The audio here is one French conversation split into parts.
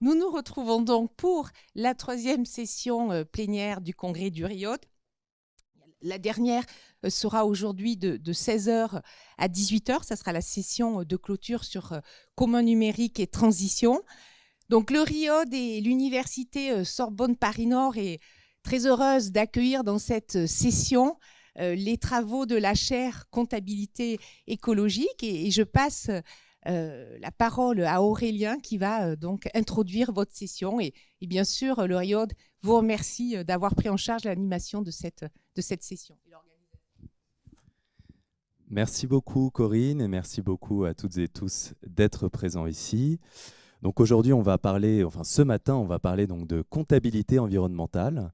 Nous nous retrouvons donc pour la 3e session plénière du congrès du RIOD. La dernière sera aujourd'hui de 16 h à 18 h. Ça sera la session de clôture sur commun numérique et transition. Donc le RIOD et l'université Sorbonne Paris Nord est très heureuse d'accueillir dans cette session les travaux de la chaire comptabilité écologique et je passe la parole à Aurélien qui va donc introduire votre session et bien sûr le RIOD vous remercie d'avoir pris en charge l'animation de cette session. Merci beaucoup Corinne et merci beaucoup à toutes et tous d'être présents ici. Donc aujourd'hui on va parler, enfin ce matin on va parler donc de comptabilité environnementale.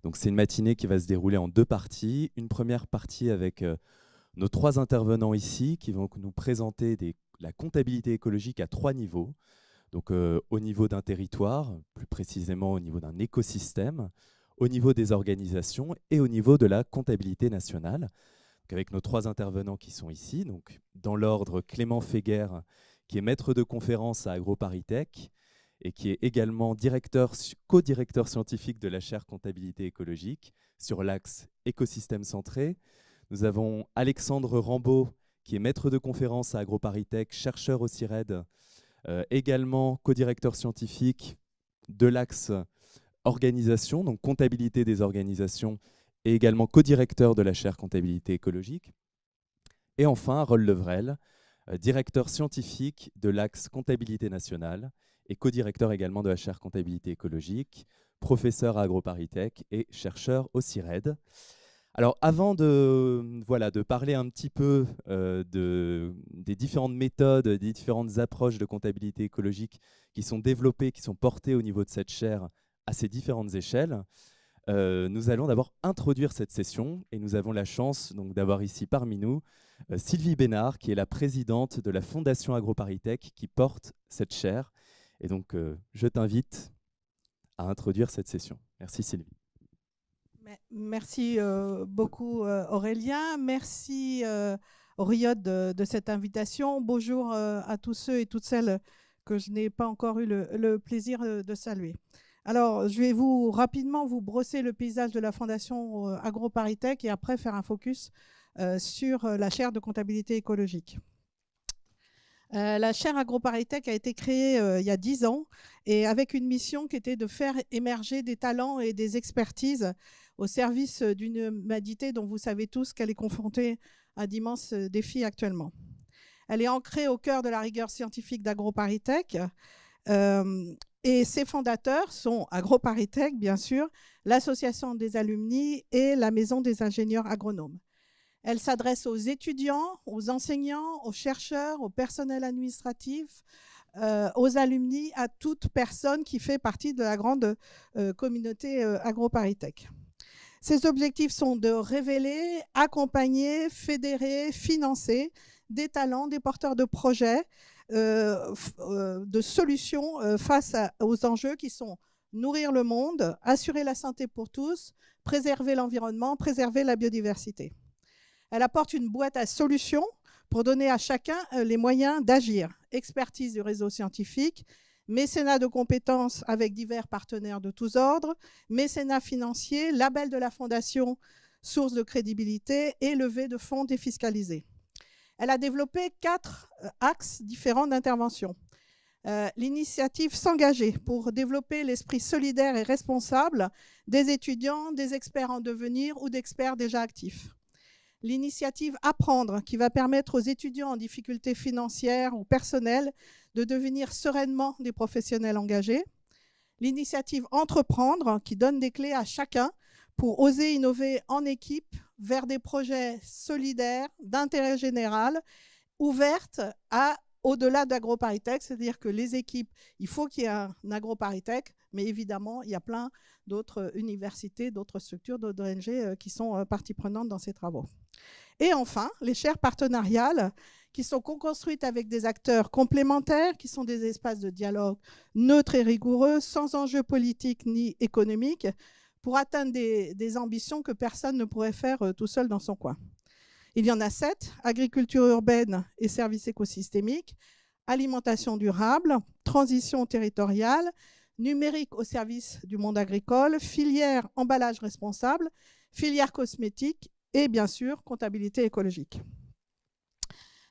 Donc c'est une matinée qui va se dérouler en 2 parties. Une première partie avec nos 3 intervenants ici qui vont nous présenter la comptabilité écologique à 3 niveaux. Donc au niveau d'un territoire, plus précisément au niveau d'un écosystème, au niveau des organisations et au niveau de la comptabilité nationale. Donc, avec nos 3 intervenants qui sont ici, donc dans l'ordre Clément Féguer, qui est maître de conférence à AgroParisTech et qui est également co-directeur scientifique de la chaire comptabilité écologique sur l'axe écosystème centré. Nous avons Alexandre Rambaud, qui est maître de conférence à AgroParisTech, chercheur au CIRED, également co-directeur scientifique de l'axe organisation, donc comptabilité des organisations, et également co-directeur de la chaire comptabilité écologique. Et enfin, Harold Levrel, directeur scientifique de l'axe comptabilité nationale et co-directeur également de la chaire comptabilité écologique, professeur à AgroParisTech et chercheur au CIRED. Alors, avant de parler un petit peu des différentes méthodes, des différentes approches de comptabilité écologique qui sont développées, qui sont portées au niveau de cette chaire à ces différentes échelles, nous allons d'abord introduire cette session et nous avons la chance d'avoir ici parmi nous Sylvie Bénard, qui est la présidente de la Fondation AgroParisTech qui porte cette chaire. Et donc, je t'invite à introduire cette session. Merci Sylvie. Merci beaucoup Aurélien, merci au RIOD de cette invitation. Bonjour à tous ceux et toutes celles que je n'ai pas encore eu le plaisir de saluer. Alors, je vais rapidement vous brosser le paysage de la Fondation AgroParisTech et après faire un focus sur la chaire de comptabilité écologique. La chaire AgroParisTech a été créée il y a 10 ans et avec une mission qui était de faire émerger des talents et des expertises au service d'une humanité dont vous savez tous qu'elle est confrontée à d'immenses défis actuellement. Elle est ancrée au cœur de la rigueur scientifique d'AgroParisTech et ses fondateurs sont AgroParisTech, bien sûr, l'association des alumni et la maison des ingénieurs agronomes. Elle s'adresse aux étudiants, aux enseignants, aux chercheurs, au personnel administratif, aux alumni, à toute personne qui fait partie de la grande communauté AgroParisTech. Ces objectifs sont de révéler, accompagner, fédérer, financer des talents, des porteurs de projets, de solutions face aux enjeux qui sont nourrir le monde, assurer la santé pour tous, préserver l'environnement, préserver la biodiversité. Elle apporte une boîte à solutions pour donner à chacun les moyens d'agir. Expertise du réseau scientifique, mécénat de compétences avec divers partenaires de tous ordres, mécénat financier, label de la Fondation, source de crédibilité et levée de fonds défiscalisés. Elle a développé 4 axes différents d'intervention. L'initiative S'engager pour développer l'esprit solidaire et responsable des étudiants, des experts en devenir ou d'experts déjà actifs. L'initiative Apprendre, qui va permettre aux étudiants en difficulté financière ou personnelle de devenir sereinement des professionnels engagés. L'initiative Entreprendre, qui donne des clés à chacun pour oser innover en équipe vers des projets solidaires, d'intérêt général, ouvertes au-delà d'AgroParisTech, c'est-à-dire que les équipes, il faut qu'il y ait un AgroParisTech, mais évidemment, il y a plein d'autres universités, d'autres structures, d'autres ONG qui sont partie prenante dans ces travaux. Et enfin, les chaires partenariales qui sont co-construites avec des acteurs complémentaires, qui sont des espaces de dialogue neutres et rigoureux, sans enjeux politiques ni économiques, pour atteindre des ambitions que personne ne pourrait faire tout seul dans son coin. Il y en a 7, agriculture urbaine et services écosystémiques, alimentation durable, transition territoriale, numérique au service du monde agricole, filière emballage responsable, filière cosmétique et bien sûr comptabilité écologique.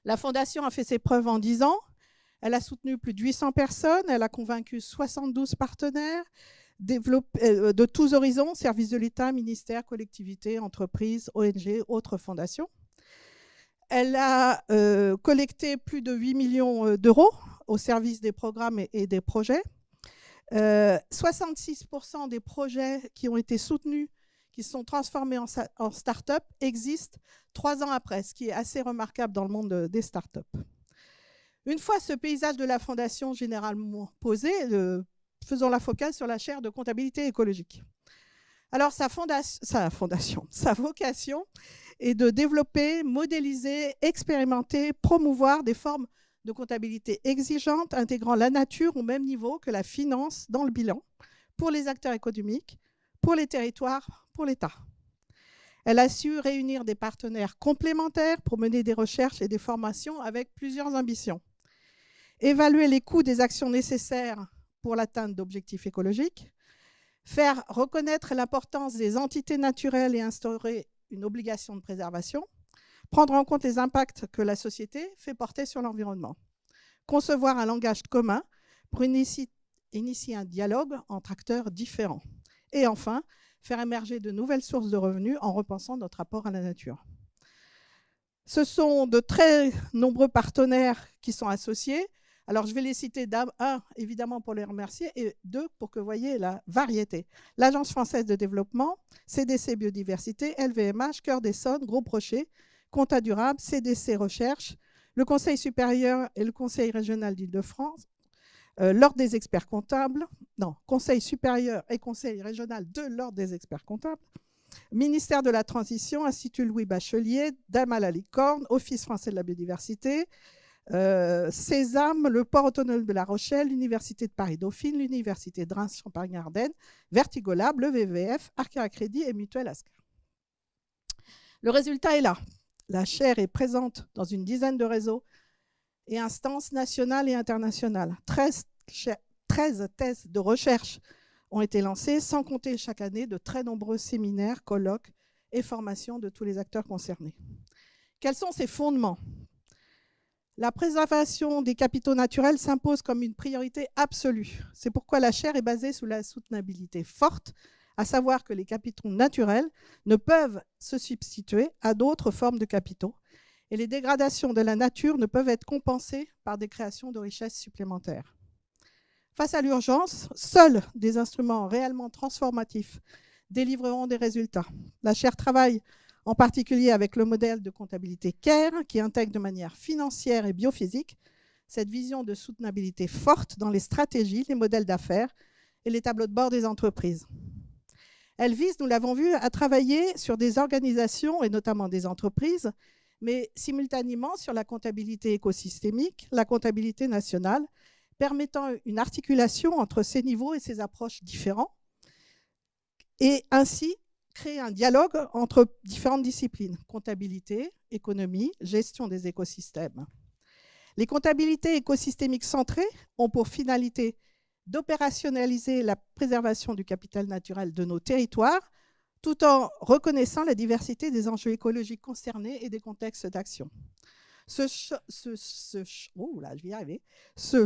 La Fondation a fait ses preuves en 10 ans. Elle a soutenu plus de 800 personnes, elle a convaincu 72 partenaires de tous horizons, services de l'État, ministères, collectivités, entreprises, ONG, autres fondations. Elle a collecté plus de 8 millions d'euros au service des programmes et des projets. 66% des projets qui ont été soutenus, qui se sont transformés en start-up, existent 3 ans après, ce qui est assez remarquable dans le monde des start-up. Une fois ce paysage de la Fondation généralement posé, faisons la focale sur la chaire de comptabilité écologique. Alors, sa vocation est de développer, modéliser, expérimenter, promouvoir des formes de comptabilité exigeantes, intégrant la nature au même niveau que la finance dans le bilan, pour les acteurs économiques, pour les territoires, pour l'État. Elle a su réunir des partenaires complémentaires pour mener des recherches et des formations avec plusieurs ambitions. Évaluer les coûts des actions nécessaires pour l'atteinte d'objectifs écologiques, faire reconnaître l'importance des entités naturelles et instaurer une obligation de préservation, prendre en compte les impacts que la société fait porter sur l'environnement, concevoir un langage commun pour initier un dialogue entre acteurs différents, et enfin, faire émerger de nouvelles sources de revenus en repensant notre rapport à la nature. Ce sont de très nombreux partenaires qui sont associés. Alors, je vais les citer un, évidemment, pour les remercier, et deux, pour que vous voyez la variété. L'Agence française de développement, CDC Biodiversité, LVMH, Cœur d'Essonne, Groupe Rocher, Compta Durable, CDC Recherche, le Conseil supérieur et le Conseil régional d'Île-de-France, l'Ordre des experts comptables, non, Conseil supérieur et Conseil régional de l'Ordre des experts comptables, Ministère de la Transition, Institut Louis Bachelier, Dames à la Licorne, Office français de la biodiversité, Sésame, le port autonome de La Rochelle, l'Université de Paris-Dauphine, l'Université de Reims Champagne-Ardenne, Vertigolab, le WWF, Arca Crédit et Mutuelle Asca. Le résultat est là. La chaire est présente dans une dizaine de réseaux et instances nationales et internationales. 13 thèses de recherche ont été lancées, sans compter chaque année de très nombreux séminaires, colloques et formations de tous les acteurs concernés. Quels sont ces fondements ? La préservation des capitaux naturels s'impose comme une priorité absolue. C'est pourquoi la chaire est basée sur la soutenabilité forte, à savoir que les capitaux naturels ne peuvent se substituer à d'autres formes de capitaux et les dégradations de la nature ne peuvent être compensées par des créations de richesses supplémentaires. Face à l'urgence, seuls des instruments réellement transformatifs délivreront des résultats. La chaire travaille en particulier avec le modèle de comptabilité CARE, qui intègre de manière financière et biophysique cette vision de soutenabilité forte dans les stratégies, les modèles d'affaires et les tableaux de bord des entreprises. Elle vise, nous l'avons vu, à travailler sur des organisations et notamment des entreprises, mais simultanément sur la comptabilité écosystémique, la comptabilité nationale, permettant une articulation entre ces niveaux et ces approches différents, et ainsi créer un dialogue entre différentes disciplines, comptabilité, économie, gestion des écosystèmes. Les comptabilités écosystémiques centrées ont pour finalité d'opérationnaliser la préservation du capital naturel de nos territoires, tout en reconnaissant la diversité des enjeux écologiques concernés et des contextes d'action. Ce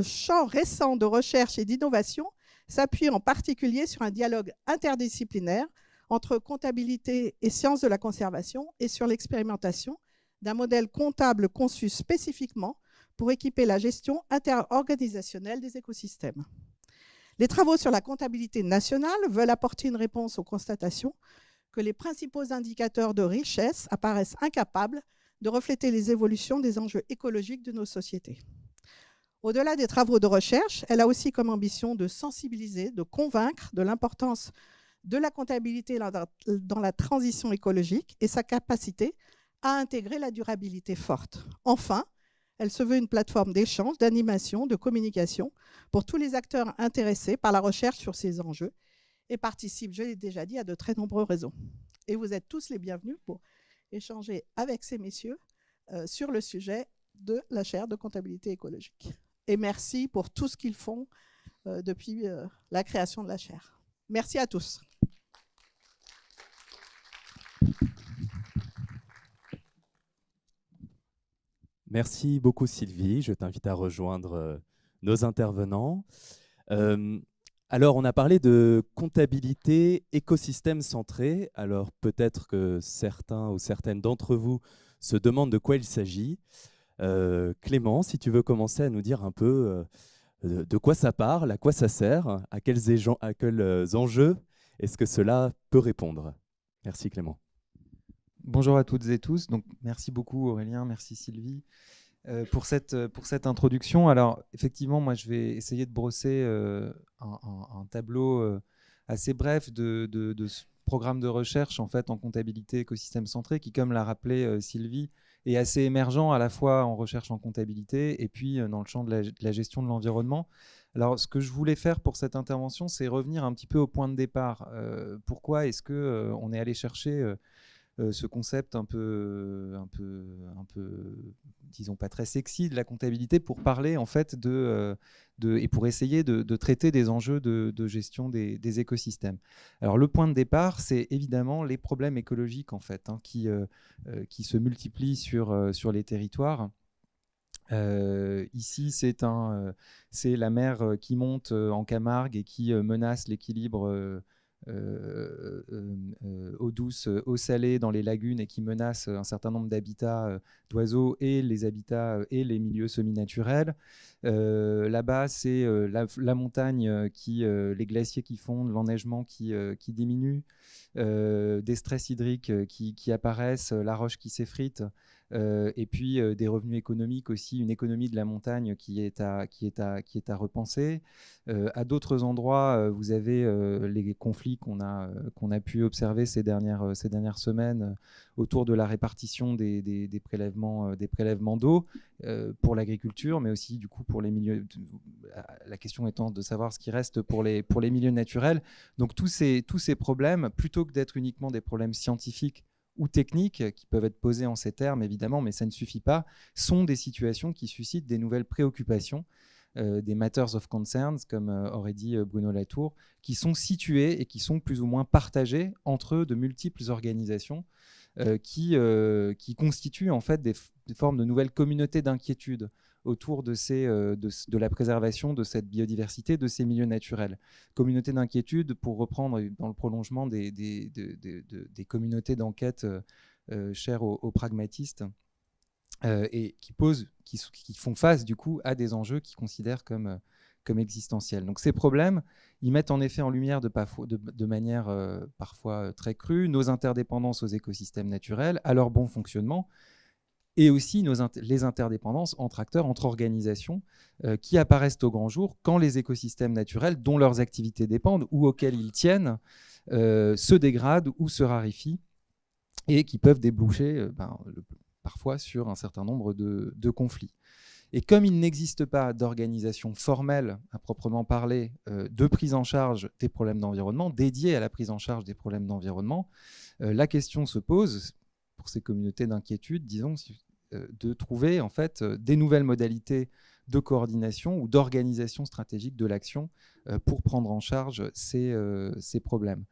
champ récent de recherche et d'innovation s'appuie en particulier sur un dialogue interdisciplinaire entre comptabilité et sciences de la conservation et sur l'expérimentation d'un modèle comptable conçu spécifiquement pour équiper la gestion interorganisationnelle des écosystèmes. Les travaux sur la comptabilité nationale veulent apporter une réponse aux constatations que les principaux indicateurs de richesse apparaissent incapables de refléter les évolutions des enjeux écologiques de nos sociétés. Au-delà des travaux de recherche, elle a aussi comme ambition de sensibiliser, de convaincre de l'importance de la comptabilité dans la transition écologique et sa capacité à intégrer la durabilité forte. Enfin, elle se veut une plateforme d'échange, d'animation, de communication pour tous les acteurs intéressés par la recherche sur ces enjeux et participe, je l'ai déjà dit, à de très nombreux réseaux. Et vous êtes tous les bienvenus pour échanger avec ces messieurs sur le sujet de la chaire de comptabilité écologique. et merci pour tout ce qu'ils font depuis la création de la chaire. Merci à tous. Merci beaucoup Sylvie, je t'invite à rejoindre nos intervenants. Alors on a parlé de comptabilité écosystème centré, alors peut-être que certains ou certaines d'entre vous se demandent de quoi il s'agit. Clément, si tu veux commencer à nous dire un peu de quoi ça parle, à quoi ça sert, à quels enjeux est-ce que cela peut répondre. Merci Clément. Bonjour à toutes et tous. Donc, merci beaucoup Aurélien, merci Sylvie pour cette introduction. Alors effectivement, moi je vais essayer de brosser un tableau assez bref de ce programme de recherche en fait en comptabilité écosystème centré qui, comme l'a rappelé Sylvie, est assez émergent à la fois en recherche en comptabilité et puis dans le champ de la gestion de l'environnement. Alors, ce que je voulais faire pour cette intervention, c'est revenir un petit peu au point de départ. Pourquoi est-ce qu'on est allé chercher ce concept un peu, disons pas très sexy de la comptabilité pour parler en fait et pour essayer de traiter des enjeux de gestion des écosystèmes. Alors le point de départ, c'est évidemment les problèmes écologiques en fait, qui se multiplient sur les territoires. Ici, c'est la mer qui monte en Camargue et qui menace l'équilibre eau douce, eau salée dans les lagunes et qui menace un certain nombre d'habitats d'oiseaux et les habitats et les milieux semi-naturels. Là-bas, c'est la montagne, les glaciers qui fondent, l'enneigement qui diminue, des stress hydriques qui apparaissent, la roche qui s'effrite. Et puis des revenus économiques aussi, une économie de la montagne qui est à repenser. À d'autres endroits, vous avez les conflits qu'on a pu observer ces dernières semaines autour de la répartition des prélèvements d'eau pour l'agriculture, mais aussi du coup pour les milieux. La question étant de savoir ce qui reste pour les milieux naturels. Donc tous ces problèmes, plutôt que d'être uniquement des problèmes scientifiques ou techniques qui peuvent être posées en ces termes, évidemment, mais ça ne suffit pas, sont des situations qui suscitent des nouvelles préoccupations, des matters of concerns, comme aurait dit Bruno Latour, qui sont situés et qui sont plus ou moins partagés entre de multiples organisations qui constituent en fait des formes de nouvelles communautés d'inquiétude autour de la préservation de cette biodiversité, de ces milieux naturels. Communauté d'inquiétude, pour reprendre dans le prolongement des communautés d'enquête chères aux pragmatistes, et qui font face du coup à des enjeux qu'ils considèrent comme existentiels. Donc ces problèmes, ils mettent en effet en lumière de manière parfois très crue nos interdépendances aux écosystèmes naturels, à leur bon fonctionnement, et aussi les interdépendances entre acteurs, entre organisations qui apparaissent au grand jour quand les écosystèmes naturels dont leurs activités dépendent ou auxquels ils tiennent se dégradent ou se raréfient et qui peuvent déboucher parfois sur un certain nombre de conflits. Et comme il n'existe pas d'organisation formelle à proprement parler de prise en charge des problèmes d'environnement, dédiée à la prise en charge des problèmes d'environnement, la question se pose pour ces communautés d'inquiétude, disons, de trouver en fait des nouvelles modalités de coordination ou d'organisation stratégique de l'action pour prendre en charge ces problèmes.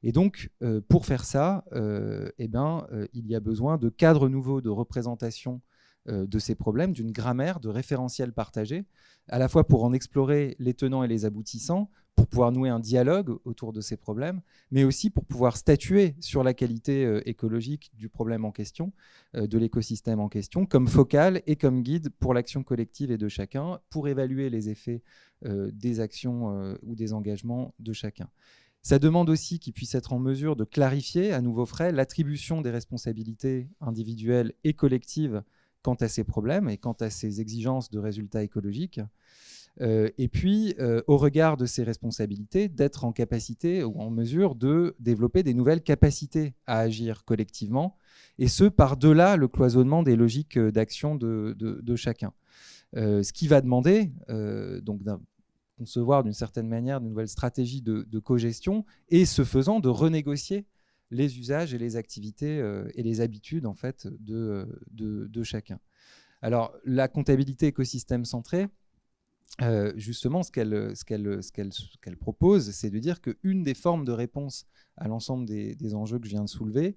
Et donc, pour faire ça, il y a besoin de cadres nouveaux de représentation de ces problèmes, d'une grammaire, de référentiels partagés, à la fois pour en explorer les tenants et les aboutissants, pour pouvoir nouer un dialogue autour de ces problèmes, mais aussi pour pouvoir statuer sur la qualité écologique du problème en question, de l'écosystème en question, comme focal et comme guide pour l'action collective et de chacun, pour évaluer les effets des actions ou des engagements de chacun. Ça demande aussi qu'ils puissent être en mesure de clarifier, à nouveau frais, l'attribution des responsabilités individuelles et collectives quant à ces problèmes et quant à ces exigences de résultats écologiques. Et puis, au regard de ces responsabilités, d'être en capacité ou en mesure de développer des nouvelles capacités à agir collectivement, et ce, par-delà le cloisonnement des logiques d'action de chacun. Ce qui va demander, donc, concevoir d'une certaine manière de nouvelles stratégies de cogestion, et ce faisant, de renégocier les usages et les activités et les habitudes en fait, de chacun. Alors, la comptabilité écosystème centrée, justement, ce qu'elle propose, c'est de dire qu'une des formes de réponse à l'ensemble des enjeux que je viens de soulever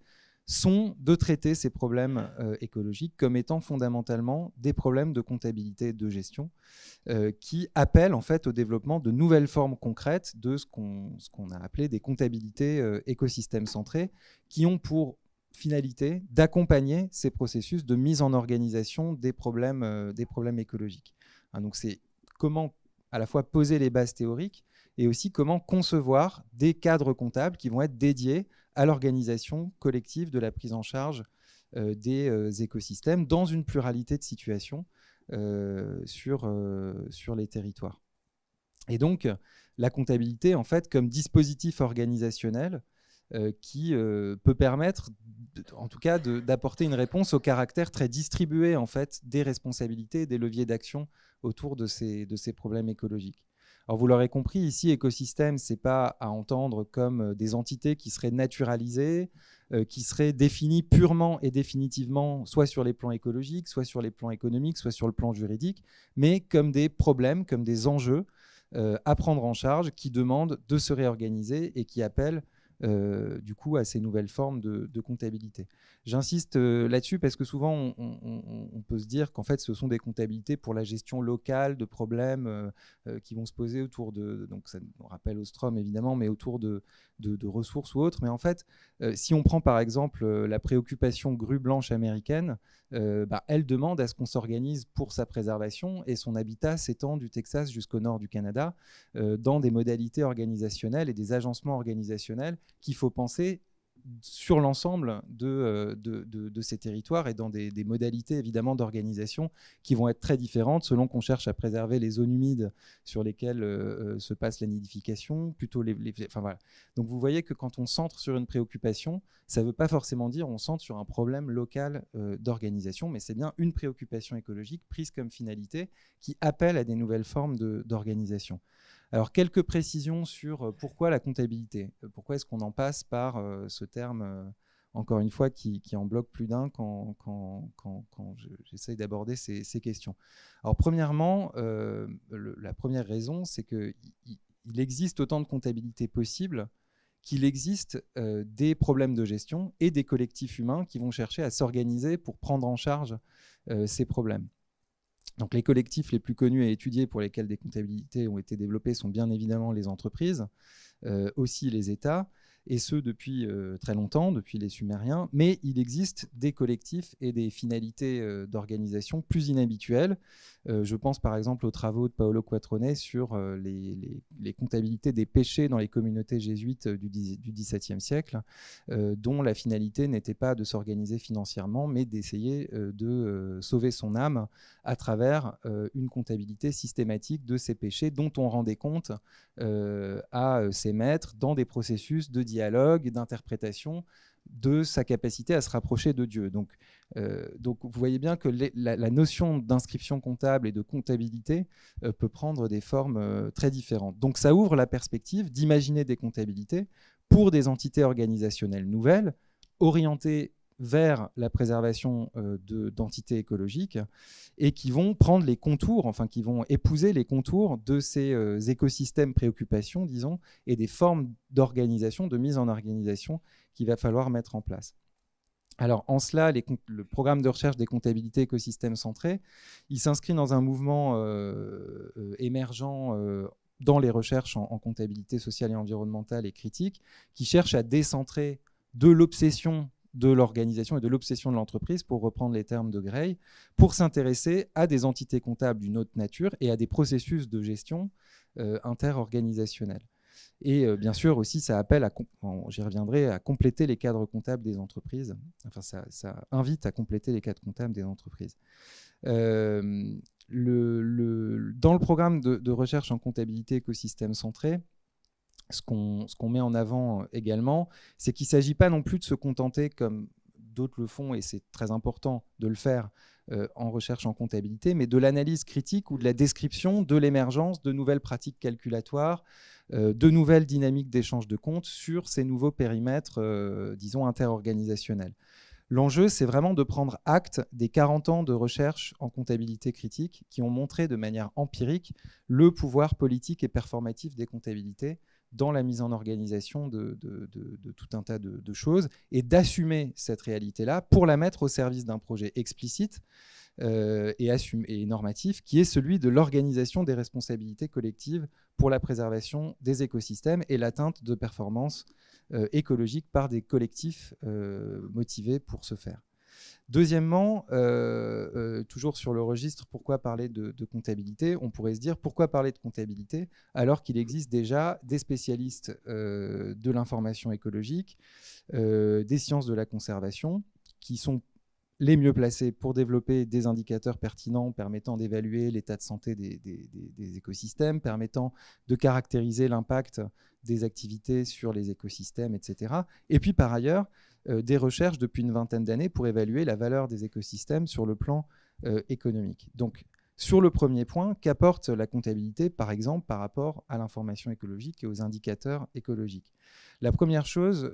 sont de traiter ces problèmes écologiques comme étant fondamentalement des problèmes de comptabilité et de gestion qui appellent en fait au développement de nouvelles formes concrètes de ce qu'on a appelé des comptabilités écosystèmes centrées, qui ont pour finalité d'accompagner ces processus de mise en organisation des problèmes écologiques. Hein, donc c'est comment à la fois poser les bases théoriques et aussi comment concevoir des cadres comptables qui vont être dédiés à l'organisation collective de la prise en charge des écosystèmes dans une pluralité de situations sur les territoires. Et donc, la comptabilité, en fait, comme dispositif organisationnel qui peut permettre, en tout cas, d'apporter une réponse au caractère très distribué, en fait, des responsabilités et des leviers d'action autour de ces problèmes écologiques. Alors vous l'aurez compris, ici, écosystème, ce n'est pas à entendre comme des entités qui seraient naturalisées, qui seraient définies purement et définitivement, soit sur les plans écologiques, soit sur les plans économiques, soit sur le plan juridique, mais comme des problèmes, comme des enjeux à prendre en charge, qui demandent de se réorganiser et qui appellent du coup à ces nouvelles formes de comptabilité. J'insiste là-dessus parce que souvent on peut se dire qu'en fait ce sont des comptabilités pour la gestion locale de problèmes qui vont se poser autour de, donc ça nous rappelle Ostrom évidemment, mais autour de ressources ou autres. Mais en fait, si on prend par exemple la préoccupation grue blanche américaine, elle demande à ce qu'on s'organise pour sa préservation et son habitat s'étend du Texas jusqu'au nord du Canada dans des modalités organisationnelles et des agencements organisationnels qu'il faut penser sur l'ensemble de ces territoires et dans des modalités évidemment d'organisation qui vont être très différentes selon qu'on cherche à préserver les zones humides sur lesquelles se passe la nidification, plutôt enfin, voilà. Donc vous voyez que quand on centre sur une préoccupation, ça ne veut pas forcément dire on centre sur un problème local d'organisation, mais c'est bien une préoccupation écologique prise comme finalité qui appelle à des nouvelles formes d'organisation. Alors, quelques précisions sur pourquoi la comptabilité. Pourquoi est-ce qu'on en passe par ce terme, encore une fois, qui en bloque plus d'un quand j'essaye d'aborder ces questions. Alors, premièrement, la première raison, c'est qu'il existe autant de comptabilité possible qu'il existe des problèmes de gestion et des collectifs humains qui vont chercher à s'organiser pour prendre en charge ces problèmes. Donc, les collectifs les plus connus et étudiés pour lesquels des comptabilités ont été développées sont bien évidemment les entreprises, aussi les États, et ce depuis très longtemps, depuis les Sumériens. Mais il existe des collectifs et des finalités d'organisation plus inhabituelles. Je pense par exemple aux travaux de Paolo Quattrone sur les comptabilités des péchés dans les communautés jésuites du XVIIe siècle, dont la finalité n'était pas de s'organiser financièrement, mais d'essayer de sauver son âme à travers une comptabilité systématique de ces péchés dont on rendait compte à ses maîtres dans des processus de dialogue, d'interprétation de sa capacité à se rapprocher de Dieu. Donc vous voyez bien que la notion d'inscription comptable et de comptabilité peut prendre des formes très différentes. Donc ça ouvre la perspective d'imaginer des comptabilités pour des entités organisationnelles nouvelles, orientées vers la préservation d'entités écologiques et qui vont prendre les contours, enfin qui vont épouser les contours de ces écosystèmes préoccupations, disons, et des formes d'organisation, de mise en organisation qu'il va falloir mettre en place. Alors en cela, le programme de recherche des comptabilités écosystèmes centrés, il s'inscrit dans un mouvement émergent dans les recherches en comptabilité sociale et environnementale et critique, qui cherche à décentrer de l'obsession de l'organisation et de l'obsession de l'entreprise, pour reprendre les termes de Gray, pour s'intéresser à des entités comptables d'une autre nature et à des processus de gestion interorganisationnels. Et bien sûr aussi, ça appelle, j'y reviendrai, à compléter les cadres comptables des entreprises. Enfin, ça invite à compléter les cadres comptables des entreprises. Dans le programme de recherche en comptabilité écosystème centré, ce qu'on met en avant également, c'est qu'il ne s'agit pas non plus de se contenter, comme d'autres le font, et c'est très important de le faire en recherche en comptabilité, mais de l'analyse critique ou de la description de l'émergence de nouvelles pratiques calculatoires, de nouvelles dynamiques d'échange de comptes sur ces nouveaux périmètres, disons, interorganisationnels. L'enjeu, c'est vraiment de prendre acte des 40 ans de recherche en comptabilité critique qui ont montré de manière empirique le pouvoir politique et performatif des comptabilités dans la mise en organisation de tout un tas de choses, et d'assumer cette réalité-là pour la mettre au service d'un projet explicite et normatif, qui est celui de l'organisation des responsabilités collectives pour la préservation des écosystèmes et l'atteinte de performances écologiques par des collectifs motivés pour ce faire. Deuxièmement, toujours sur le registre, pourquoi parler de comptabilité? On pourrait se dire, pourquoi parler de comptabilité alors qu'il existe déjà des spécialistes de l'information écologique, des sciences de la conservation, qui sont les mieux placés pour développer des indicateurs pertinents permettant d'évaluer l'état de santé des écosystèmes, permettant de caractériser l'impact des activités sur les écosystèmes, etc. Et puis par ailleurs, des recherches depuis une vingtaine d'années pour évaluer la valeur des écosystèmes sur le plan économique. Donc, sur le premier point, qu'apporte la comptabilité, par exemple, par rapport à l'information écologique et aux indicateurs écologiques? La première chose,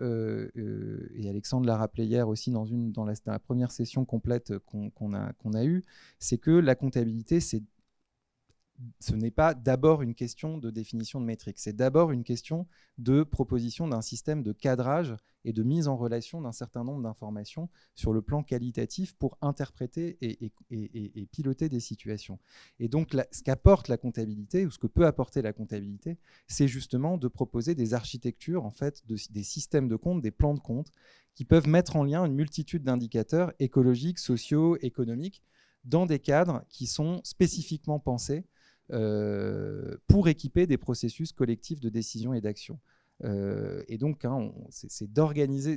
et Alexandre l'a rappelé hier aussi dans la première session complète qu'on a eue, c'est que la comptabilité, ce n'est pas d'abord une question de définition de métriques, c'est d'abord une question de proposition d'un système de cadrage et de mise en relation d'un certain nombre d'informations sur le plan qualitatif pour interpréter et piloter des situations. Et donc, ce qu'apporte la comptabilité, ou ce que peut apporter la comptabilité, c'est justement de proposer des architectures, en fait, des systèmes de compte, des plans de compte, qui peuvent mettre en lien une multitude d'indicateurs écologiques, sociaux, économiques, dans des cadres qui sont spécifiquement pensés pour équiper des processus collectifs de décision et d'action. Et donc, c'est d'organiser,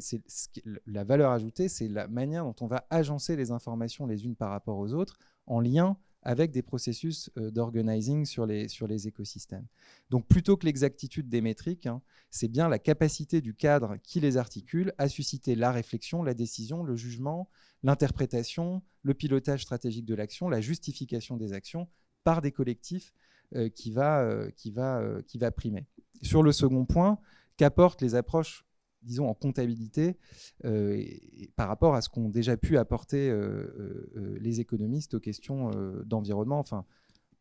la valeur ajoutée, c'est la manière dont on va agencer les informations les unes par rapport aux autres en lien avec des processus d'organizing sur les écosystèmes. Donc, plutôt que l'exactitude des métriques, c'est bien la capacité du cadre qui les articule à susciter la réflexion, la décision, le jugement, l'interprétation, le pilotage stratégique de l'action, la justification des actions par des collectifs qui va primer. Sur le second point, qu'apportent les approches, disons, en comptabilité par rapport à ce qu'ont déjà pu apporter les économistes aux questions d'environnement, enfin,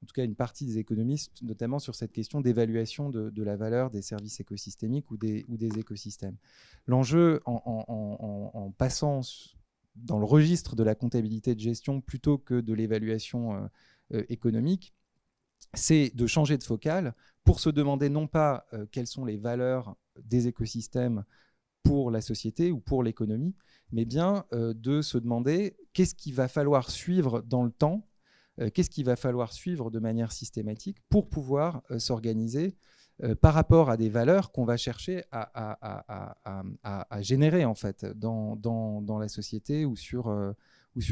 en tout cas une partie des économistes, notamment sur cette question d'évaluation de la valeur des services écosystémiques ou des écosystèmes. L'enjeu, en passant dans le registre de la comptabilité de gestion plutôt que de l'évaluation économique, c'est de changer de focale pour se demander non pas quelles sont les valeurs des écosystèmes pour la société ou pour l'économie, mais bien de se demander qu'est-ce qu'il va falloir suivre dans le temps, qu'est-ce qu'il va falloir suivre de manière systématique pour pouvoir s'organiser par rapport à des valeurs qu'on va chercher à générer en fait dans la société ou sur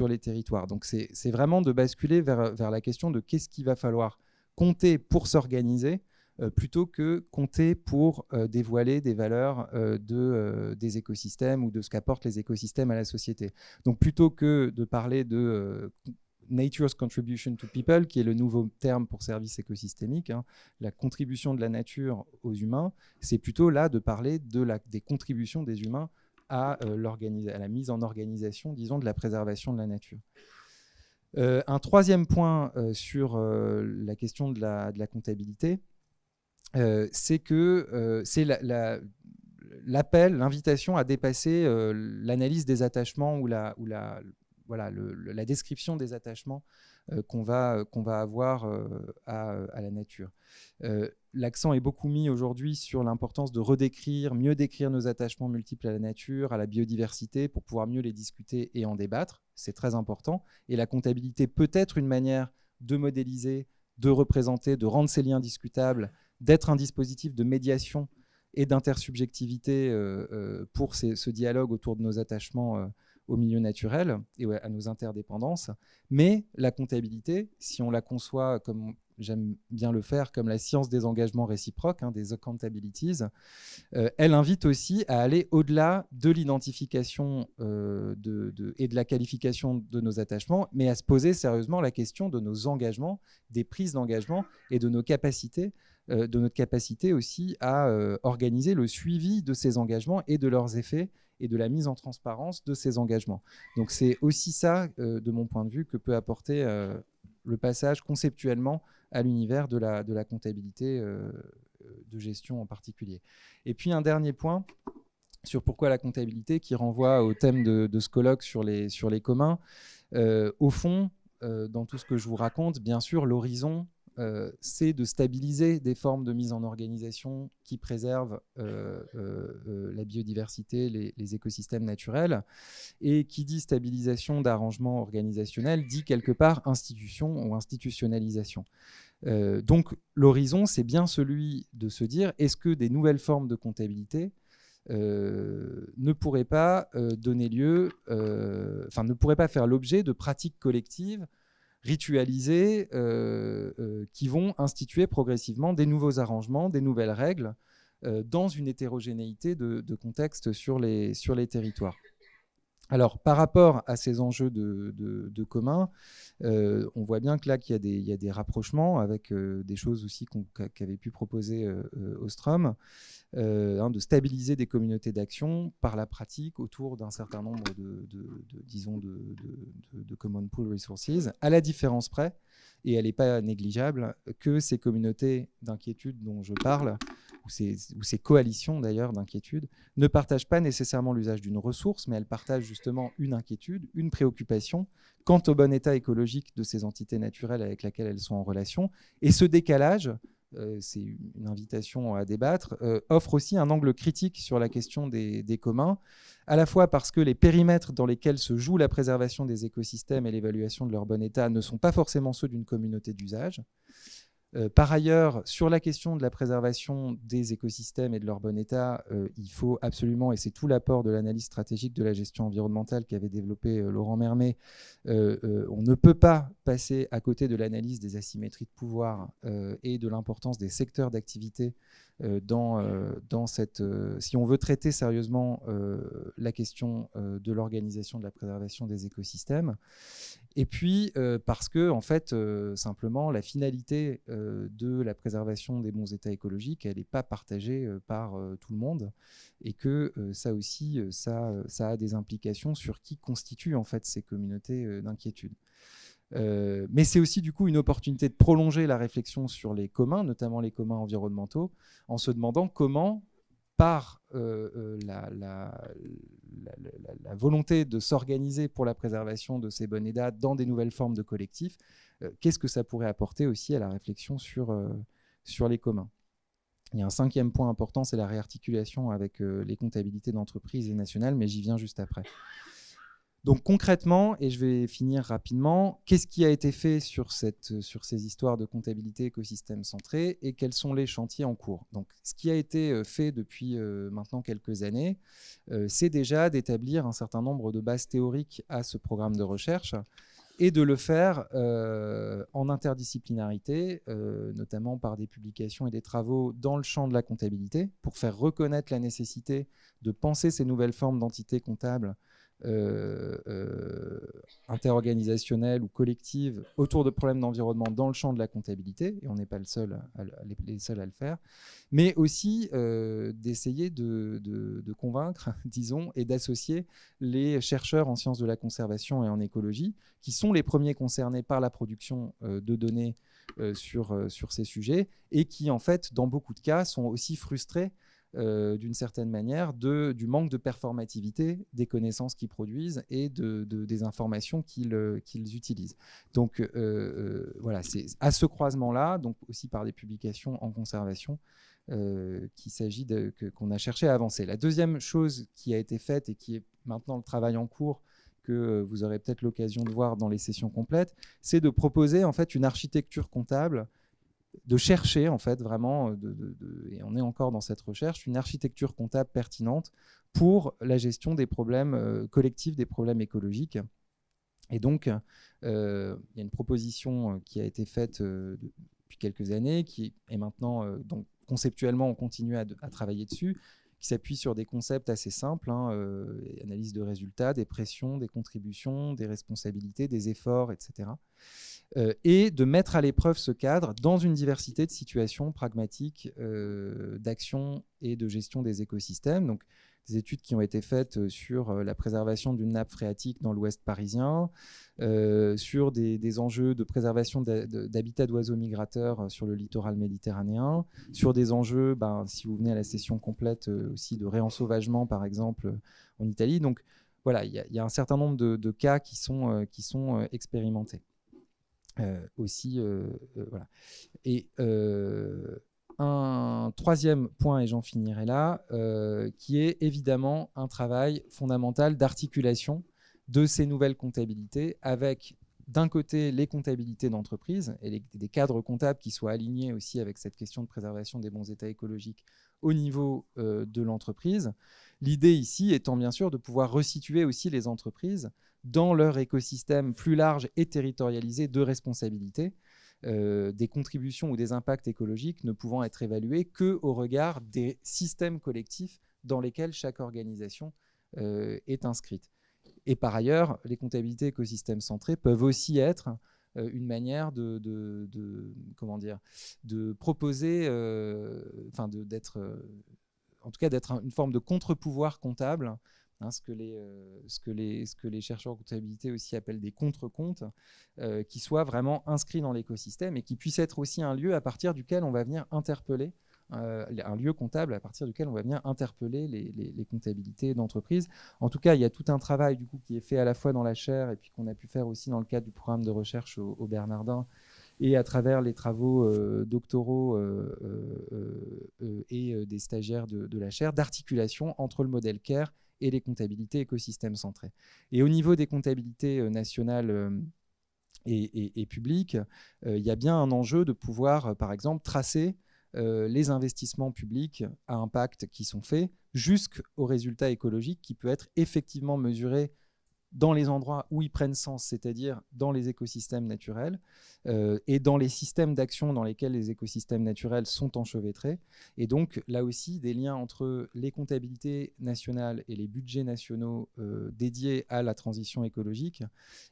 les territoires. Donc c'est vraiment de basculer vers la question de qu'est-ce qu'il va falloir compter pour s'organiser plutôt que compter pour dévoiler des valeurs des écosystèmes ou de ce qu'apportent les écosystèmes à la société. Donc plutôt que de parler de Nature's Contribution to People, qui est le nouveau terme pour service écosystémique, la contribution de la nature aux humains, c'est plutôt là de parler des contributions des humains à la mise en organisation, disons, de la préservation de la nature. Un troisième point sur la question de la comptabilité, c'est que c'est l'appel, l'invitation à dépasser l'analyse des attachements ou la description des attachements qu'on va avoir à la nature. L'accent est beaucoup mis aujourd'hui sur l'importance de mieux décrire nos attachements multiples à la nature, à la biodiversité, pour pouvoir mieux les discuter et en débattre. C'est très important. Et la comptabilité peut être une manière de modéliser, de représenter, de rendre ces liens discutables, d'être un dispositif de médiation et d'intersubjectivité pour ce dialogue autour de nos attachements au milieu naturel et à nos interdépendances. Mais la comptabilité, si on la conçoit comme j'aime bien le faire, comme la science des engagements réciproques, des accountabilities, elle invite aussi à aller au-delà de l'identification et de la qualification de nos attachements, mais à se poser sérieusement la question de nos engagements, des prises d'engagement et de nos capacités, de notre capacité aussi à organiser le suivi de ces engagements et de leurs effets et de la mise en transparence de ces engagements. Donc c'est aussi ça, de mon point de vue, que peut apporter le passage conceptuellement à l'univers de la comptabilité de gestion en particulier. Et puis un dernier point sur pourquoi la comptabilité, qui renvoie au thème de ce colloque sur les communs. Au fond, dans tout ce que je vous raconte, bien sûr, l'horizon, c'est de stabiliser des formes de mise en organisation qui préservent la biodiversité, les écosystèmes naturels. Et qui dit stabilisation d'arrangements organisationnels dit quelque part institution ou institutionnalisation. Donc l'horizon, c'est bien celui de se dire, est-ce que des nouvelles formes de comptabilité ne pourraient pas donner lieu, ne pourraient pas faire l'objet de pratiques collectives ritualisées qui vont instituer progressivement des nouveaux arrangements, des nouvelles règles dans une hétérogénéité de contextes sur les territoires. Alors, par rapport à ces enjeux de commun, on voit bien que là, qu'il y a des rapprochements avec des choses aussi qu'avait pu proposer Ostrom, de stabiliser des communautés d'action par la pratique autour d'un certain nombre de common pool resources, à la différence près, et elle n'est pas négligeable, que ces communautés d'inquiétude dont je parle, ou ces coalitions d'ailleurs d'inquiétude, ne partagent pas nécessairement l'usage d'une ressource, mais elles partagent justement une inquiétude, une préoccupation quant au bon état écologique de ces entités naturelles avec lesquelles elles sont en relation. Et ce décalage, c'est une invitation à débattre, offre aussi un angle critique sur la question des communs, à la fois parce que les périmètres dans lesquels se joue la préservation des écosystèmes et l'évaluation de leur bon état ne sont pas forcément ceux d'une communauté d'usage. Par ailleurs, sur la question de la préservation des écosystèmes et de leur bon état, il faut absolument, et c'est tout l'apport de l'analyse stratégique de la gestion environnementale qu'avait développé Laurent Mermet, on ne peut pas passer à côté de l'analyse des asymétries de pouvoir et de l'importance des secteurs d'activité dans cette... si on veut traiter sérieusement la question de l'organisation de la préservation des écosystèmes. Et puis, parce que, en fait, simplement, la finalité de la préservation des bons états écologiques, elle n'est pas partagée par tout le monde, et que ça aussi, ça a des implications sur qui constitue, en fait, ces communautés d'inquiétude. Mais c'est aussi, du coup, une opportunité de prolonger la réflexion sur les communs, notamment les communs environnementaux, en se demandant comment, par la volonté de s'organiser pour la préservation de ces bons états dans des nouvelles formes de collectifs, qu'est-ce que ça pourrait apporter aussi à la réflexion sur les communs. Il y a un 5e point important, c'est la réarticulation avec les comptabilités d'entreprise et nationales, mais j'y viens juste après. Donc concrètement, et je vais finir rapidement, qu'est-ce qui a été fait sur ces histoires de comptabilité écosystème centré et quels sont les chantiers en cours? Donc ce qui a été fait depuis maintenant quelques années, c'est déjà d'établir un certain nombre de bases théoriques à ce programme de recherche et de le faire en interdisciplinarité, notamment par des publications et des travaux dans le champ de la comptabilité, pour faire reconnaître la nécessité de penser ces nouvelles formes d'entités comptables interorganisationnelles ou collectives autour de problèmes d'environnement dans le champ de la comptabilité, et on n'est pas les seuls à le faire, mais aussi d'essayer de convaincre, disons, et d'associer les chercheurs en sciences de la conservation et en écologie, qui sont les premiers concernés par la production de données sur ces sujets, et qui, en fait, dans beaucoup de cas, sont aussi frustrés d'une certaine manière du manque de performativité des connaissances qu'ils produisent et des informations qu'ils utilisent. Donc voilà, c'est à ce croisement-là, donc aussi par des publications en conservation, qu'il s'agit qu'on a cherché à avancer. La deuxième chose qui a été faite et qui est maintenant le travail en cours, que vous aurez peut-être l'occasion de voir dans les sessions complètes, c'est de proposer en fait une architecture comptable, de chercher en fait vraiment, et on est encore dans cette recherche, une architecture comptable pertinente pour la gestion des problèmes collectifs, des problèmes écologiques. Et donc, il y a une proposition qui a été faite depuis quelques années, qui est maintenant, donc conceptuellement, on continue à travailler dessus, qui s'appuie sur des concepts assez simples, analyse de résultats, des pressions, des contributions, des responsabilités, des efforts, etc. Et de mettre à l'épreuve ce cadre dans une diversité de situations pragmatiques d'action et de gestion des écosystèmes. Donc, des études qui ont été faites sur la préservation d'une nappe phréatique dans l'ouest parisien, sur des enjeux de préservation d'habitats d'oiseaux migrateurs sur le littoral méditerranéen, sur des enjeux, si vous venez à la session complète, aussi de réensauvagement, par exemple, en Italie. Donc voilà, il y a un certain nombre de cas qui sont expérimentés. Voilà. Et un troisième point, et j'en finirai là, qui est évidemment un travail fondamental d'articulation de ces nouvelles comptabilités avec, d'un côté, les comptabilités d'entreprise et des cadres comptables qui soient alignés aussi avec cette question de préservation des bons états écologiques au niveau de l'entreprise. L'idée ici étant bien sûr de pouvoir resituer aussi les entreprises dans leur écosystème plus large et territorialisé de responsabilité, des contributions ou des impacts écologiques ne pouvant être évalués qu'au regard des systèmes collectifs dans lesquels chaque organisation est inscrite. Et par ailleurs, les comptabilités écosystèmes centrées peuvent aussi être une manière de proposer, d'être une forme de contre-pouvoir comptable, ce que les chercheurs en comptabilité aussi appellent des contre-comptes, qui soient vraiment inscrits dans l'écosystème et qui puissent être aussi un lieu à partir duquel on va venir interpeller, un lieu comptable à partir duquel on va venir interpeller les comptabilités d'entreprise. En tout cas, il y a tout un travail du coup, qui est fait à la fois dans la chaire et puis qu'on a pu faire aussi dans le cadre du programme de recherche au Bernardin et à travers les travaux doctoraux et des stagiaires de la chaire, d'articulation entre le modèle CARE et les comptabilités écosystèmes centrés. Et au niveau des comptabilités nationales et publiques, il y a bien un enjeu de pouvoir, par exemple, tracer les investissements publics à impact qui sont faits jusqu'au résultat écologique qui peut être effectivement mesuré dans les endroits où ils prennent sens, c'est-à-dire dans les écosystèmes naturels et dans les systèmes d'action dans lesquels les écosystèmes naturels sont enchevêtrés. Et donc, là aussi, des liens entre les comptabilités nationales et les budgets nationaux dédiés à la transition écologique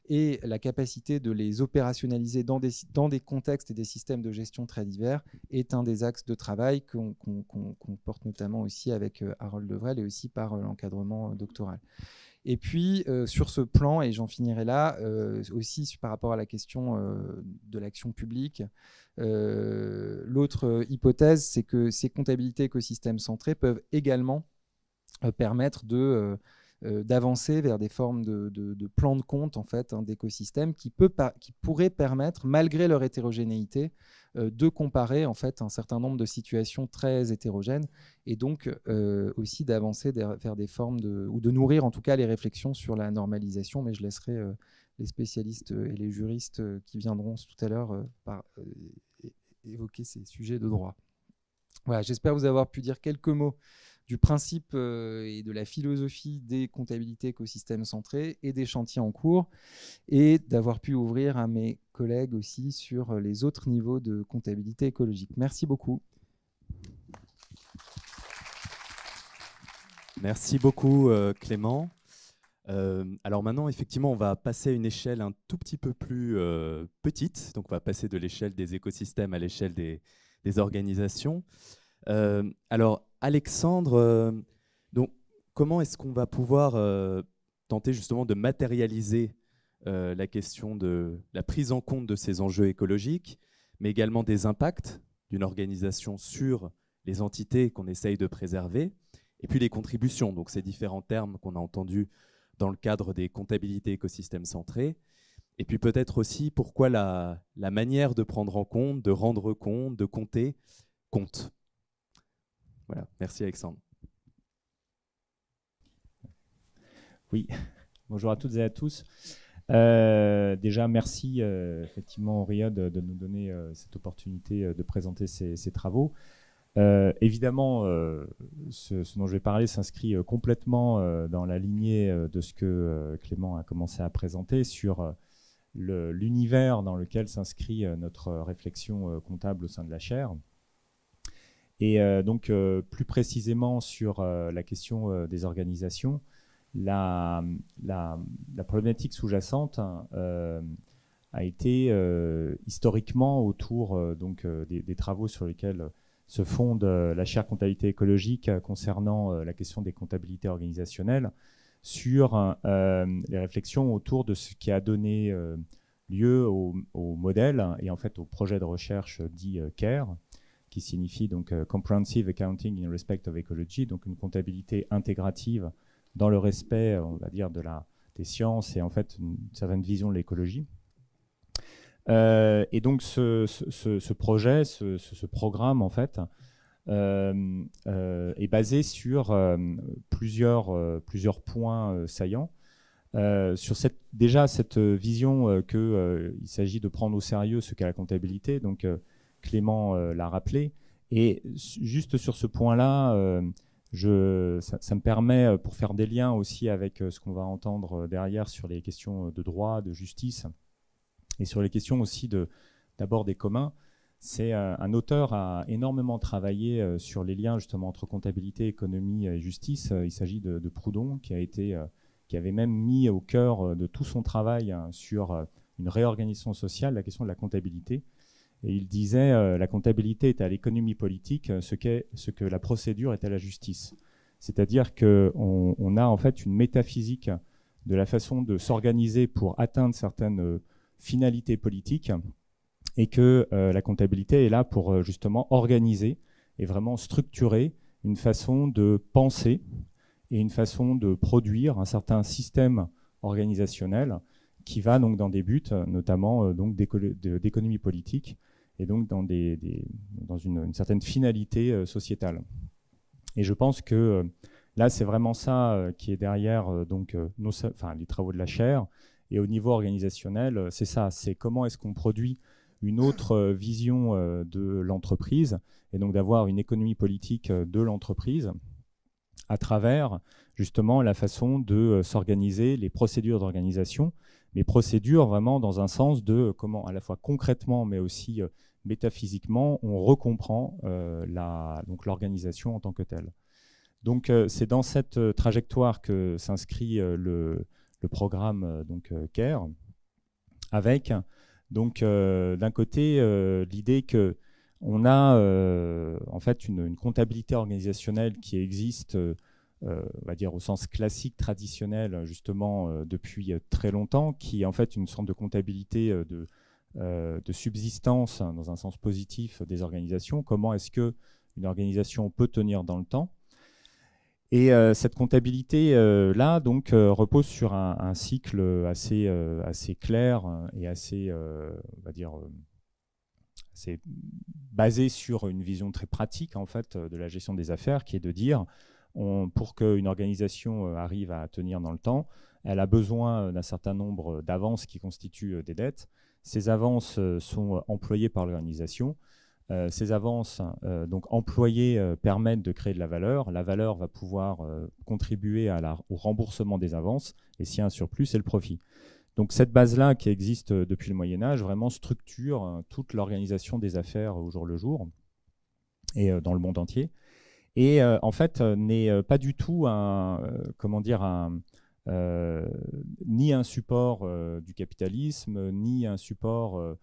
et la capacité de les opérationnaliser dans des contextes et des systèmes de gestion très divers est un des axes de travail qu'on porte notamment aussi avec Harold Devrel et aussi par l'encadrement doctoral. Et puis, sur ce plan, et j'en finirai là, aussi par rapport à la question de l'action publique, l'autre hypothèse, c'est que ces comptabilités écosystèmes centrés peuvent également permettre d'avancer vers des formes de plans de compte en fait, d'écosystèmes qui pourraient permettre, malgré leur hétérogénéité, de comparer en fait, un certain nombre de situations très hétérogènes et donc aussi d'avancer vers des formes ou de nourrir en tout cas les réflexions sur la normalisation, mais je laisserai les spécialistes et les juristes qui viendront tout à l'heure évoquer ces sujets de droit. Voilà, j'espère vous avoir pu dire quelques mots du principe et de la philosophie des comptabilités écosystèmes centrés et des chantiers en cours, et d'avoir pu ouvrir à mes collègues aussi sur les autres niveaux de comptabilité écologique. Merci beaucoup. Merci beaucoup Clément. Alors maintenant, effectivement, on va passer à une échelle un tout petit peu plus petite. Donc on va passer de l'échelle des écosystèmes à l'échelle des organisations. Alors Alexandre, donc, comment est-ce qu'on va pouvoir tenter justement de matérialiser la question de la prise en compte de ces enjeux écologiques, mais également des impacts d'une organisation sur les entités qu'on essaye de préserver, et puis les contributions, donc ces différents termes qu'on a entendus dans le cadre des comptabilités écosystèmes centrés, et puis peut-être aussi pourquoi la manière de prendre en compte, de rendre compte, de compter, compte. Voilà, merci Alexandre. Oui, bonjour à toutes et à tous. Déjà, merci effectivement Auriod de nous donner cette opportunité de présenter ces travaux. Évidemment, ce dont je vais parler s'inscrit complètement dans la lignée de ce que Clément a commencé à présenter sur l'univers dans lequel s'inscrit notre réflexion comptable au sein de la chaire. Et donc, plus précisément sur la question des organisations, la problématique sous-jacente a été historiquement autour des travaux sur lesquels se fonde la chaire comptabilité écologique concernant la question des comptabilités organisationnelles sur les réflexions autour de ce qui a donné lieu au modèle et en fait au projet de recherche dit CARE, qui signifie donc Comprehensive Accounting in Respect of Ecology, donc une comptabilité intégrative dans le respect, on va dire, des sciences et en fait une certaine vision de l'écologie. Et donc ce projet, ce programme en fait, est basé sur plusieurs points saillants. Sur cette vision qu'il s'agit de prendre au sérieux ce qu'est la comptabilité, donc Clément l'a rappelé, et juste sur ce point-là, ça me permet, pour faire des liens aussi avec ce qu'on va entendre derrière sur les questions de droit, de justice, et sur les questions aussi d'abord des communs. C'est un auteur a énormément travaillé sur les liens justement entre comptabilité, économie et justice. Il s'agit de Proudhon, qui avait même mis au cœur de tout son travail sur une réorganisation sociale la question de la comptabilité. Et il disait la comptabilité est à l'économie politique ce que la procédure est à la justice. C'est-à-dire qu'on a en fait une métaphysique de la façon de s'organiser pour atteindre certaines finalités politiques, et que la comptabilité est là pour justement organiser et vraiment structurer une façon de penser et une façon de produire un certain système organisationnel qui va donc dans des buts, notamment donc d'économie politique, et donc dans une certaine finalité sociétale. Et je pense que là, c'est vraiment ça qui est derrière les travaux de la chaire. Et au niveau organisationnel, c'est ça, c'est comment est-ce qu'on produit une autre vision de l'entreprise, et donc d'avoir une économie politique de l'entreprise à travers justement la façon de s'organiser, les procédures d'organisation, mais procédures vraiment dans un sens de comment à la fois concrètement, mais aussi métaphysiquement, on recomprend l'organisation en tant que telle. Donc c'est dans cette trajectoire que s'inscrit le programme CARE, avec donc d'un côté l'idée qu'on a en fait une comptabilité organisationnelle qui existe, on va dire au sens classique, traditionnel, justement depuis très longtemps, qui est en fait une sorte de comptabilité de subsistance, dans un sens positif, des organisations. Comment est-ce qu'une organisation peut tenir dans le temps? Et cette comptabilité-là repose sur un cycle assez clair et assez, on va dire, assez basé sur une vision très pratique en fait, de la gestion des affaires, qui est de dire, pour qu'une organisation arrive à tenir dans le temps, elle a besoin d'un certain nombre d'avances qui constituent des dettes. Ces avances sont employées par l'organisation. Ces avances donc employées permettent de créer de la valeur. La valeur va pouvoir contribuer au remboursement des avances, et s'il y a un surplus, c'est le profit. Donc cette base-là, qui existe depuis le Moyen-Âge, vraiment structure toute l'organisation des affaires au jour le jour et dans le monde entier. Et en fait, n'est pas du tout ni un support du capitalisme, ni un support...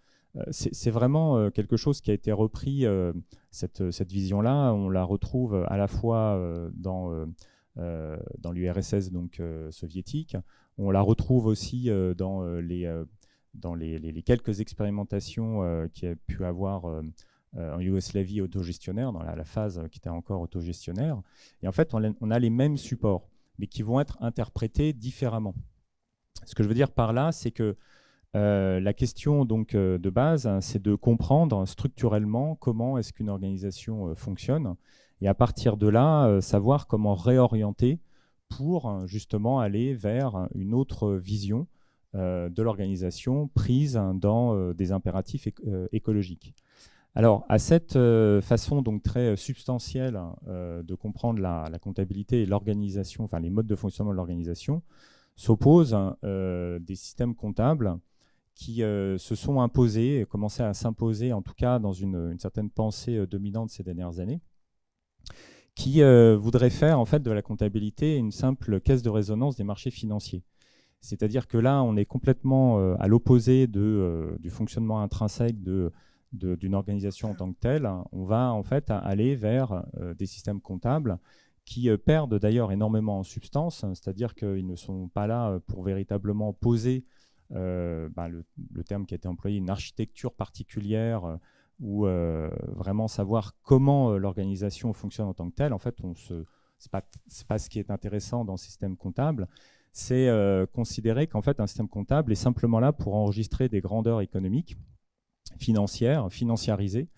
c'est vraiment quelque chose qui a été repris, cette vision-là. On la retrouve à la fois dans l'URSS soviétique. On la retrouve aussi dans les quelques expérimentations qu'il y a pu avoir en Yougoslavie autogestionnaire, dans la phase qui était encore autogestionnaire. Et en fait, on a les mêmes supports, mais qui vont être interprétés différemment. Ce que je veux dire par là, c'est que la question de base, c'est de comprendre structurellement comment est-ce qu'une organisation fonctionne, et à partir de là, savoir comment réorienter pour justement aller vers une autre vision de l'organisation prise dans des impératifs écologiques. Alors, à cette façon donc très substantielle de comprendre la comptabilité et l'organisation, enfin les modes de fonctionnement de l'organisation, s'opposent des systèmes comptables qui se sont imposés, commencé à s'imposer, en tout cas dans une certaine pensée dominante ces dernières années, qui voudrait faire en fait de la comptabilité une simple caisse de résonance des marchés financiers. C'est-à-dire que là, on est complètement à l'opposé du fonctionnement intrinsèque d'une organisation en tant que telle, on va en fait aller vers des systèmes comptables qui perdent d'ailleurs énormément en substance, c'est-à-dire qu'ils ne sont pas là pour véritablement poser le terme qui a été employé, une architecture particulière ou vraiment savoir comment l'organisation fonctionne en tant que telle. En fait, c'est pas ce qui est intéressant dans le système comptable, c'est considérer qu'en fait un système comptable est simplement là pour enregistrer des grandeurs économiques, financiarisées,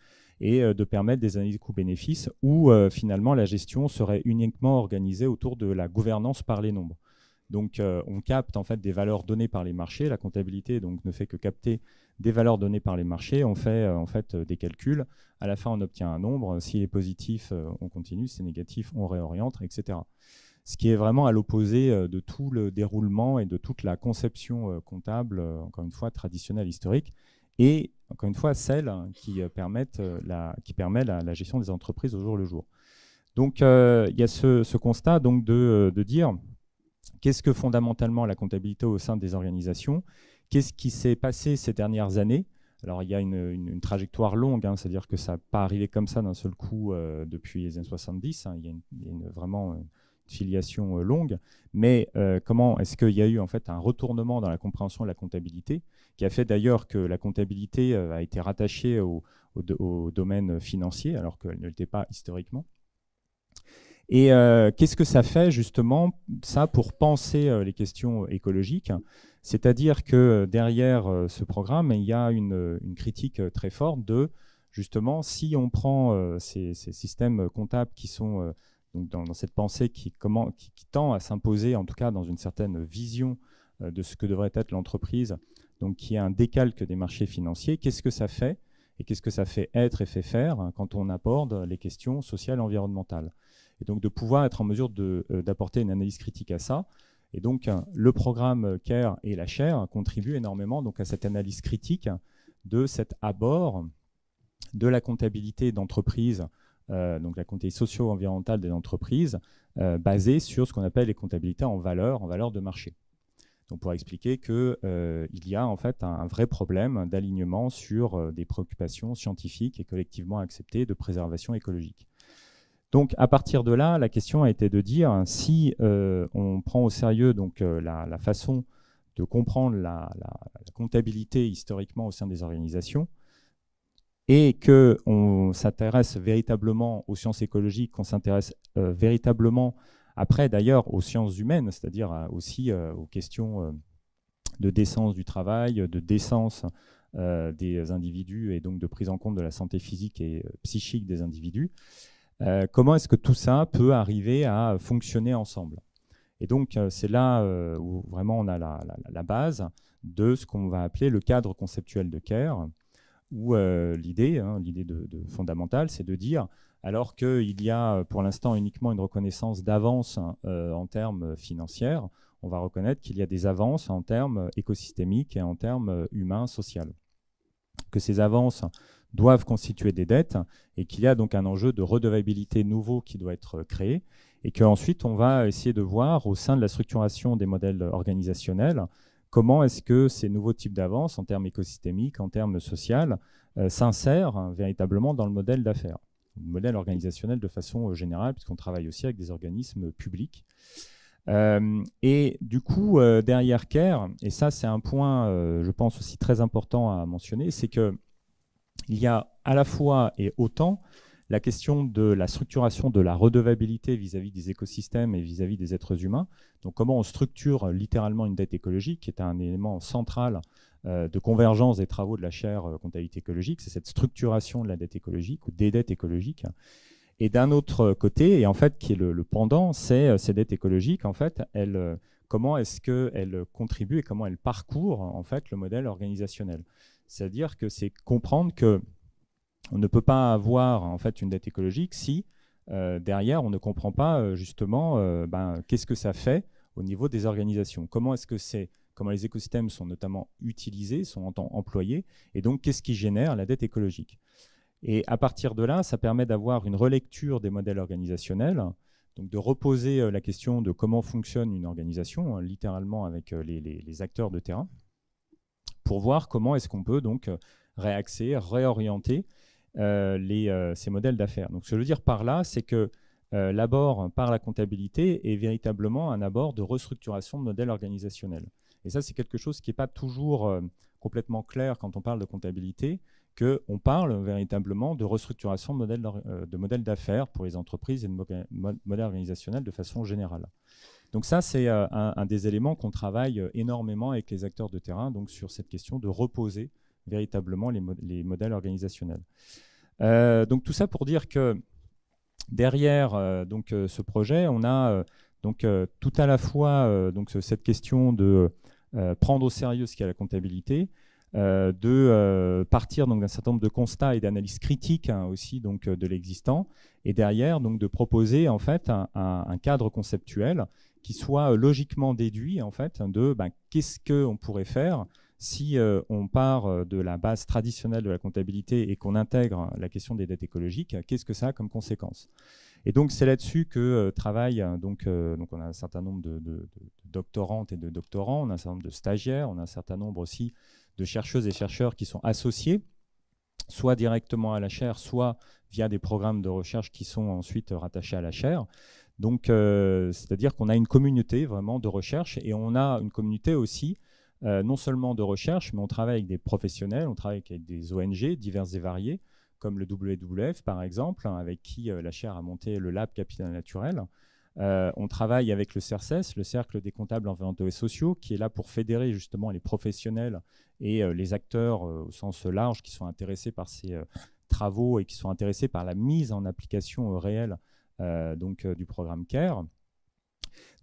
et de permettre des analyses coûts-bénéfices où finalement la gestion serait uniquement organisée autour de la gouvernance par les nombres. Donc on capte en fait des valeurs données par les marchés, la comptabilité donc ne fait que capter des valeurs données par les marchés, on fait en fait des calculs, à la fin on obtient un nombre, s'il est positif on continue, si c'est négatif on réoriente, etc. Ce qui est vraiment à l'opposé de tout le déroulement et de toute la conception comptable, encore une fois traditionnelle, historique, et encore une fois celle qui permet la gestion des entreprises au jour le jour. Donc il y a ce constat donc de dire qu'est-ce que fondamentalement la comptabilité au sein des organisations, qu'est-ce qui s'est passé ces dernières années. Alors il y a une trajectoire longue, c'est-à-dire que ça n'a pas arrivé comme ça d'un seul coup depuis les années 70, il y a vraiment une filiation longue, mais comment est-ce qu'il y a eu en fait un retournement dans la compréhension de la comptabilité, qui a fait d'ailleurs que la comptabilité a été rattachée au domaine financier, alors qu'elle ne l'était pas historiquement. Et qu'est-ce que ça fait justement, ça, pour penser les questions écologiques? C'est-à-dire que derrière ce programme, il y a une critique très forte de, justement, si on prend ces systèmes comptables qui sont donc dans cette pensée qui tend à s'imposer, en tout cas dans une certaine vision de ce que devrait être l'entreprise, donc qui est un décalque des marchés financiers, qu'est-ce que ça fait? Et qu'est-ce que ça fait être et fait faire quand on aborde les questions sociales et environnementales? Et donc de pouvoir être en mesure d'apporter une analyse critique à ça. Et donc le programme CARE et la chaire contribuent énormément donc, à cette analyse critique de cet abord de la comptabilité d'entreprise, donc la comptabilité socio-environnementale des entreprises, basée sur ce qu'on appelle les comptabilités en valeur de marché. Donc pour expliquer qu'il y a en fait un vrai problème d'alignement sur des préoccupations scientifiques et collectivement acceptées de préservation écologique. Donc, à partir de là, la question a été de dire si on prend au sérieux donc, la façon de comprendre la comptabilité historiquement au sein des organisations et qu'on s'intéresse véritablement aux sciences écologiques, qu'on s'intéresse véritablement après d'ailleurs aux sciences humaines, c'est-à-dire aussi aux questions de décence du travail, de décence des individus et donc de prise en compte de la santé physique et psychique des individus. Comment est-ce que tout ça peut arriver à fonctionner ensemble? Et donc, c'est là où vraiment on a la base de ce qu'on va appeler le cadre conceptuel de CARE, où l'idée fondamentale, c'est de dire, alors qu'il y a pour l'instant uniquement une reconnaissance d'avance en termes financiers, on va reconnaître qu'il y a des avances en termes écosystémiques et en termes humains, sociaux. Que ces avances doivent constituer des dettes et qu'il y a donc un enjeu de redevabilité nouveau qui doit être créé et qu'ensuite on va essayer de voir au sein de la structuration des modèles organisationnels comment est-ce que ces nouveaux types d'avances en termes écosystémiques, en termes sociaux, s'insèrent véritablement dans le modèle d'affaires, le modèle organisationnel de façon générale, puisqu'on travaille aussi avec des organismes publics. Et du coup, derrière CARE, et ça c'est un point, je pense aussi très important à mentionner, c'est que il y a à la fois et autant la question de la structuration de la redevabilité vis-à-vis des écosystèmes et vis-à-vis des êtres humains. Donc comment on structure littéralement une dette écologique, qui est un élément central de convergence des travaux de la chaire comptabilité écologique, c'est cette structuration de la dette écologique ou des dettes écologiques. Et d'un autre côté, et en fait qui est le pendant, c'est ces dettes écologiques, en fait, comment est-ce qu'elles contribuent et comment elles parcourent en fait le modèle organisationnel. C'est-à-dire que c'est comprendre qu'on ne peut pas avoir en fait une dette écologique si derrière on ne comprend pas justement qu'est-ce que ça fait au niveau des organisations. Comment les écosystèmes sont notamment utilisés, sont employés, et donc qu'est-ce qui génère la dette écologique. Et à partir de là, ça permet d'avoir une relecture des modèles organisationnels, donc de reposer la question de comment fonctionne une organisation, littéralement avec les acteurs de terrain, pour voir comment est-ce qu'on peut donc réaxer, réorienter ces modèles d'affaires. Donc ce que je veux dire par là, c'est que l'abord par la comptabilité est véritablement un abord de restructuration de modèles organisationnels. Et ça, c'est quelque chose qui n'est pas toujours complètement clair quand on parle de comptabilité, qu'on parle véritablement de restructuration de modèles d'affaires pour les entreprises et de modèles organisationnels de façon générale. Donc ça, c'est un des éléments qu'on travaille énormément avec les acteurs de terrain, donc sur cette question de reposer véritablement les modèles organisationnels. Donc tout ça pour dire que derrière ce projet, on a tout à la fois cette question de prendre au sérieux ce qu'est la comptabilité, de partir d'un certain nombre de constats et d'analyses critiques aussi de l'existant, et derrière de proposer en fait un cadre conceptuel qui soit logiquement déduit en fait de qu'est-ce qu'on pourrait faire si on part de la base traditionnelle de la comptabilité et qu'on intègre la question des dettes écologiques, qu'est-ce que ça a comme conséquence? Et donc c'est là-dessus que travaille, donc on a un certain nombre de doctorantes et de doctorants, on a un certain nombre de stagiaires, on a un certain nombre aussi de chercheuses et chercheurs qui sont associés, soit directement à la chaire, soit via des programmes de recherche qui sont ensuite rattachés à la chaire. Donc c'est-à-dire qu'on a une communauté vraiment de recherche, et on a une communauté aussi non seulement de recherche, mais on travaille avec des professionnels, on travaille avec des ONG diverses et variées, comme le WWF par exemple, avec qui la chaire a monté le Lab Capital Naturel. On travaille avec le CERCES, le Cercle des comptables environnementaux et sociaux, qui est là pour fédérer justement les professionnels et les acteurs au sens large qui sont intéressés par ces travaux et qui sont intéressés par la mise en application réelle du programme CARE.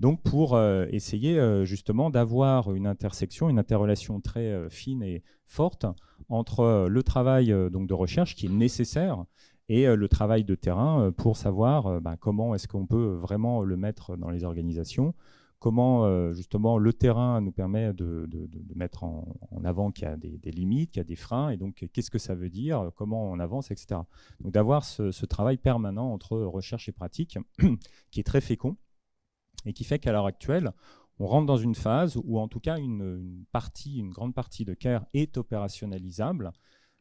Donc pour essayer justement d'avoir une intersection, une interrelation très fine et forte entre le travail de recherche qui est nécessaire et le travail de terrain pour savoir comment est-ce qu'on peut vraiment le mettre dans les organisations, comment justement le terrain nous permet de mettre en avant qu'il y a des limites, qu'il y a des freins, et donc qu'est-ce que ça veut dire, comment on avance, etc. Donc d'avoir ce travail permanent entre recherche et pratique qui est très fécond, et qui fait qu'à l'heure actuelle, on rentre dans une phase où en tout cas une grande partie de CARE est opérationnalisable,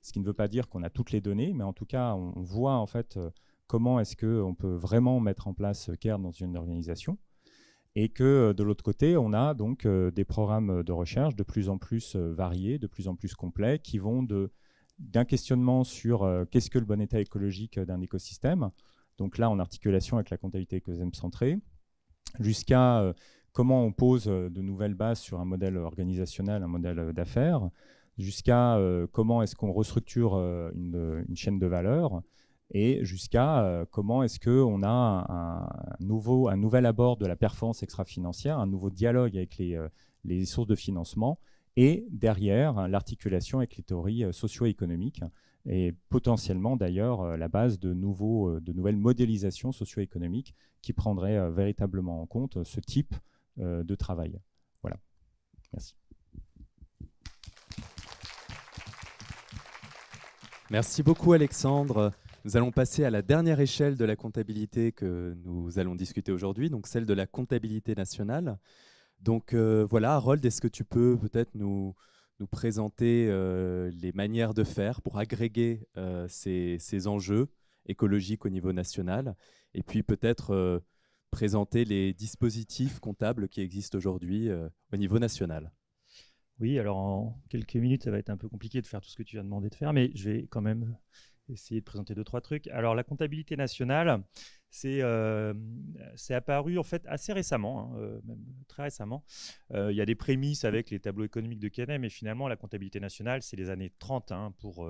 ce qui ne veut pas dire qu'on a toutes les données, mais en tout cas on voit en fait comment est-ce qu'on peut vraiment mettre en place CARE dans une organisation, et que de l'autre côté, on a donc des programmes de recherche de plus en plus variés, de plus en plus complets, qui vont d'un questionnement sur qu'est-ce que le bon état écologique d'un écosystème, donc là en articulation avec la comptabilité écosystème centrée, jusqu'à comment on pose de nouvelles bases sur un modèle organisationnel, un modèle d'affaires, jusqu'à comment est-ce qu'on restructure une chaîne de valeur, et jusqu'à comment est-ce qu'on a un nouvel abord de la performance extra-financière, un nouveau dialogue avec les sources de financement, et derrière l'articulation avec les théories socio-économiques, et potentiellement d'ailleurs la base de nouvelles modélisations socio-économiques qui prendraient véritablement en compte ce type de travail. Voilà. Merci. Merci beaucoup Alexandre. Nous allons passer à la dernière échelle de la comptabilité que nous allons discuter aujourd'hui, donc celle de la comptabilité nationale. Donc voilà, Harold, est-ce que tu peux peut-être nous présenter les manières de faire pour agréger ces enjeux écologiques au niveau national, et puis peut-être présenter les dispositifs comptables qui existent aujourd'hui au niveau national? Oui, alors en quelques minutes, ça va être un peu compliqué de faire tout ce que tu as demandé de faire, mais je vais quand même essayer de présenter 2-3 trucs. Alors la comptabilité nationale, c'est apparu en fait assez récemment, même très récemment. Il y a des prémices avec les tableaux économiques de Canet, mais finalement la comptabilité nationale, c'est les années 30 pour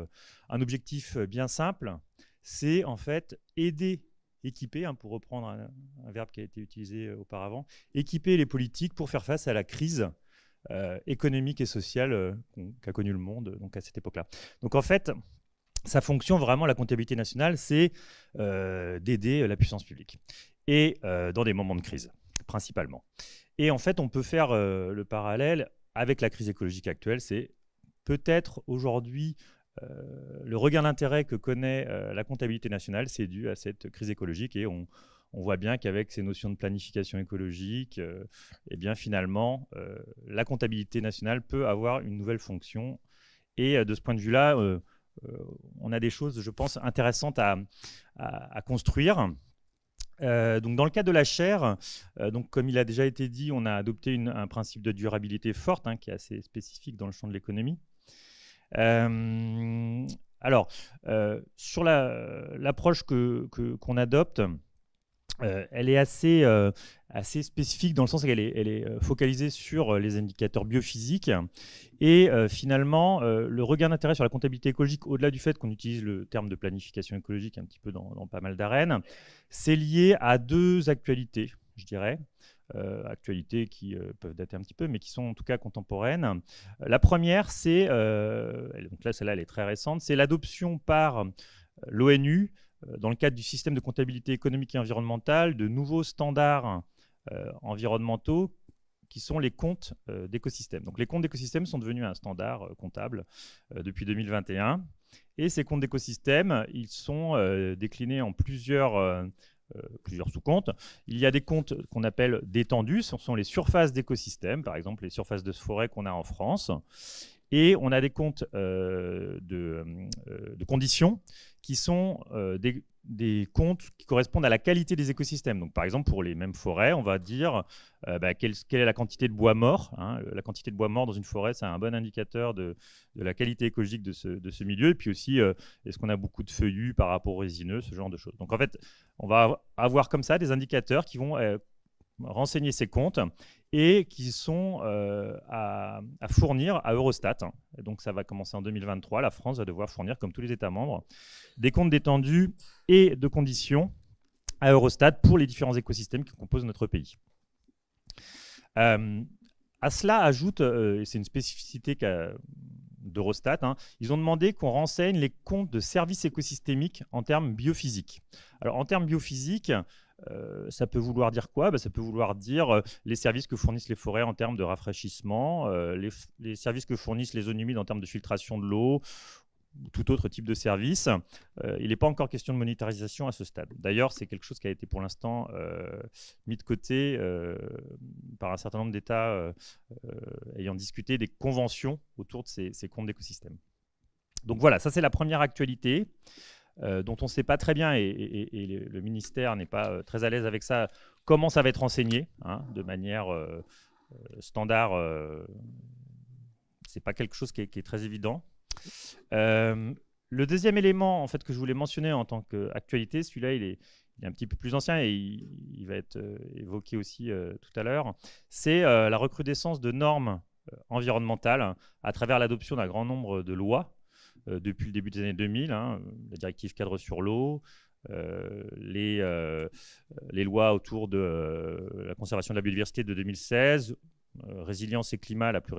un objectif bien simple, c'est en fait équiper, pour reprendre un verbe qui a été utilisé auparavant, équiper les politiques pour faire face à la crise économique et sociale qu'a connue le monde donc à cette époque-là. Donc en fait, sa fonction vraiment, la comptabilité nationale, c'est d'aider la puissance publique, et dans des moments de crise, principalement. Et en fait, on peut faire le parallèle avec la crise écologique actuelle. C'est peut-être aujourd'hui le regain d'intérêt que connaît la comptabilité nationale, c'est dû à cette crise écologique, et on voit bien qu'avec ces notions de planification écologique, eh bien finalement, la comptabilité nationale peut avoir une nouvelle fonction, Et de ce point de vue-là, on a des choses, je pense, intéressantes à construire. Donc dans le cas de la chaire, donc comme il a déjà été dit, on a adopté un principe de durabilité forte, qui est assez spécifique dans le champ de l'économie. Alors, sur l'approche qu'on adopte, elle est assez spécifique dans le sens qu'elle est focalisée sur les indicateurs biophysiques. Et finalement, le regain d'intérêt sur la comptabilité écologique, au-delà du fait qu'on utilise le terme de planification écologique un petit peu dans pas mal d'arènes, c'est lié à deux actualités, je dirais. Actualités qui peuvent dater un petit peu, mais qui sont en tout cas contemporaines. La première, c'est, donc là, celle-là, elle est très récente, c'est l'adoption par l'ONU, dans le cadre du système de comptabilité économique et environnementale, de nouveaux standards environnementaux qui sont les comptes d'écosystèmes. Donc les comptes d'écosystèmes sont devenus un standard comptable depuis 2021. Et ces comptes d'écosystèmes, ils sont déclinés en plusieurs sous-comptes. Il y a des comptes qu'on appelle détendus, ce sont les surfaces d'écosystèmes, par exemple les surfaces de forêt qu'on a en France. Et on a des comptes de conditions qui sont des comptes qui correspondent à la qualité des écosystèmes. Donc, par exemple, pour les mêmes forêts, on va dire quelle est la quantité de bois mort. La quantité de bois mort dans une forêt, c'est un bon indicateur de la qualité écologique de ce milieu. Et puis aussi, est-ce qu'on a beaucoup de feuillus par rapport aux résineux, ce genre de choses. Donc, en fait, on va avoir comme ça des indicateurs qui vont renseigner ces comptes et qui sont à fournir à Eurostat. Donc ça va commencer en 2023. La France va devoir fournir, comme tous les États membres, des comptes détendus et de conditions à Eurostat pour les différents écosystèmes qui composent notre pays. À cela ajoute, et c'est une spécificité d'Eurostat, ils ont demandé qu'on renseigne les comptes de services écosystémiques en termes biophysiques. Alors en termes biophysiques, ça peut vouloir dire quoi? Ça peut vouloir dire les services que fournissent les forêts en termes de rafraîchissement, les services que fournissent les zones humides en termes de filtration de l'eau, tout autre type de service. Il n'est pas encore question de monétarisation à ce stade. D'ailleurs, c'est quelque chose qui a été pour l'instant mis de côté par un certain nombre d'États ayant discuté des conventions autour de ces comptes d'écosystèmes. Donc voilà, ça c'est la première actualité. Dont on ne sait pas très bien, et le ministère n'est pas très à l'aise avec ça, comment ça va être renseigné, de manière standard. Ce n'est pas quelque chose qui est très évident. Le deuxième élément en fait, que je voulais mentionner en tant qu'actualité, celui-là, il est un petit peu plus ancien et il va être évoqué aussi tout à l'heure, c'est la recrudescence de normes environnementales à travers l'adoption d'un grand nombre de lois depuis le début des années 2000, la directive cadre sur l'eau, les lois autour de la conservation de la biodiversité de 2016, résilience et climat plus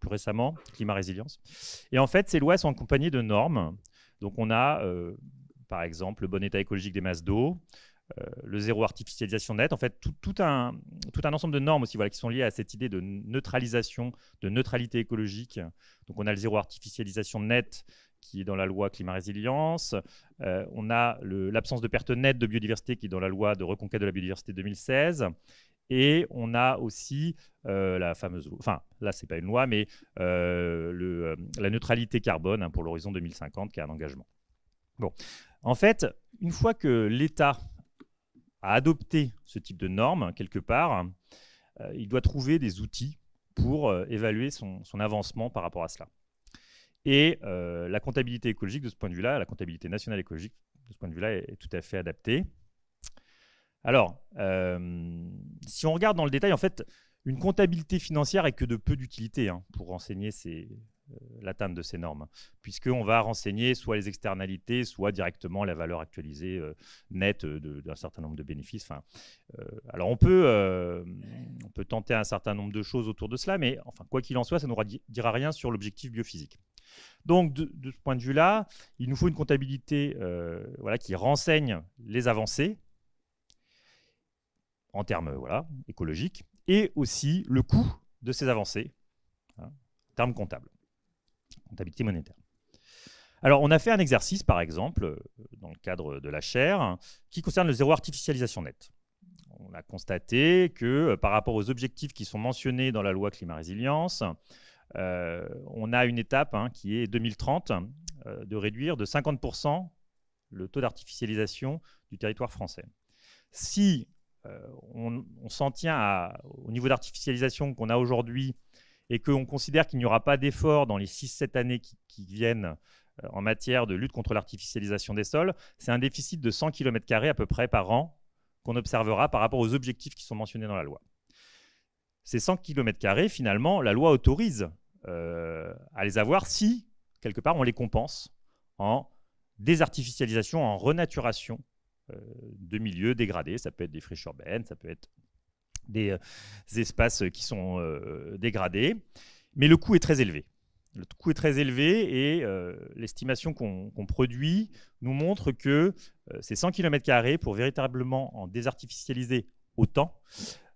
récemment, climat résilience. Et en fait, ces lois sont accompagnées de normes. Donc on a par exemple le bon état écologique des masses d'eau, le zéro artificialisation nette, en fait tout un ensemble de normes aussi, qui sont liées à cette idée de neutralisation, de neutralité écologique. Donc on a le zéro artificialisation nette qui est dans la loi climat résilience, on a l'absence de perte nette de biodiversité qui est dans la loi de reconquête de la biodiversité 2016, et on a aussi la fameuse, enfin là c'est pas une loi, mais la neutralité carbone pour l'horizon 2050 qui est un engagement. Bon, en fait, une fois que l'État a adopté ce type de normes quelque part, il doit trouver des outils pour évaluer son avancement par rapport à cela. Et la comptabilité écologique de ce point de vue-là, la comptabilité nationale écologique de ce point de vue-là est tout à fait adaptée. Alors, si on regarde dans le détail, en fait, une comptabilité financière est que de peu d'utilité pour renseigner l'atteinte de ces normes, puisqu'on va renseigner soit les externalités, soit directement la valeur actualisée nette d'un certain nombre de bénéfices. Alors on peut tenter un certain nombre de choses autour de cela, mais enfin, quoi qu'il en soit, ça ne nous dira rien sur l'objectif biophysique. Donc de ce point de vue-là, il nous faut une comptabilité qui renseigne les avancées en termes écologiques, et aussi le coût de ces avancées, en termes comptables. Comptabilité monétaire. Alors, on a fait un exercice, par exemple, dans le cadre de la chaire, qui concerne le zéro artificialisation nette. On a constaté que par rapport aux objectifs qui sont mentionnés dans la loi climat résilience, on a une étape qui est 2030, de réduire de 50% le taux d'artificialisation du territoire français. Si on s'en tient au niveau d'artificialisation qu'on a aujourd'hui et qu'on considère qu'il n'y aura pas d'effort dans les 6-7 années qui viennent en matière de lutte contre l'artificialisation des sols, c'est un déficit de 100 km² à peu près par an qu'on observera par rapport aux objectifs qui sont mentionnés dans la loi. Ces 100 km², finalement, la loi autorise à les avoir si, quelque part, on les compense en désartificialisation, en renaturation de milieux dégradés. Ça peut être des friches urbaines, ça peut être des espaces qui sont dégradés. Mais le coût est très élevé. Le coût est très élevé et l'estimation qu'on produit nous montre que ces 100 km² pour véritablement en désartificialiser autant,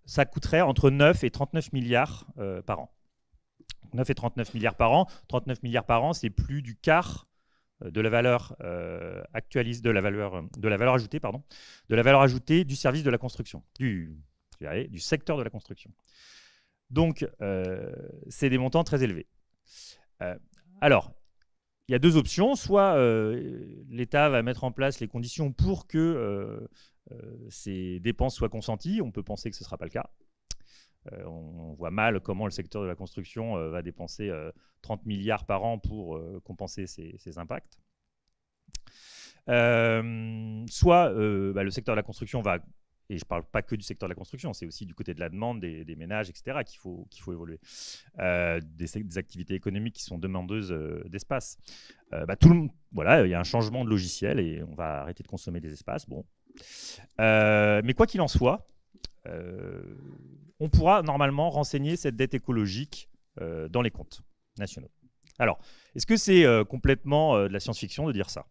ça coûterait entre 9 et 39 milliards par an. 9 et 39 milliards par an. 39 milliards par an, c'est plus du quart de la valeur de la valeur ajoutée du service de la construction, du secteur de la construction. Donc, c'est des montants très élevés. Alors, il y a deux options. Soit l'État va mettre en place les conditions pour que ces dépenses soient consenties. On peut penser que ce ne sera pas le cas. On voit mal comment le secteur de la construction va dépenser 30 milliards par an pour compenser ces impacts. Soit le secteur de la construction va, et je ne parle pas que du secteur de la construction, c'est aussi du côté de la demande, des ménages, etc., qu'il faut évoluer. Des activités économiques qui sont demandeuses d'espace. Voilà, il y a un changement de logiciel et on va arrêter de consommer des espaces. Bon. Mais quoi qu'il en soit, on pourra normalement renseigner cette dette écologique dans les comptes nationaux. Alors, est-ce que c'est complètement de la science-fiction de dire ça?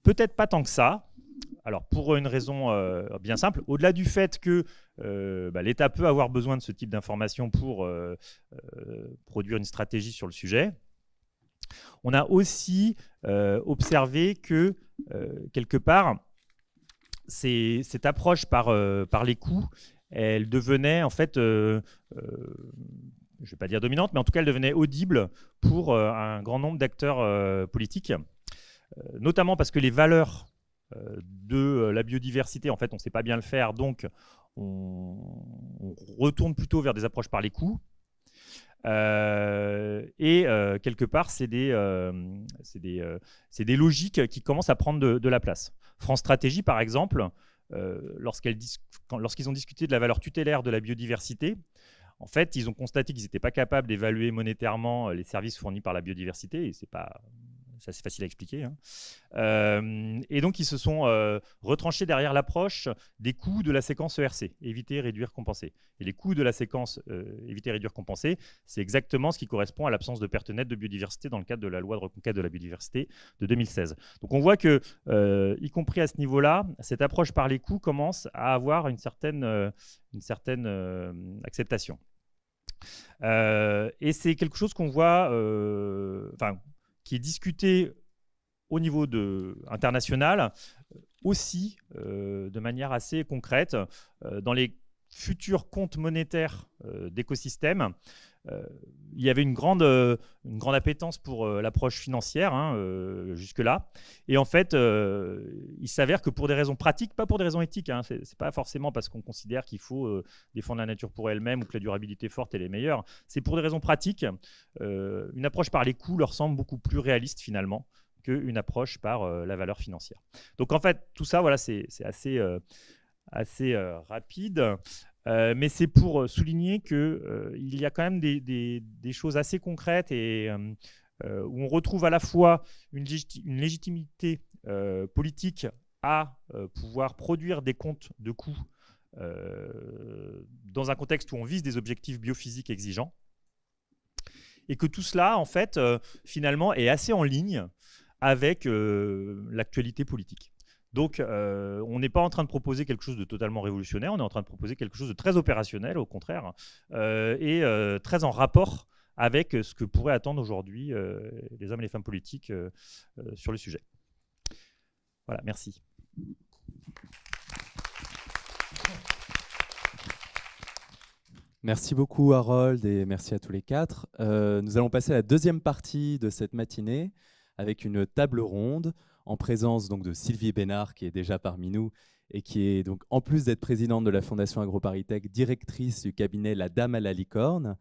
Peut-être pas tant que ça. Alors, pour une raison bien simple, au-delà du fait que l'État peut avoir besoin de ce type d'informations pour produire une stratégie sur le sujet, on a aussi observé que, quelque part, cette approche par les coûts, elle devenait en fait, je ne vais pas dire dominante, mais en tout cas, elle devenait audible pour un grand nombre d'acteurs politiques, notamment parce que les valeurs de la biodiversité, en fait, on ne sait pas bien le faire, donc on retourne plutôt vers des approches par les coûts. Quelque part, c'est des logiques qui commencent à prendre de la place. France Stratégie, par exemple, lorsqu'ils ont discuté de la valeur tutélaire de la biodiversité, en fait, ils ont constaté qu'ils n'étaient pas capables d'évaluer monétairement les services fournis par la biodiversité, et c'est facile à expliquer. Et donc, ils se sont retranchés derrière l'approche des coûts de la séquence ERC, éviter, réduire, compenser. Et les coûts de la séquence éviter, réduire, compenser, c'est exactement ce qui correspond à l'absence de perte nette de biodiversité dans le cadre de la loi de reconquête de la biodiversité de 2016. Donc, on voit que, y compris à ce niveau-là, cette approche par les coûts commence à avoir une certaine acceptation. Et c'est quelque chose qu'on voit... qui est discuté au niveau international, aussi de manière assez concrète. Dans les futurs comptes monétaires d'écosystèmes, il y avait une grande appétence pour l'approche financière jusque-là. Et en fait, il s'avère que pour des raisons pratiques, pas pour des raisons éthiques, c'est pas forcément parce qu'on considère qu'il faut défendre la nature pour elle-même ou que la durabilité forte elle est meilleure. C'est pour des raisons pratiques. Une approche par les coûts leur semble beaucoup plus réaliste finalement qu'une approche par la valeur financière. Donc en fait, tout ça, voilà, c'est assez rapide. Mais c'est pour souligner qu'il y a quand même des choses assez concrètes et où on retrouve à la fois une légitimité politique à pouvoir produire des comptes de coûts dans un contexte où on vise des objectifs biophysiques exigeants, et que tout cela, en fait, finalement, est assez en ligne avec l'actualité politique. Donc, on n'est pas en train de proposer quelque chose de totalement révolutionnaire, on est en train de proposer quelque chose de très opérationnel, au contraire, et très en rapport avec ce que pourraient attendre aujourd'hui les hommes et les femmes politiques sur le sujet. Voilà, merci. Merci beaucoup Harold et merci à tous les quatre. Nous allons passer à la deuxième partie de cette matinée avec une table ronde en présence donc de Sylvie Bénard qui est déjà parmi nous et qui est donc en plus d'être présidente de la Fondation AgroParisTech, directrice du cabinet La Dame à la Licorne.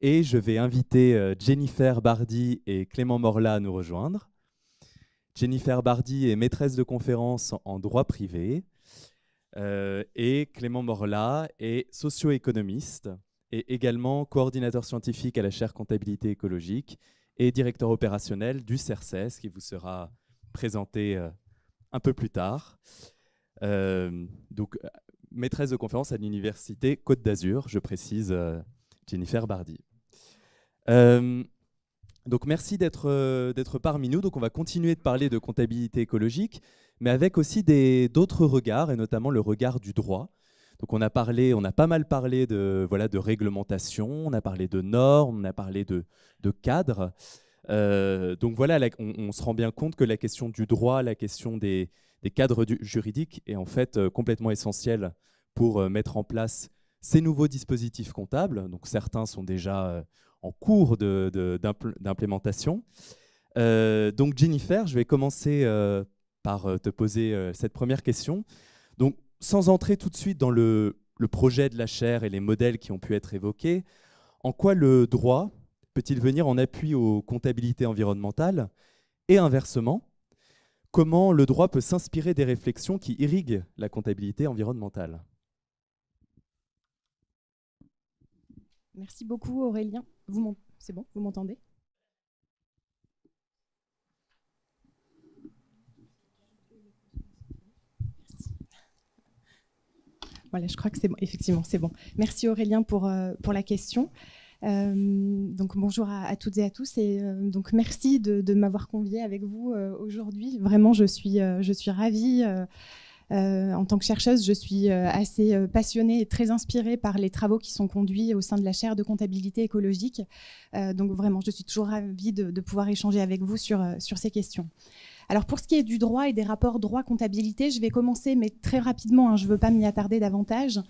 Et je vais inviter Jennifer Bardy et Clément Morla à nous rejoindre. Jennifer Bardy est maîtresse de conférences en droit privé et Clément Morla est socio-économiste et également coordinateur scientifique à la chaire comptabilité écologique et directeur opérationnel du CERCES qui vous sera présenté un peu plus tard. Donc, maîtresse de conférence à l'Université Côte d'Azur, je précise, Jennifer Bardy. Donc merci d'être parmi nous. Donc on va continuer de parler de comptabilité écologique, mais avec aussi d'autres regards, et notamment le regard du droit. Donc on a pas mal parlé de réglementation, on a parlé de normes, on a parlé de cadres. Donc voilà, on se rend bien compte que la question du droit, la question des cadres juridiques est en fait complètement essentielle pour mettre en place ces nouveaux dispositifs comptables. Donc certains sont déjà en cours d'implémentation. Donc Jennifer, je vais commencer par te poser cette première question. Donc sans entrer tout de suite dans le projet de la chaire et les modèles qui ont pu être évoqués, en quoi le droit peut-il venir en appui aux comptabilités environnementales et inversement, comment le droit peut s'inspirer des réflexions qui irriguent la comptabilité environnementale? Merci beaucoup Aurélien. C'est bon, vous m'entendez? Voilà, je crois que c'est bon. Effectivement, c'est bon. Merci Aurélien pour la question. Donc bonjour à toutes et à tous et donc merci de m'avoir conviée avec vous aujourd'hui. Vraiment, je suis ravie. En tant que chercheuse, je suis assez passionnée et très inspirée par les travaux qui sont conduits au sein de la chaire de comptabilité écologique. Donc vraiment, je suis toujours ravie de pouvoir échanger avec vous sur ces questions. Alors pour ce qui est du droit et des rapports droit-comptabilité, je vais commencer, mais très rapidement, hein, je ne veux pas m'y attarder davantage,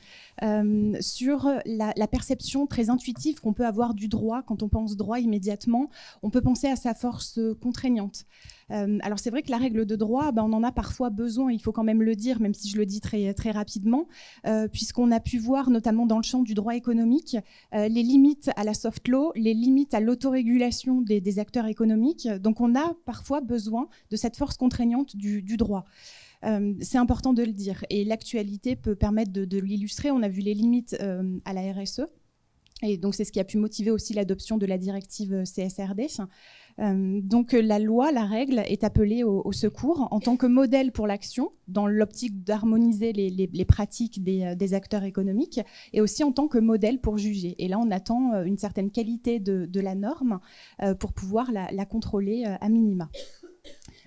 sur la perception très intuitive qu'on peut avoir du droit. Quand on pense droit immédiatement, on peut penser à sa force contraignante. Alors c'est vrai que la règle de droit, on en a parfois besoin, il faut quand même le dire, même si je le dis très, très rapidement, puisqu'on a pu voir, notamment dans le champ du droit économique, les limites à la soft law, les limites à l'autorégulation des acteurs économiques. Donc on a parfois besoin de cette force contraignante du droit. C'est important de le dire. Et l'actualité peut permettre de l'illustrer. On a vu les limites à la RSE. Et donc c'est ce qui a pu motiver aussi l'adoption de la directive CSRD. Donc la loi, la règle est appelée au secours en tant que modèle pour l'action, dans l'optique d'harmoniser les pratiques des acteurs économiques, et aussi en tant que modèle pour juger. Et là, on attend une certaine qualité de la norme pour pouvoir la contrôler à minima.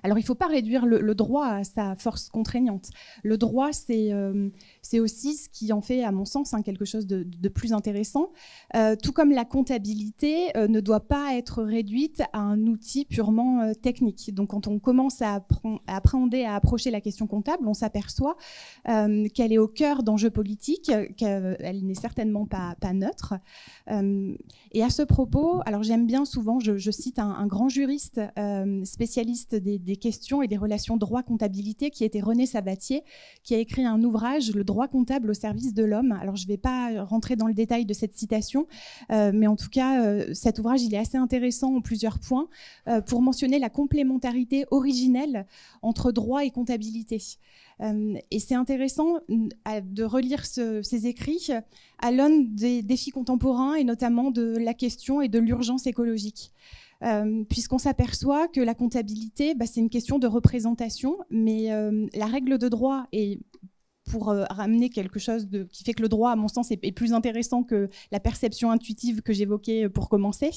Alors, il ne faut pas réduire le droit à sa force contraignante. Le droit, c'est aussi ce qui en fait, à mon sens, quelque chose de plus intéressant. Tout comme la comptabilité ne doit pas être réduite à un outil purement technique. Donc, quand on commence à appréhender, à approcher la question comptable, on s'aperçoit qu'elle est au cœur d'enjeux politiques, qu'elle n'est certainement pas neutre. Et à ce propos, alors j'aime bien souvent, je cite un grand juriste spécialiste des questions et des relations droit-comptabilité qui était René Sabatier, qui a écrit un ouvrage, Le droit comptable au service de l'homme. Alors je ne vais pas rentrer dans le détail de cette citation, mais en tout cas, cet ouvrage, il est assez intéressant en plusieurs points pour mentionner la complémentarité originelle entre droit et comptabilité. Et c'est intéressant de relire ces écrits à l'aune des défis contemporains et notamment de la question et de l'urgence écologique. Puisqu'on s'aperçoit que la comptabilité, c'est une question de représentation, mais la règle de droit est pour ramener quelque chose qui fait que le droit, à mon sens, est plus intéressant que la perception intuitive que j'évoquais pour commencer,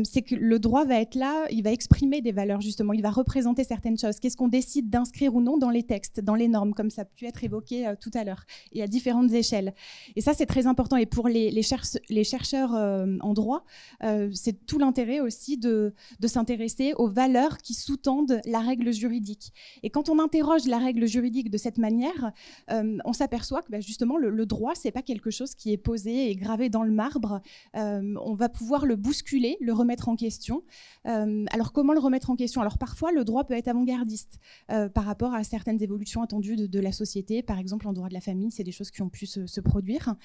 c'est que le droit va être là, il va exprimer des valeurs, justement, il va représenter certaines choses. Qu'est-ce qu'on décide d'inscrire ou non dans les textes, dans les normes, comme ça a pu être évoqué tout à l'heure, et à différentes échelles. Et ça, c'est très important. Et pour les chercheurs en droit, c'est tout l'intérêt aussi de s'intéresser aux valeurs qui sous-tendent la règle juridique. Et quand on interroge la règle juridique de cette manière, on s'aperçoit que justement le droit, c'est pas quelque chose qui est posé et gravé dans le marbre. On va pouvoir le bousculer, le remettre en question. Alors comment le remettre en question? Alors parfois le droit peut être avant-gardiste par rapport à certaines évolutions attendues de la société. Par exemple, en droit de la famille, c'est des choses qui ont pu se produire.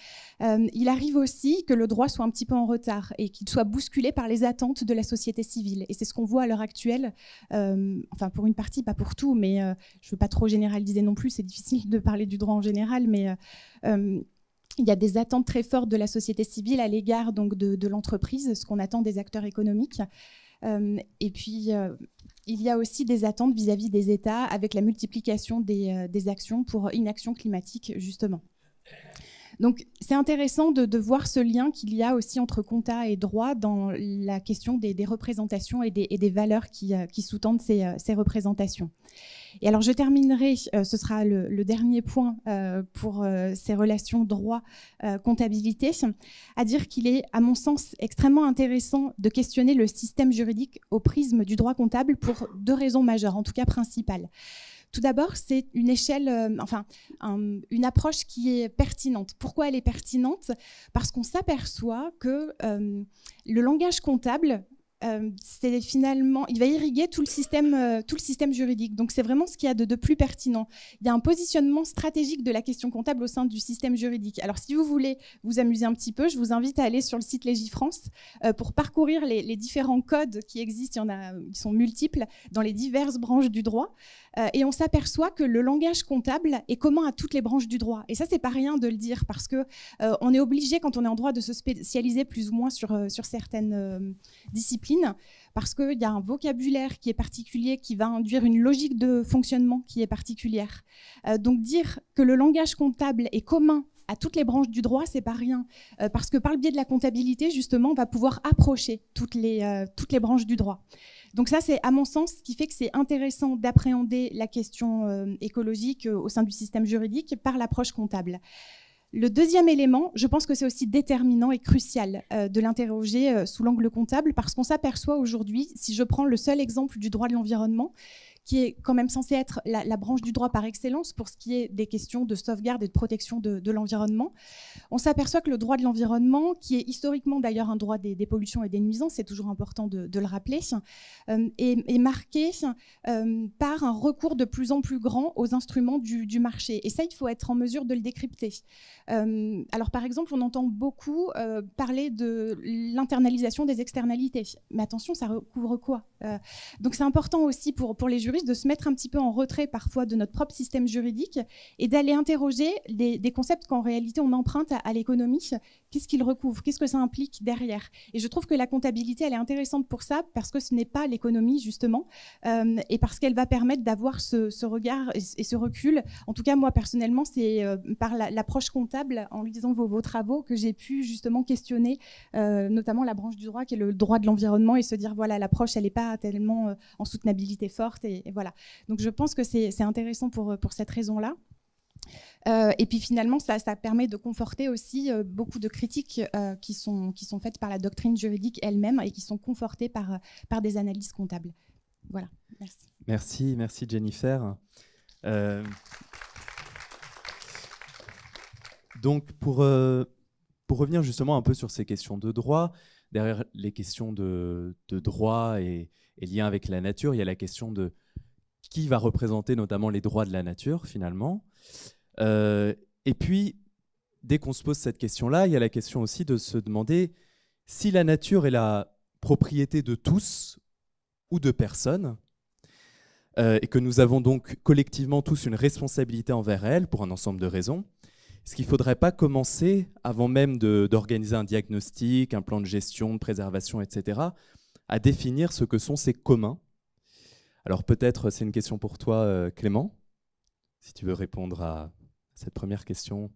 Il arrive aussi que le droit soit un petit peu en retard et qu'il soit bousculé par les attentes de la société civile. Et c'est ce qu'on voit à l'heure actuelle, enfin pour une partie, pas pour tout, mais je ne veux pas trop généraliser non plus, c'est difficile de parler du droit en général, mais il y a des attentes très fortes de la société civile à l'égard donc de l'entreprise, ce qu'on attend des acteurs économiques. Et puis, il y a aussi des attentes vis-à-vis des États avec la multiplication des actions pour inaction climatique, justement. Donc, c'est intéressant de voir ce lien qu'il y a aussi entre compta et droit dans la question des représentations et des valeurs qui sous-tendent ces représentations. Et alors, je terminerai, ce sera le dernier point pour ces relations droit-comptabilité, à dire qu'il est, à mon sens, extrêmement intéressant de questionner le système juridique au prisme du droit comptable pour 2 raisons majeures, en tout cas principales. Tout d'abord, c'est une échelle, une approche qui est pertinente. Pourquoi elle est pertinente? Parce qu'on s'aperçoit que le langage comptable, c'est finalement, il va irriguer tout le système juridique. Donc c'est vraiment ce qu'il y a de plus pertinent. Il y a un positionnement stratégique de la question comptable au sein du système juridique. Alors si vous voulez vous amuser un petit peu, je vous invite à aller sur le site Légifrance pour parcourir les différents codes qui existent. Ils sont multiples dans les diverses branches du droit. Et on s'aperçoit que le langage comptable est commun à toutes les branches du droit. Et ça, c'est pas rien de le dire, parce que on est obligé, quand on est en droit, de se spécialiser plus ou moins sur certaines disciplines, parce qu'il y a un vocabulaire qui est particulier, qui va induire une logique de fonctionnement qui est particulière. Donc dire que le langage comptable est commun à toutes les branches du droit, c'est pas rien, parce que par le biais de la comptabilité, justement, on va pouvoir approcher toutes les branches du droit. Donc ça, c'est à mon sens ce qui fait que c'est intéressant d'appréhender la question écologique au sein du système juridique par l'approche comptable. Le deuxième élément, je pense que c'est aussi déterminant et crucial de l'interroger sous l'angle comptable, parce qu'on s'aperçoit aujourd'hui, si je prends le seul exemple du droit de l'environnement, qui est quand même censé être la branche du droit par excellence pour ce qui est des questions de sauvegarde et de protection de l'environnement. On s'aperçoit que le droit de l'environnement, qui est historiquement d'ailleurs un droit des pollutions et des nuisances, c'est toujours important de le rappeler, est marqué par un recours de plus en plus grand aux instruments du marché. Et ça, il faut être en mesure de le décrypter. Alors par exemple, on entend beaucoup parler de l'internalisation des externalités. Mais attention, ça recouvre quoi? Donc c'est important aussi pour les juristes de se mettre un petit peu en retrait parfois de notre propre système juridique et d'aller interroger des concepts qu'en réalité on emprunte à l'économie. Qu'est-ce qu'il recouvre? Qu'est-ce que ça implique derrière? Et je trouve que la comptabilité, elle est intéressante pour ça, parce que ce n'est pas l'économie, justement, et parce qu'elle va permettre d'avoir ce regard et ce recul. En tout cas, moi, personnellement, c'est par l'approche comptable, en lisant vos travaux, que j'ai pu justement questionner notamment la branche du droit, qui est le droit de l'environnement, et se dire, voilà, l'approche, elle n'est pas tellement en soutenabilité forte, et voilà. Donc, je pense que c'est intéressant pour cette raison-là. Et puis finalement, ça permet de conforter aussi beaucoup de critiques qui sont faites par la doctrine juridique elle-même et qui sont confortées par des analyses comptables. Voilà, merci. Merci Jennifer. Donc pour revenir justement un peu sur ces questions de droit, derrière les questions de droit et lien avec la nature, il y a la question de qui va représenter notamment les droits de la nature finalement. Et puis, dès qu'on se pose cette question-là, il y a la question aussi de se demander si la nature est la propriété de tous ou de personne, et que nous avons donc collectivement tous une responsabilité envers elle pour un ensemble de raisons. Est-ce qu'il ne faudrait pas commencer, avant même d'organiser un diagnostic, un plan de gestion, de préservation, etc., à définir ce que sont ces communs? Alors peut-être c'est une question pour toi, Clément, si tu veux répondre à cette première question.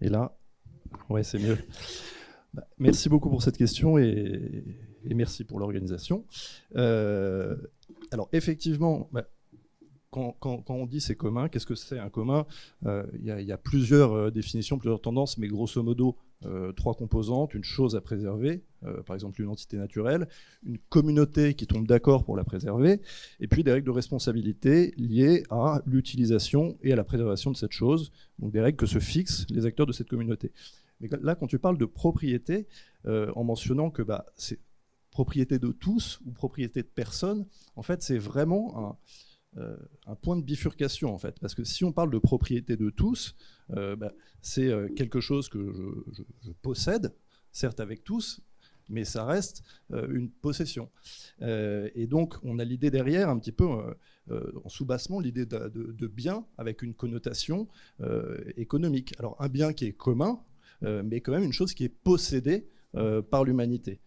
Et là, ouais, c'est mieux. Merci beaucoup pour cette question et merci pour l'organisation. Alors effectivement, quand on dit c'est commun, qu'est-ce que c'est un commun? Il y a plusieurs définitions, plusieurs tendances, mais grosso modo, 3 composantes, une chose à préserver, par exemple une entité naturelle, une communauté qui tombe d'accord pour la préserver, et puis des règles de responsabilité liées à l'utilisation et à la préservation de cette chose, donc des règles que se fixent les acteurs de cette communauté. Mais là, quand tu parles de propriété, en mentionnant que c'est propriété de tous ou propriété de personne, en fait, c'est vraiment un point de bifurcation, en fait. Parce que si on parle de propriété de tous, c'est quelque chose que je possède, certes avec tous, mais ça reste une possession. Et donc, on a l'idée derrière, un petit peu en sous-bassement, l'idée de bien avec une connotation économique. Alors, un bien qui est commun, mais quand même une chose qui est possédée par l'humanité.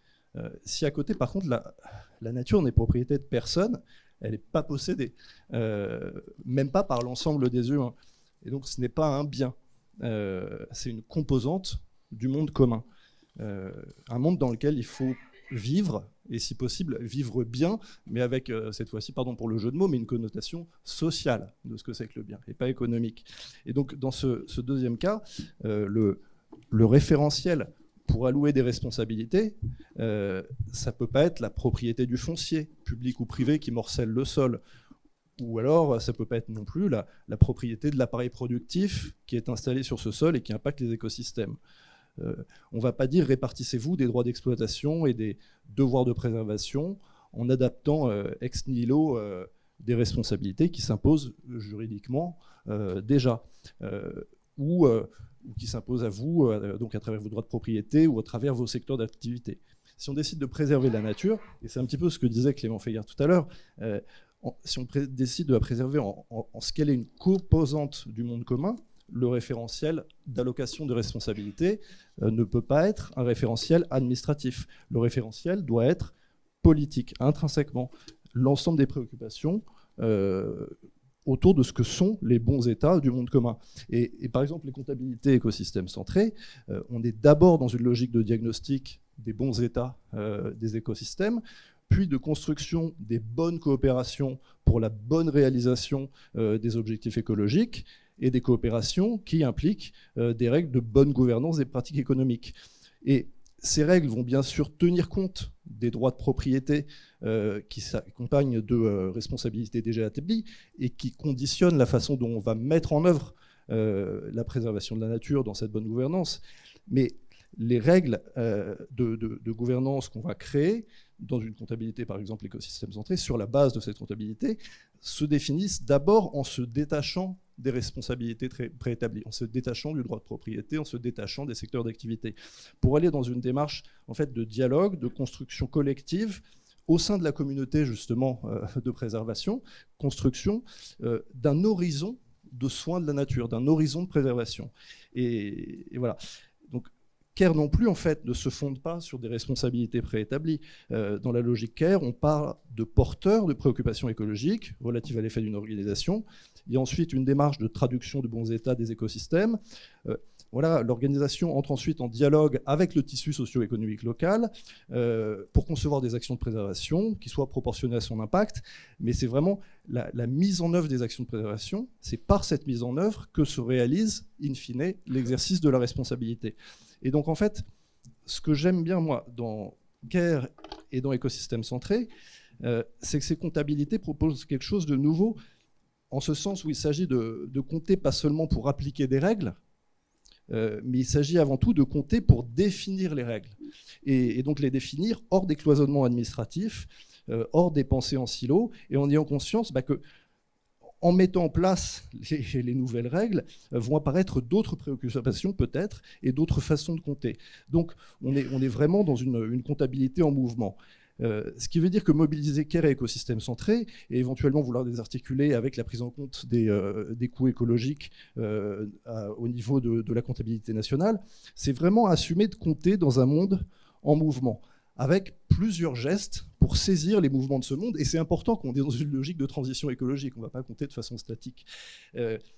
Si à côté, par contre, la nature n'est propriété de personne, elle n'est pas possédée, même pas par l'ensemble des humains. Et donc ce n'est pas un bien, c'est une composante du monde commun. Un monde dans lequel il faut vivre, et si possible, vivre bien, mais avec, cette fois-ci, pardon pour le jeu de mots, mais une connotation sociale de ce que c'est que le bien, et pas économique. Et donc dans ce deuxième cas, le référentiel pour allouer des responsabilités, ça ne peut pas être la propriété du foncier, public ou privé, qui morcelle le sol. Ou alors, ça ne peut pas être non plus la propriété de l'appareil productif qui est installé sur ce sol et qui impacte les écosystèmes. On ne va pas dire répartissez-vous des droits d'exploitation et des devoirs de préservation en adaptant ex nihilo des responsabilités qui s'imposent juridiquement déjà. Ou qui s'imposent à vous, donc à travers vos droits de propriété ou à travers vos secteurs d'activité. Si on décide de préserver la nature, et c'est un petit peu ce que disait Clément Feillard tout à l'heure, si on décide de la préserver en ce qu'elle est une composante du monde commun, le référentiel d'allocation de responsabilité ne peut pas être un référentiel administratif. Le référentiel doit être politique, intrinsèquement. L'ensemble des préoccupations autour de ce que sont les bons états du monde commun. Et par exemple, les comptabilités écosystèmes centrées, on est d'abord dans une logique de diagnostic des bons états des écosystèmes, puis de construction des bonnes coopérations pour la bonne réalisation des objectifs écologiques, et des coopérations qui impliquent des règles de bonne gouvernance des pratiques économiques. Et ces règles vont bien sûr tenir compte des droits de propriété qui s'accompagnent de responsabilités déjà établies et qui conditionnent la façon dont on va mettre en œuvre la préservation de la nature dans cette bonne gouvernance. Mais les règles de gouvernance qu'on va créer dans une comptabilité, par exemple écosystème centré, sur la base de cette comptabilité, se définissent d'abord en se détachant des responsabilités préétablies, en se détachant du droit de propriété, en se détachant des secteurs d'activité, pour aller dans une démarche en fait, de dialogue, de construction collective au sein de la communauté justement de préservation, construction d'un horizon de soins de la nature, d'un horizon de préservation. Et voilà. Donc, CARE non plus, en fait, ne se fonde pas sur des responsabilités préétablies. Dans la logique CARE, on parle de porteurs de préoccupations écologiques relatives à l'effet d'une organisation. Il y a ensuite une démarche de traduction de bons états des écosystèmes. Voilà, l'organisation entre ensuite en dialogue avec le tissu socio-économique local pour concevoir des actions de préservation qui soient proportionnées à son impact. Mais c'est vraiment la mise en œuvre des actions de préservation. C'est par cette mise en œuvre que se réalise, in fine, l'exercice de la responsabilité. Et donc, en fait, ce que j'aime bien, moi, dans CARE et dans Écosystème centré, c'est que ces comptabilités proposent quelque chose de nouveau, en ce sens où il s'agit de compter pas seulement pour appliquer des règles, mais il s'agit avant tout de compter pour définir les règles. Et donc les définir hors des cloisonnements administratifs, hors des pensées en silo, et en ayant conscience que en mettant en place les nouvelles règles, vont apparaître d'autres préoccupations peut-être et d'autres façons de compter. Donc on est vraiment dans une comptabilité en mouvement. Ce qui veut dire que mobiliser CARE et écosystème centré, et éventuellement vouloir les articuler avec la prise en compte des coûts écologiques au niveau de la comptabilité nationale, c'est vraiment assumer de compter dans un monde en mouvement, avec plusieurs gestes pour saisir les mouvements de ce monde. Et c'est important qu'on est dans une logique de transition écologique, on ne va pas compter de façon statique.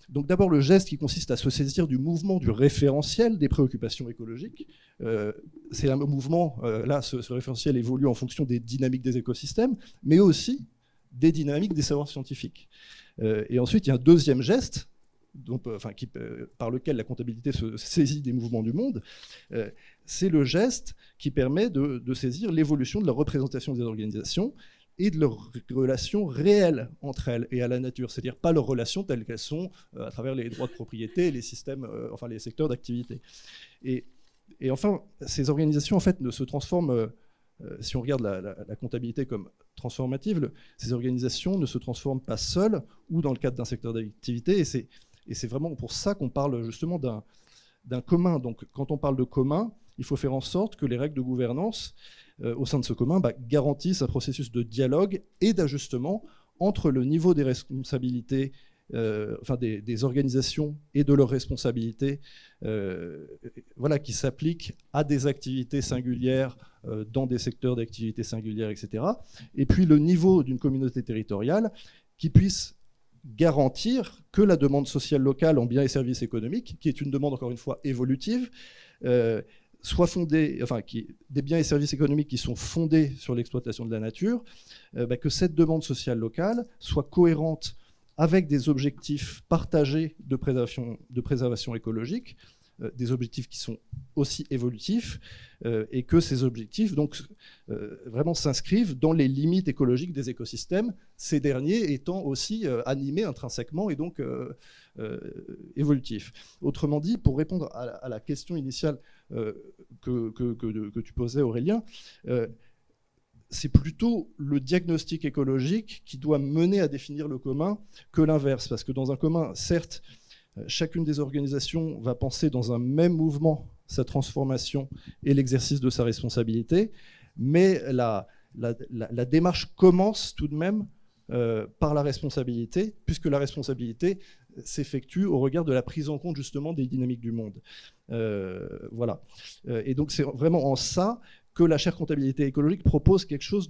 Donc d'abord le geste qui consiste à se saisir du mouvement du référentiel des préoccupations écologiques. C'est un mouvement, là ce référentiel évolue en fonction des dynamiques des écosystèmes, mais aussi des dynamiques des savoirs scientifiques. Et ensuite il y a un deuxième geste, par lequel la comptabilité se saisit des mouvements du monde, c'est le geste qui permet de saisir l'évolution de la représentation des organisations et de leurs relations réelles entre elles et à la nature, c'est-à-dire pas leurs relations telles qu'elles sont à travers les droits de propriété et les systèmes, les secteurs d'activité. Et enfin, ces organisations en fait ne se transforment, si on regarde la comptabilité comme transformative, ces organisations ne se transforment pas seules ou dans le cadre d'un secteur d'activité, et c'est vraiment pour ça qu'on parle justement d'un commun. Donc quand on parle de commun, il faut faire en sorte que les règles de gouvernance au sein de ce commun garantissent un processus de dialogue et d'ajustement entre le niveau des responsabilités des organisations et de leurs responsabilités qui s'appliquent à des activités singulières dans des secteurs d'activités singulières, etc. Et puis le niveau d'une communauté territoriale qui puisse garantir que la demande sociale locale en biens et services économiques, qui est une demande encore une fois évolutive, soit fondée, des biens et services économiques qui sont fondés sur l'exploitation de la nature, que cette demande sociale locale soit cohérente avec des objectifs partagés de préservation écologique, des objectifs qui sont aussi évolutifs, et que ces objectifs donc, vraiment s'inscrivent dans les limites écologiques des écosystèmes, ces derniers étant aussi animés intrinsèquement et donc évolutifs. Autrement dit, pour répondre à la question initiale que tu posais, Aurélien, c'est plutôt le diagnostic écologique qui doit mener à définir le commun que l'inverse. Parce que dans un commun, certes, chacune des organisations va penser dans un même mouvement sa transformation et l'exercice de sa responsabilité, mais la démarche commence tout de même par la responsabilité, puisque la responsabilité s'effectue au regard de la prise en compte justement des dynamiques du monde. Voilà. Et donc c'est vraiment en ça que la chaire comptabilité écologique propose quelque chose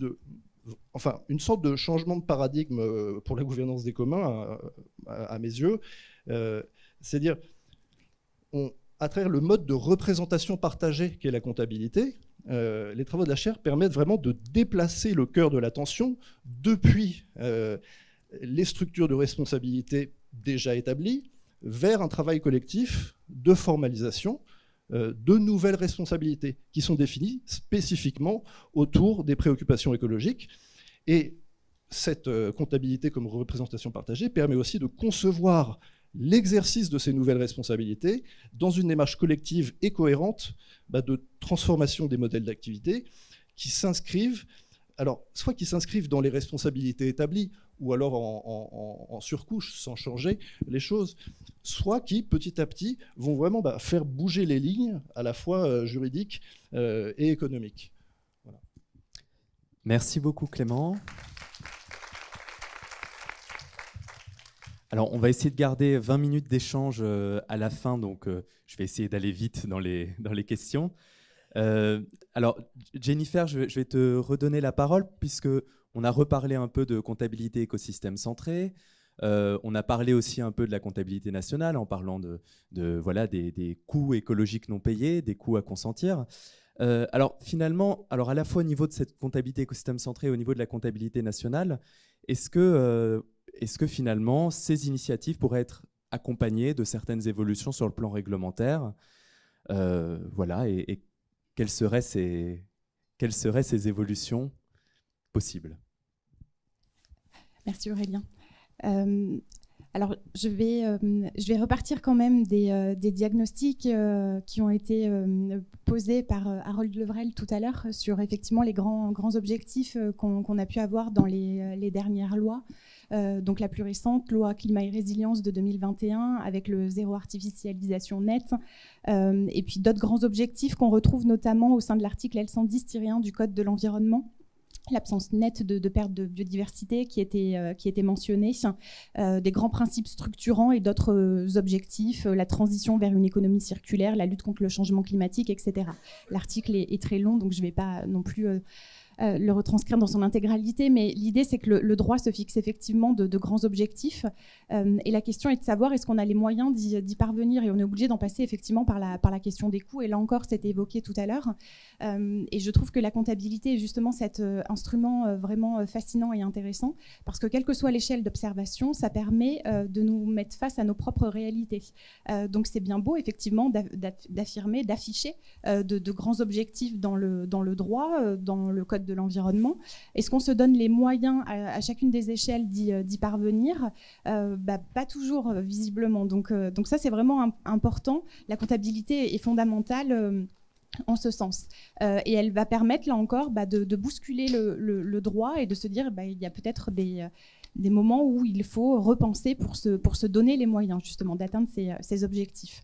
une sorte de changement de paradigme pour la gouvernance des communs, à mes yeux. C'est-à-dire, à travers le mode de représentation partagée qu'est la comptabilité, les travaux de la chaire permettent vraiment de déplacer le cœur de l'attention depuis les structures de responsabilité déjà établies vers un travail collectif de formalisation de nouvelles responsabilités qui sont définies spécifiquement autour des préoccupations écologiques. Et cette comptabilité comme représentation partagée permet aussi de concevoir l'exercice de ces nouvelles responsabilités dans une démarche collective et cohérente de transformation des modèles d'activité qui s'inscrivent, soit qui s'inscrivent dans les responsabilités établies ou alors en surcouche sans changer les choses, soit qui petit à petit vont vraiment faire bouger les lignes à la fois juridiques et économiques. Voilà. Merci beaucoup Clément. Alors, on va essayer de garder 20 minutes d'échange à la fin, donc je vais essayer d'aller vite dans les questions. Alors, Jennifer, je vais te redonner la parole, puisqu'on a reparlé un peu de comptabilité écosystème centré. On a parlé aussi un peu de la comptabilité nationale, en parlant des coûts écologiques non payés, des coûts à consentir. Alors, finalement, à la fois au niveau de cette comptabilité écosystème centré et au niveau de la comptabilité nationale, est-ce que finalement, ces initiatives pourraient être accompagnées de certaines évolutions sur le plan réglementaire, et quelles seraient ces évolutions possibles? Merci Aurélien. Alors, je vais repartir quand même des diagnostics qui ont été posés par Harold Levrel tout à l'heure sur effectivement les grands objectifs qu'on a pu avoir dans les dernières lois. Donc la plus récente, loi climat et résilience de 2021, avec le zéro artificialisation nette, et puis d'autres grands objectifs qu'on retrouve notamment au sein de l'article L110-1 du Code de l'environnement. L'absence nette de perte de biodiversité qui était mentionnée, des grands principes structurants et d'autres objectifs, la transition vers une économie circulaire, la lutte contre le changement climatique, etc. L'article est très long, donc je ne vais pas non plus le retranscrire dans son intégralité, mais l'idée c'est que le droit se fixe effectivement de grands objectifs, et la question est de savoir est-ce qu'on a les moyens d'y parvenir, et on est obligé d'en passer effectivement par la question des coûts, et là encore c'était évoqué tout à l'heure, et je trouve que la comptabilité est justement cet instrument vraiment fascinant et intéressant, parce que quelle que soit l'échelle d'observation, ça permet de nous mettre face à nos propres réalités. Donc c'est bien beau effectivement d'affirmer, d'afficher de grands objectifs dans le droit, dans le code de l'environnement. Est-ce qu'on se donne les moyens à chacune des échelles d'y parvenir? Pas toujours visiblement. Donc ça c'est vraiment important. La comptabilité est fondamentale en ce sens. Et elle va permettre là encore de bousculer le droit et de se dire il y a peut-être des moments où il faut repenser pour se donner les moyens justement d'atteindre ces objectifs.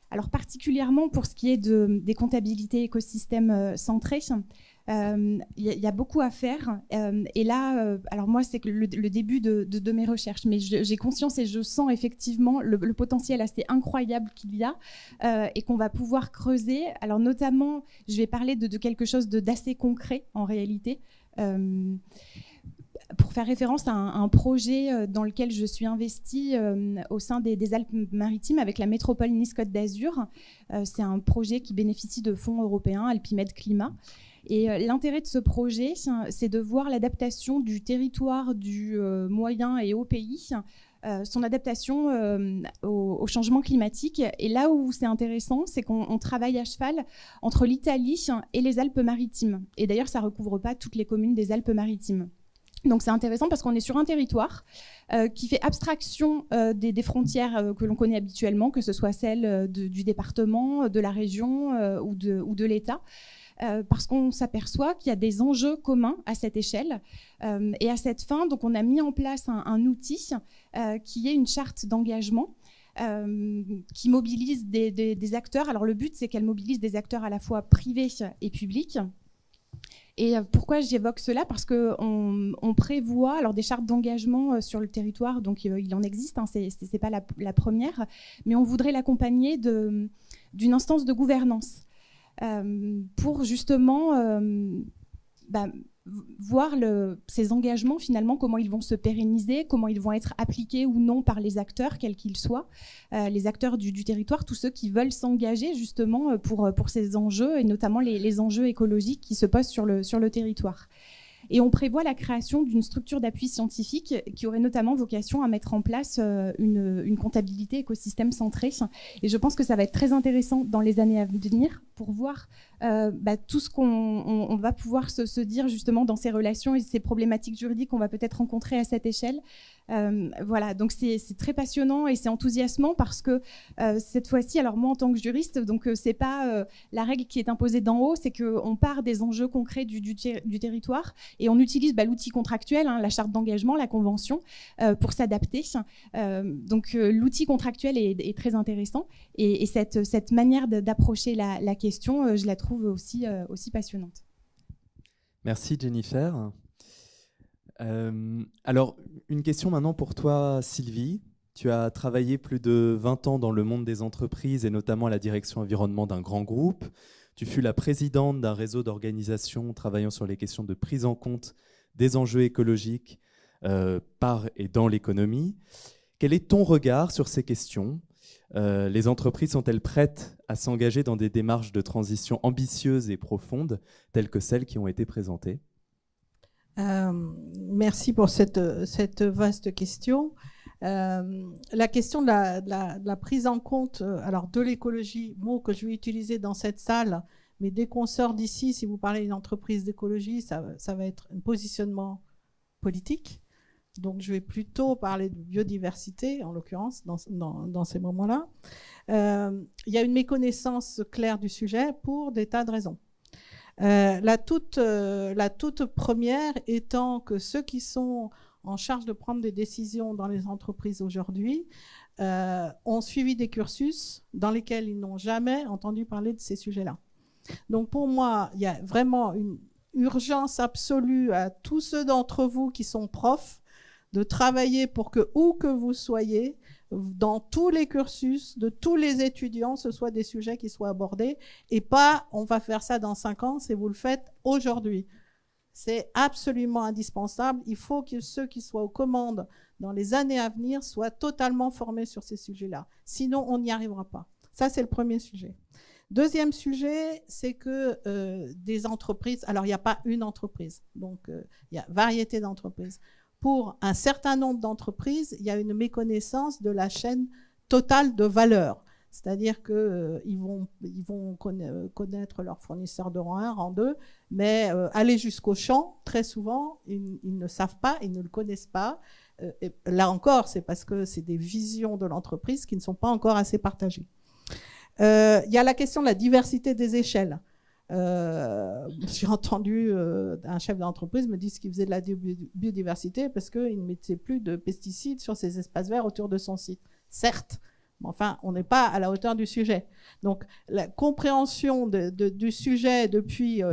Alors particulièrement pour ce qui est des comptabilités écosystèmes centrées, il y a beaucoup à faire. Et là, alors moi c'est le début de mes recherches, mais j'ai conscience et je sens effectivement le potentiel assez incroyable qu'il y a et qu'on va pouvoir creuser. Alors notamment, je vais parler de quelque chose d'assez concret en réalité. Pour faire référence à un projet dans lequel je suis investie au sein des Alpes-Maritimes avec la métropole Nice-Côte d'Azur. C'est un projet qui bénéficie de fonds européens, Alpimed Climat. Et l'intérêt de ce projet, c'est de voir l'adaptation du territoire du moyen et haut pays, son adaptation au changement climatique. Et là où c'est intéressant, c'est qu'on travaille à cheval entre l'Italie et les Alpes-Maritimes. Et d'ailleurs, ça ne recouvre pas toutes les communes des Alpes-Maritimes. Donc c'est intéressant parce qu'on est sur un territoire qui fait abstraction des frontières que l'on connaît habituellement, que ce soit celles du département, de la région ou de l'État, parce qu'on s'aperçoit qu'il y a des enjeux communs à cette échelle. Et à cette fin, donc on a mis en place un outil qui est une charte d'engagement qui mobilise des acteurs. Alors le but, c'est qu'elle mobilise des acteurs à la fois privés et publics. Et pourquoi j'évoque cela? Parce qu'on prévoit alors des chartes d'engagement sur le territoire, donc il en existe, hein, c'est pas la première, mais on voudrait l'accompagner d'une instance de gouvernance pour justement voir ces engagements finalement, comment ils vont se pérenniser, comment ils vont être appliqués ou non par les acteurs, quels qu'ils soient, les acteurs du territoire, tous ceux qui veulent s'engager justement pour ces enjeux, et notamment les enjeux écologiques qui se posent sur le territoire. Et on prévoit la création d'une structure d'appui scientifique qui aurait notamment vocation à mettre en place une comptabilité écosystème centrée. Et je pense que ça va être très intéressant dans les années à venir pour voir tout ce qu'on va pouvoir se dire justement dans ces relations et ces problématiques juridiques qu'on va peut-être rencontrer à cette échelle. Voilà, donc c'est très passionnant et c'est enthousiasmant parce que cette fois-ci, alors moi en tant que juriste, donc c'est pas la règle qui est imposée d'en haut, c'est qu'on part des enjeux concrets du territoire et on utilise l'outil contractuel, hein, la charte d'engagement, la convention, pour s'adapter. Donc l'outil contractuel est très intéressant et cette manière d'approcher la question, je la trouve aussi passionnante. Merci Jennifer. Alors, une question maintenant pour toi, Sylvie. Tu as travaillé plus de 20 ans dans le monde des entreprises et notamment à la direction environnement d'un grand groupe. Tu fus la présidente d'un réseau d'organisations travaillant sur les questions de prise en compte des enjeux écologiques par et dans l'économie. Quel est ton regard sur ces questions ? Les entreprises sont-elles prêtes à s'engager dans des démarches de transition ambitieuses et profondes, telles que celles qui ont été présentées ? Merci pour cette vaste question. La question de la prise en compte alors de l'écologie, mot que je vais utiliser dans cette salle, mais dès qu'on sort d'ici, si vous parlez d'une entreprise d'écologie, ça va être un positionnement politique. Donc je vais plutôt parler de biodiversité, en l'occurrence, dans ces moments-là. Il y a une méconnaissance claire du sujet pour des tas de raisons. La toute première étant que ceux qui sont en charge de prendre des décisions dans les entreprises aujourd'hui ont suivi des cursus dans lesquels ils n'ont jamais entendu parler de ces sujets-là. Donc pour moi, il y a vraiment une urgence absolue à tous ceux d'entre vous qui sont profs de travailler pour que, où que vous soyez, dans tous les cursus de tous les étudiants, ce soit des sujets qui soient abordés et pas on va faire ça dans 5 ans, c'est vous le faites aujourd'hui. C'est absolument indispensable. Il faut que ceux qui soient aux commandes dans les années à venir soient totalement formés sur ces sujets-là. Sinon, on n'y arrivera pas. Ça, c'est le premier sujet. Deuxième sujet, c'est que des entreprises, alors il n'y a pas une entreprise, donc il y a variété d'entreprises. Pour un certain nombre d'entreprises, il y a une méconnaissance de la chaîne totale de valeur. C'est-à-dire qu'ils vont connaître leurs fournisseurs de rang 1, rang 2, mais aller jusqu'au champ, très souvent, ils ne savent pas, ils ne le connaissent pas. Et là encore, c'est parce que c'est des visions de l'entreprise qui ne sont pas encore assez partagées. Il y a la question de la diversité des échelles. J'ai entendu un chef d'entreprise me dire qu'il faisait de la biodiversité parce qu'il ne mettait plus de pesticides sur ses espaces verts autour de son site. Certes, mais enfin, on n'est pas à la hauteur du sujet. Donc, la compréhension du sujet depuis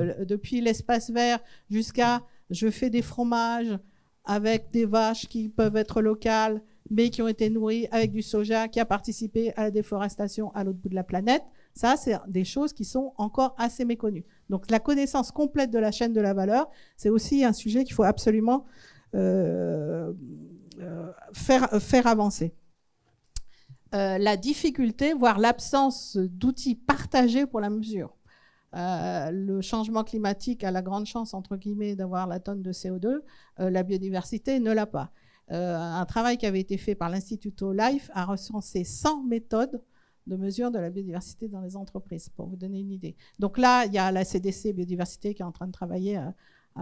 l'espace vert jusqu'à je fais des fromages avec des vaches qui peuvent être locales, mais qui ont été nourries avec du soja, qui a participé à la déforestation à l'autre bout de la planète. Ça, c'est des choses qui sont encore assez méconnues. Donc, la connaissance complète de la chaîne de la valeur, c'est aussi un sujet qu'il faut absolument faire avancer. La difficulté, voire l'absence d'outils partagés pour la mesure. Le changement climatique a la grande chance, entre guillemets, d'avoir la tonne de CO2. La biodiversité ne l'a pas. Un travail qui avait été fait par l'Instituto Life a recensé 100 méthodes de mesure de la biodiversité dans les entreprises, pour vous donner une idée. Donc là, il y a la CDC Biodiversité qui est en train de travailler à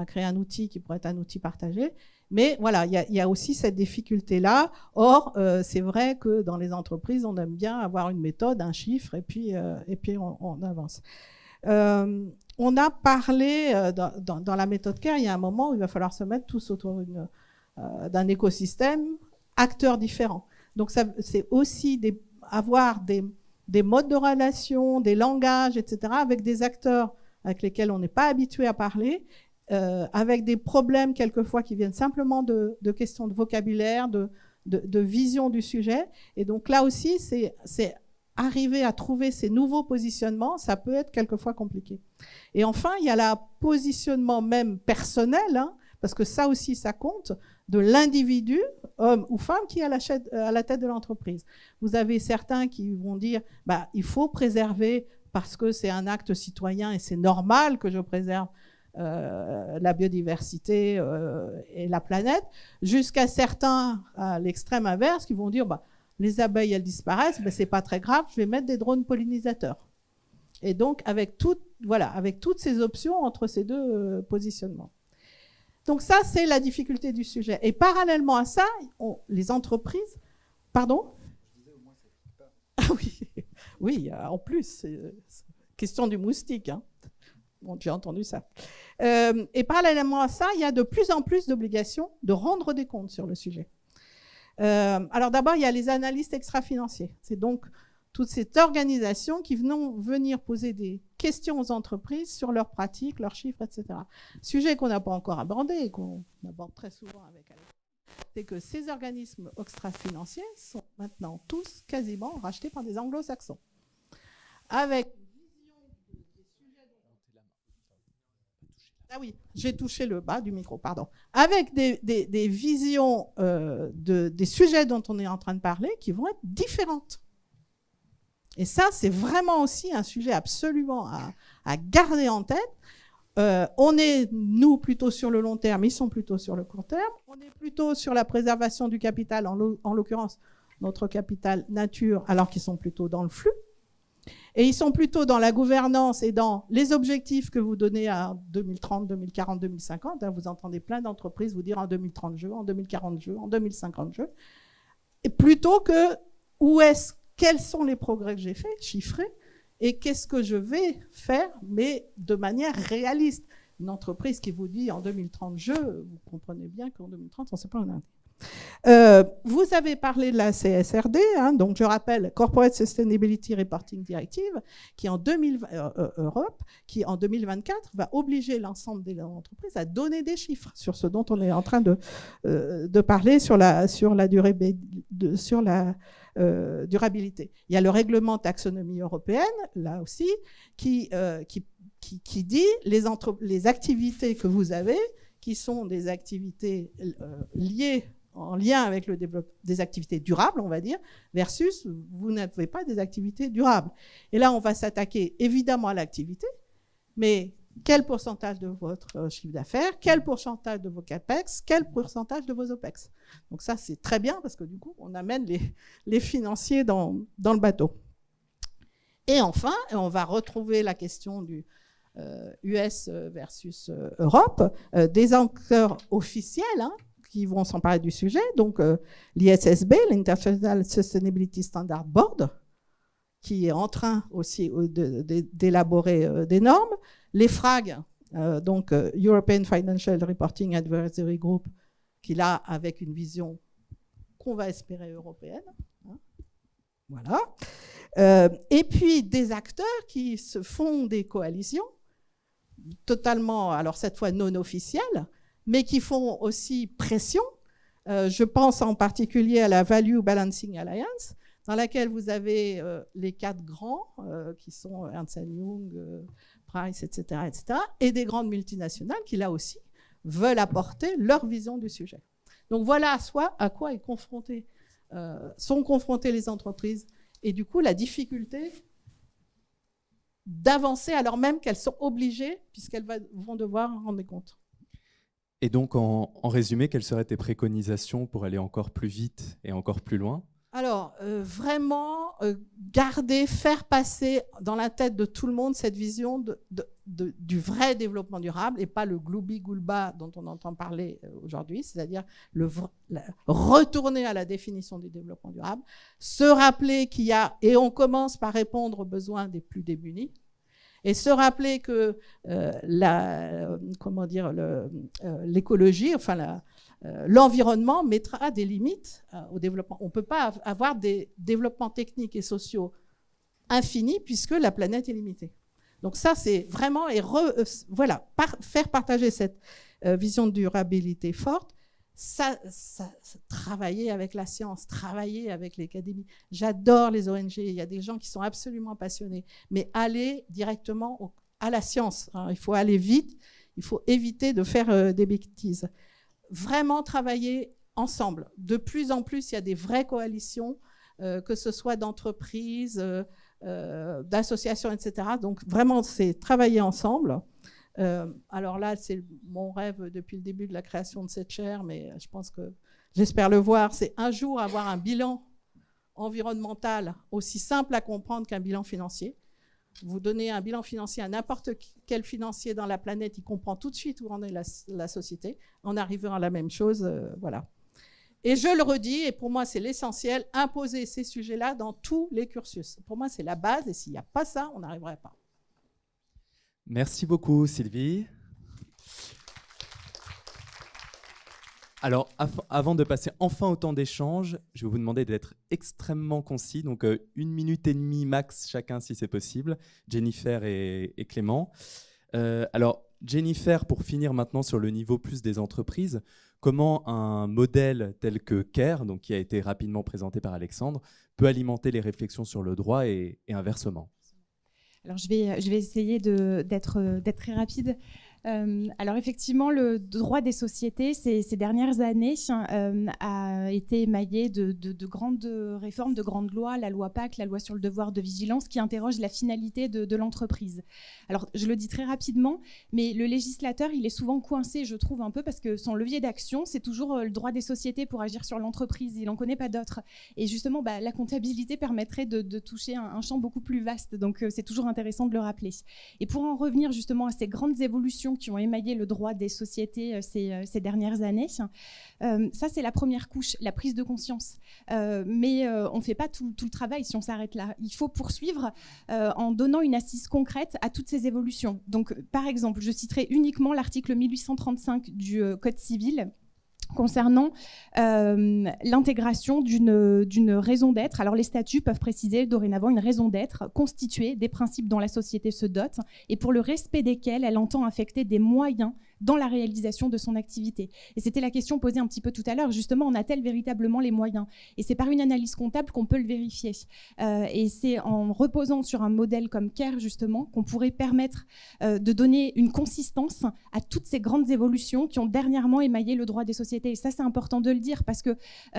créer un outil qui pourrait être un outil partagé. Mais voilà, il y a aussi cette difficulté-là. Or, c'est vrai que dans les entreprises, on aime bien avoir une méthode, un chiffre, et puis on avance. On a parlé, dans la méthode CARE, il y a un moment où il va falloir se mettre tous autour d'un écosystème, acteurs différents. Donc, c'est aussi avoir des modes de relation, des langages, etc., avec des acteurs avec lesquels on n'est pas habitué à parler, avec des problèmes quelquefois qui viennent simplement de questions de vocabulaire, de vision du sujet. Et donc là aussi, c'est arriver à trouver ces nouveaux positionnements, ça peut être quelquefois compliqué. Et enfin, il y a le positionnement même personnel, hein, parce que ça aussi, ça compte, de l'individu, homme ou femme, qui est à la tête de l'entreprise. Vous avez certains qui vont dire bah, il faut préserver parce que c'est un acte citoyen et c'est normal que je préserve la biodiversité et la planète, jusqu'à certains, à l'extrême inverse, qui vont dire bah, les abeilles, elles disparaissent, mais c'est pas très grave, je vais mettre des drones pollinisateurs. Et donc, avec toutes ces options entre ces deux positionnements. Donc ça, c'est la difficulté du sujet. Et parallèlement à ça, les entreprises... Pardon ? Ah oui, oui, en plus, c'est question du moustique. Hein. Bon, j'ai entendu ça. Et parallèlement à ça, il y a de plus en plus d'obligations de rendre des comptes sur le sujet. Alors d'abord, il y a les analystes extra-financiers. C'est donc toute cette organisation qui vont venir poser des questions aux entreprises sur leurs pratiques, leurs chiffres, etc. Sujet qu'on n'a pas encore abordé et qu'on aborde très souvent avec Alex, c'est que ces organismes extra-financiers sont maintenant tous quasiment rachetés par des anglo-saxons. Avec... Ah oui, j'ai touché le bas du micro, pardon. Avec des visions des sujets dont on est en train de parler qui vont être différentes. Et ça, c'est vraiment aussi un sujet absolument à garder en tête. On est, nous, plutôt sur le long terme, ils sont plutôt sur le court terme. On est plutôt sur la préservation du capital, en l'occurrence, notre capital nature, alors qu'ils sont plutôt dans le flux. Et ils sont plutôt dans la gouvernance et dans les objectifs que vous donnez à 2030, 2040, 2050. Vous entendez plein d'entreprises vous dire en 2030 je, en 2040 je, en 2050 je. Et plutôt que quels sont les progrès que j'ai faits, chiffrés, et qu'est-ce que je vais faire, mais de manière réaliste. Une entreprise qui vous dit en 2030 je, vous comprenez bien qu'en 2030, on ne sait pas où on est. Vous avez parlé de la CSRD, hein, donc je rappelle Corporate Sustainability Reporting Directive, qui en 2024 va obliger l'ensemble des entreprises à donner des chiffres sur ce dont on est en train de parler sur la durabilité. Il y a le règlement taxonomie européenne, là aussi, qui dit les activités que vous avez, qui sont des activités liées en lien avec le développement des activités durables, on va dire, versus vous n'avez pas des activités durables. Et là, on va s'attaquer évidemment à l'activité, mais quel pourcentage de votre chiffre d'affaires, quel pourcentage de vos CAPEX, quel pourcentage de vos OPEX. Donc ça, c'est très bien parce que du coup, on amène les financiers dans le bateau. Et enfin, on va retrouver la question du US versus Europe, des acteurs officiels, hein, qui vont s'emparer du sujet, donc l'ISSB, l'International Sustainability Standard Board, qui est en train aussi d'élaborer des normes, les FRAG, donc European Financial Reporting Advisory Group, qui là, avec une vision qu'on va espérer européenne, hein, voilà. Et puis des acteurs qui se font des coalitions, totalement, alors cette fois non officielles, mais qui font aussi pression. Je pense en particulier à la Value Balancing Alliance, dans laquelle vous avez les 4 grands, qui sont Ernst & Young, Price, etc., et des grandes multinationales qui, là aussi, veulent apporter leur vision du sujet. Donc voilà à quoi sont confrontées les entreprises, et du coup, la difficulté d'avancer alors même qu'elles sont obligées, puisqu'elles vont devoir en rendre compte. Et donc, en résumé, quelles seraient tes préconisations pour aller encore plus vite et encore plus loin? Alors, vraiment, faire passer dans la tête de tout le monde cette vision du vrai développement durable et pas le gloubi-goulba dont on entend parler aujourd'hui, c'est-à-dire retourner à la définition du développement durable, se rappeler qu'il y a, et on commence par répondre aux besoins des plus démunis, et se rappeler que l'écologie, enfin l'environnement mettra des limites au développement. On ne peut pas avoir des développements techniques et sociaux infinis puisque la planète est limitée. Donc ça, c'est vraiment faire partager cette vision de durabilité forte, travailler avec la science, travailler avec l'académie. J'adore les ONG, il y a des gens qui sont absolument passionnés, mais aller directement à la science, hein. Il faut aller vite, il faut éviter de faire des bêtises. Vraiment travailler ensemble. De plus en plus, il y a des vraies coalitions, que ce soit d'entreprises, d'associations, etc. Donc vraiment, c'est travailler ensemble. Alors là, c'est mon rêve depuis le début de la création de cette chaire, mais je pense que j'espère le voir, c'est un jour avoir un bilan environnemental aussi simple à comprendre qu'un bilan financier. Vous donnez un bilan financier à n'importe quel financier dans la planète, il comprend tout de suite où en est la société, en arrivant à la même chose, voilà. Et je le redis, et pour moi c'est l'essentiel, imposer ces sujets-là dans tous les cursus. Pour moi c'est la base, et s'il n'y a pas ça, on n'arriverait pas. Merci beaucoup, Sylvie. Alors, avant de passer enfin au temps d'échange, je vais vous demander d'être extrêmement concis, donc 1 minute et demie max chacun si c'est possible, Jennifer et Clément. Alors, Jennifer, pour finir maintenant sur le niveau plus des entreprises, comment un modèle tel que CARE, donc qui a été rapidement présenté par Alexandre, peut alimenter les réflexions sur le droit et inversement? Alors, je vais essayer d'être très rapide. Alors effectivement, le droit des sociétés ces dernières années a été émaillé de grandes réformes, de grandes lois, la loi Pacte, la loi sur le devoir de vigilance, qui interrogent la finalité de l'entreprise. Alors je le dis très rapidement, mais le législateur, il est souvent coincé, je trouve un peu, parce que son levier d'action, c'est toujours le droit des sociétés pour agir sur l'entreprise. Il n'en connaît pas d'autres. Et justement, la comptabilité permettrait de toucher un champ beaucoup plus vaste. Donc c'est toujours intéressant de le rappeler. Et pour en revenir justement à ces grandes évolutions qui ont émaillé le droit des sociétés ces dernières années. Ça, c'est la première couche, la prise de conscience. Mais on ne fait pas tout le travail si on s'arrête là. Il faut poursuivre en donnant une assise concrète à toutes ces évolutions. Donc, par exemple, je citerai uniquement l'article 1835 du Code civil, concernant l'intégration d'une raison d'être. Alors les statuts peuvent préciser dorénavant une raison d'être constituée des principes dont la société se dote et pour le respect desquels elle entend affecter des moyens dans la réalisation de son activité. Et c'était la question posée un petit peu tout à l'heure, justement, en a-t-elle véritablement les moyens? Et c'est par une analyse comptable qu'on peut le vérifier. Et c'est en reposant sur un modèle comme CARE, justement, qu'on pourrait permettre de donner une consistance à toutes ces grandes évolutions qui ont dernièrement émaillé le droit des sociétés. Et ça, c'est important de le dire, parce que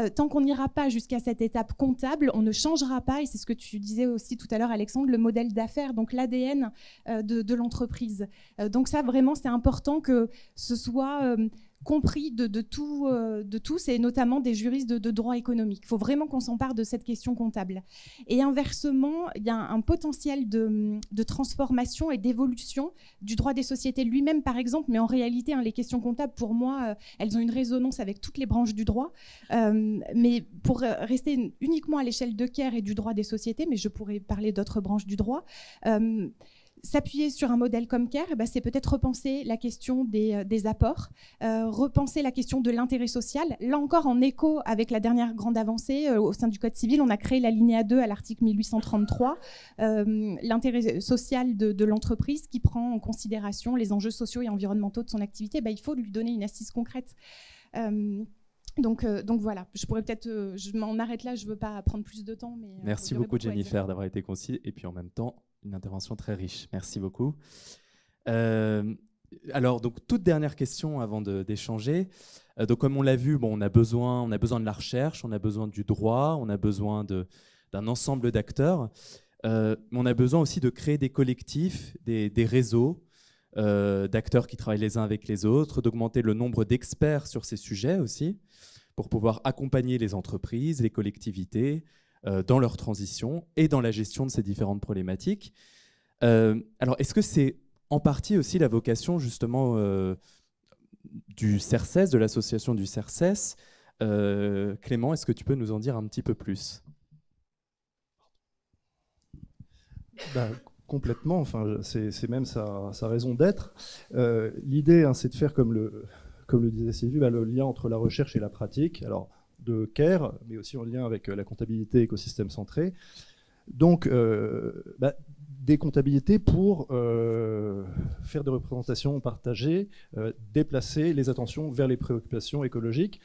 tant qu'on n'ira pas jusqu'à cette étape comptable, on ne changera pas, et c'est ce que tu disais aussi tout à l'heure, Alexandre, le modèle d'affaires, donc l'ADN de l'entreprise. Donc ça, vraiment, c'est important que ce soit compris de tous, et notamment des juristes de droit économique. Il faut vraiment qu'on s'empare de cette question comptable. Et inversement, il y a un potentiel de transformation et d'évolution du droit des sociétés lui-même, par exemple, mais en réalité, les questions comptables, pour moi, elles ont une résonance avec toutes les branches du droit. Mais pour rester uniquement à l'échelle de CARE et du droit des sociétés, mais je pourrais parler d'autres branches du droit, s'appuyer sur un modèle comme CARE, c'est peut-être repenser la question des apports, repenser la question de l'intérêt social. Là encore, en écho avec la dernière grande avancée au sein du Code civil, on a créé l'alinéa 2 à l'article 1833, l'intérêt social de l'entreprise qui prend en considération les enjeux sociaux et environnementaux de son activité. Il faut lui donner une assise concrète. Donc voilà, je pourrais peut-être, je m'en arrête là, je ne veux pas prendre plus de temps. Mais, merci beaucoup Jennifer d'avoir été concis et puis en même temps une intervention très riche. Merci beaucoup. Alors donc toute dernière question avant d'échanger. Donc comme on l'a vu, on a besoin de la recherche, on a besoin du droit, on a besoin d'un ensemble d'acteurs, mais on a besoin aussi de créer des collectifs, des réseaux d'acteurs qui travaillent les uns avec les autres, d'augmenter le nombre d'experts sur ces sujets aussi, pour pouvoir accompagner les entreprises, les collectivités dans leur transition et dans la gestion de ces différentes problématiques. Alors, est-ce que c'est en partie aussi la vocation justement du CERCES, de l'association du CERCES? Clément, est-ce que tu peux nous en dire un petit peu plus? Complètement, enfin, c'est même sa raison d'être. L'idée, c'est de faire, comme le disait Sylvie, le lien entre la recherche et la pratique, alors de CARE, mais aussi en lien avec la comptabilité écosystème centré. Donc, des comptabilités pour faire des représentations partagées, déplacer les attentions vers les préoccupations écologiques.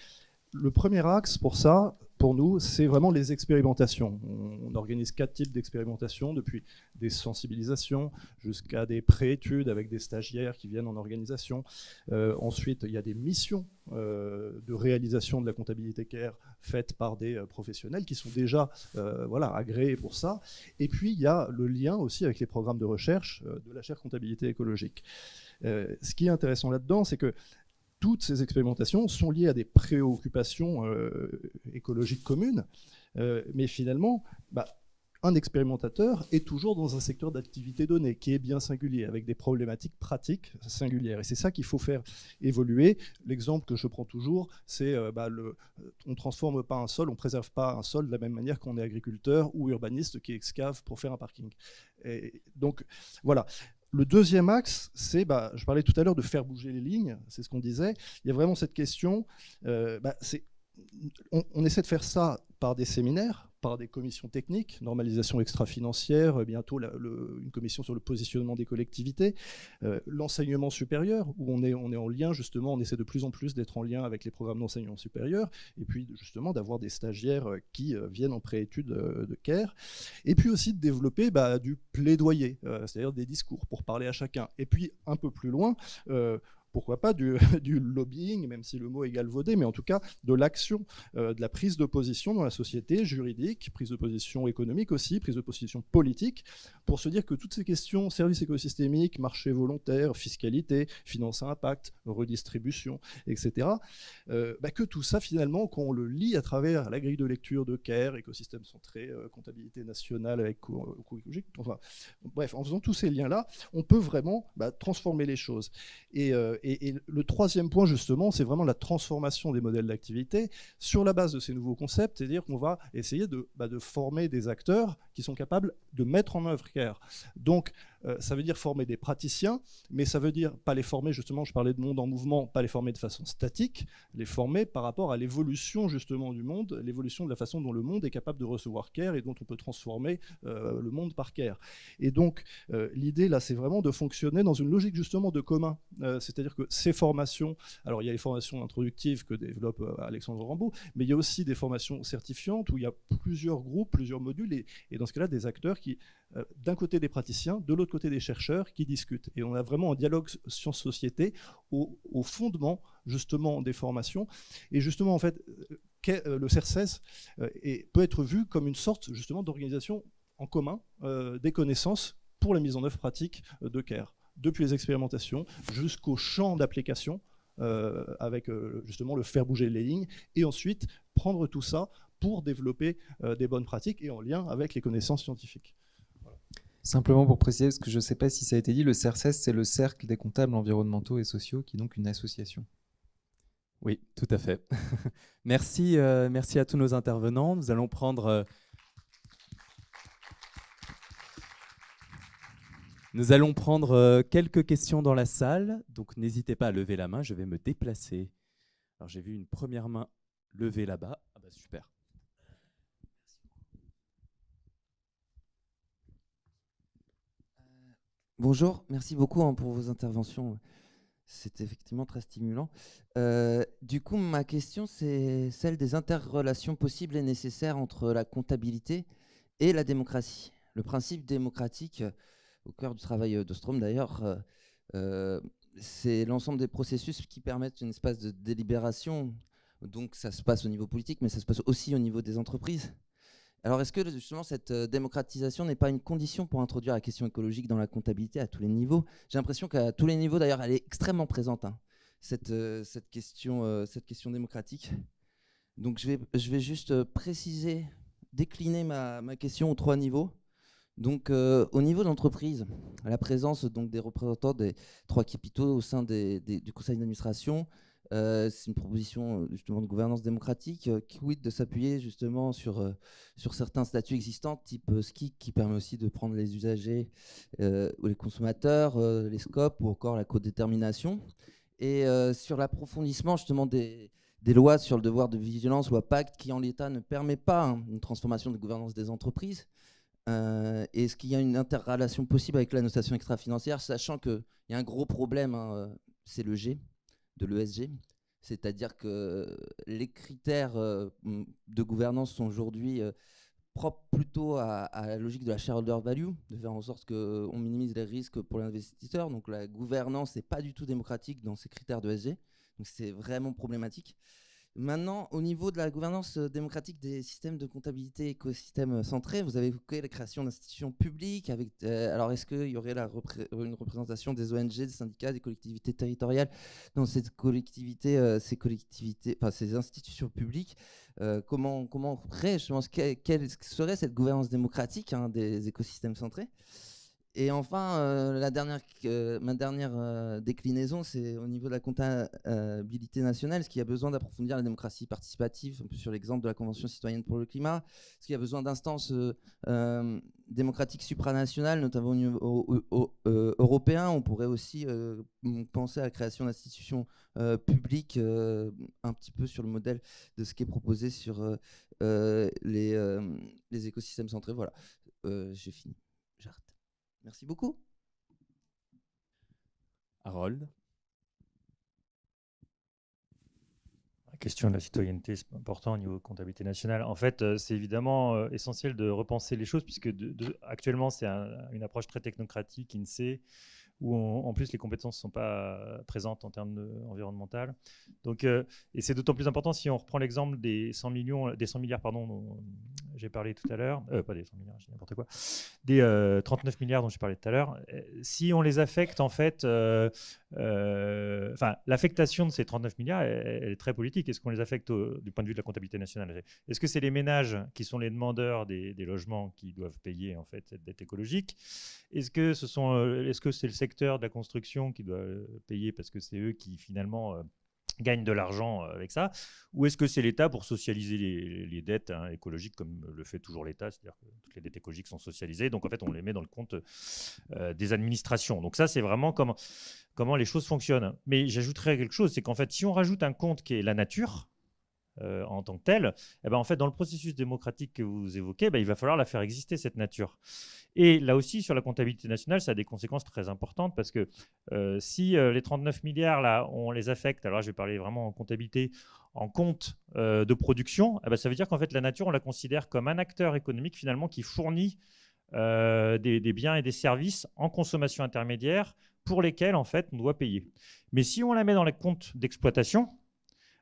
Le premier axe pour ça, pour nous, c'est vraiment les expérimentations. On organise 4 types d'expérimentations, depuis des sensibilisations jusqu'à des pré-études avec des stagiaires qui viennent en organisation. Ensuite, il y a des missions de réalisation de la comptabilité CARE faites par des professionnels qui sont déjà agréés pour ça. Et puis, il y a le lien aussi avec les programmes de recherche de la chaire comptabilité écologique. Ce qui est intéressant là-dedans, c'est que toutes ces expérimentations sont liées à des préoccupations écologiques communes, mais finalement, un expérimentateur est toujours dans un secteur d'activité donnée qui est bien singulier, avec des problématiques pratiques singulières. Et c'est ça qu'il faut faire évoluer. L'exemple que je prends toujours, c'est on ne transforme pas un sol, on ne préserve pas un sol de la même manière qu'on est agriculteur ou urbaniste qui excave pour faire un parking. Et donc, voilà. Le deuxième axe, c'est, je parlais tout à l'heure de faire bouger les lignes, c'est ce qu'on disait. Il y a vraiment cette question, on essaie de faire ça par des séminaires, par des commissions techniques, normalisation extra-financière, bientôt une commission sur le positionnement des collectivités, l'enseignement supérieur, où on est en lien, justement, on essaie de plus en plus d'être en lien avec les programmes d'enseignement supérieur, et puis justement d'avoir des stagiaires qui viennent en préétudes de CARE, et puis aussi de développer du plaidoyer, c'est-à-dire des discours pour parler à chacun. Et puis un peu plus loin, pourquoi pas du lobbying, même si le mot est galvaudé, mais en tout cas de l'action, de la prise de position dans la société, juridique, prise de position économique aussi, prise de position politique, pour se dire que toutes ces questions, services écosystémiques, marché volontaire, fiscalité, finance à impact, redistribution, etc., que tout ça finalement, qu'on le lit à travers la grille de lecture de CARE, écosystème centré, comptabilité nationale avec coût écologique, enfin, bref, en faisant tous ces liens-là, on peut vraiment transformer les choses. Et le troisième point, justement, c'est vraiment la transformation des modèles d'activité sur la base de ces nouveaux concepts, c'est-à-dire qu'on va essayer de former des acteurs qui sont capables de mettre en œuvre CARE. Donc, ça veut dire former des praticiens, mais ça veut dire pas les former, justement, je parlais de monde en mouvement, pas les former de façon statique, les former par rapport à l'évolution justement du monde, l'évolution de la façon dont le monde est capable de recevoir CARE et dont on peut transformer le monde par CARE. Et donc l'idée là, c'est vraiment de fonctionner dans une logique justement de commun, c'est-à-dire que ces formations, alors il y a les formations introductives que développe Alexandre Rambaud, mais il y a aussi des formations certifiantes où il y a plusieurs groupes, plusieurs modules, et dans ce cas-là, des acteurs qui, d'un côté des praticiens, de l'autre côté des chercheurs qui discutent. Et on a vraiment un dialogue sciences-société au fondement justement des formations. Et justement, en fait, le CERCES peut être vu comme une sorte justement d'organisation en commun des connaissances pour la mise en œuvre pratique de CARE, depuis les expérimentations jusqu'au champ d'application, avec justement le faire bouger les lignes, et ensuite prendre tout ça pour développer des bonnes pratiques et en lien avec les connaissances scientifiques. Simplement pour préciser, parce que je ne sais pas si ça a été dit, le CERCES, c'est le Cercle des comptables environnementaux et sociaux, qui est donc une association. Oui, tout à fait. Merci, merci à tous nos intervenants. Nous allons prendre... Nous allons prendre quelques questions dans la salle, donc n'hésitez pas à lever la main, je vais me déplacer. Alors j'ai vu une première main levée là-bas. Ah bah super. Bonjour, merci beaucoup pour vos interventions. C'est effectivement très stimulant. Du coup, ma question, c'est celle des interrelations possibles et nécessaires entre la comptabilité et la démocratie. Le principe démocratique, au cœur du travail d'Ostrom d'ailleurs, c'est l'ensemble des processus qui permettent un espace de délibération. Donc ça se passe au niveau politique, mais ça se passe aussi au niveau des entreprises. Alors est-ce que justement cette démocratisation n'est pas une condition pour introduire la question écologique dans la comptabilité à tous les niveaux? J'ai l'impression qu'à tous les niveaux, d'ailleurs, elle est extrêmement présente, hein, cette question démocratique. Donc je vais juste préciser, décliner ma question aux 3 niveaux. Donc au niveau de l'entreprise, la présence donc, des représentants des 3 capitaux au sein du conseil d'administration, c'est une proposition justement de gouvernance démocratique quid de s'appuyer justement sur certains statuts existants, type SKIC, qui permet aussi de prendre les usagers ou les consommateurs, les scopes ou encore la codétermination. Et sur l'approfondissement justement des lois sur le devoir de vigilance, loi Pacte, qui en l'état ne permet pas une transformation de gouvernance des entreprises. Est-ce qu'il y a une interrelation possible avec la notation extra-financière, sachant qu'il y a un gros problème, hein, c'est le G de l'ESG, c'est-à-dire que les critères de gouvernance sont aujourd'hui propres plutôt à la logique de la shareholder value, de faire en sorte qu'on minimise les risques pour l'investisseur. Donc la gouvernance n'est pas du tout démocratique dans ces critères de ESG, donc c'est vraiment problématique. Maintenant, au niveau de la gouvernance démocratique des systèmes de comptabilité écosystème centrés, vous avez évoqué la création d'institutions publiques. Alors, est-ce qu'il y aurait une représentation des ONG, des syndicats, des collectivités territoriales dans ces institutions publiques? Comment on ferait, je pense, quelle serait cette gouvernance démocratique, hein, des écosystèmes centrés? Et enfin, ma dernière déclinaison, c'est au niveau de la comptabilité nationale. Est-ce qu'il y a besoin d'approfondir la démocratie participative, un peu sur l'exemple de la Convention citoyenne pour le climat? Est-ce qu'il y a besoin d'instances démocratiques supranationales, notamment au niveau européen? On pourrait aussi penser à la création d'institutions publiques, un petit peu sur le modèle de ce qui est proposé sur les écosystèmes centrés. Voilà, j'ai fini. J'arrête. Merci beaucoup. Harold. La question de la citoyenneté, c'est important au niveau de comptabilité nationale. En fait, c'est évidemment essentiel de repenser les choses, puisque actuellement, c'est une approche très technocratique, INSEE, où en plus les compétences ne sont pas présentes en termes environnemental. Donc, et c'est d'autant plus important si on reprend l'exemple des 100 milliards dont j'ai parlé tout à l'heure, pas des 100 milliards, j'ai n'importe quoi, des 39 milliards dont j'ai parlé tout à l'heure. Si on les affecte, en fait, l'affectation de ces 39 milliards, elle est très politique. Est-ce qu'on les affecte du point de vue de la comptabilité nationale? Est-ce que c'est les ménages qui sont les demandeurs des logements qui doivent payer en fait cette dette écologique? Est-ce que c'est le secteur de la construction qui doit payer parce que c'est eux qui finalement gagne de l'argent avec ça, ou est-ce que c'est l'État pour socialiser les dettes écologiques comme le fait toujours l'État, c'est-à-dire que toutes les dettes écologiques sont socialisées, donc en fait on les met dans le compte des administrations. Donc ça c'est vraiment comment les choses fonctionnent. Mais j'ajouterais quelque chose, c'est qu'en fait si on rajoute un compte qui est la nature, en tant que telle, eh ben, en fait, dans le processus démocratique que vous évoquez, il va falloir la faire exister, cette nature. Et là aussi, sur la comptabilité nationale, ça a des conséquences très importantes parce que si les 39 milliards, là, on les affecte, alors là, je vais parler vraiment en comptabilité, en compte de production, eh ben, ça veut dire qu'en fait, la nature, on la considère comme un acteur économique, finalement, qui fournit des biens et des services en consommation intermédiaire pour lesquels, en fait, on doit payer. Mais si on la met dans les comptes d'exploitation,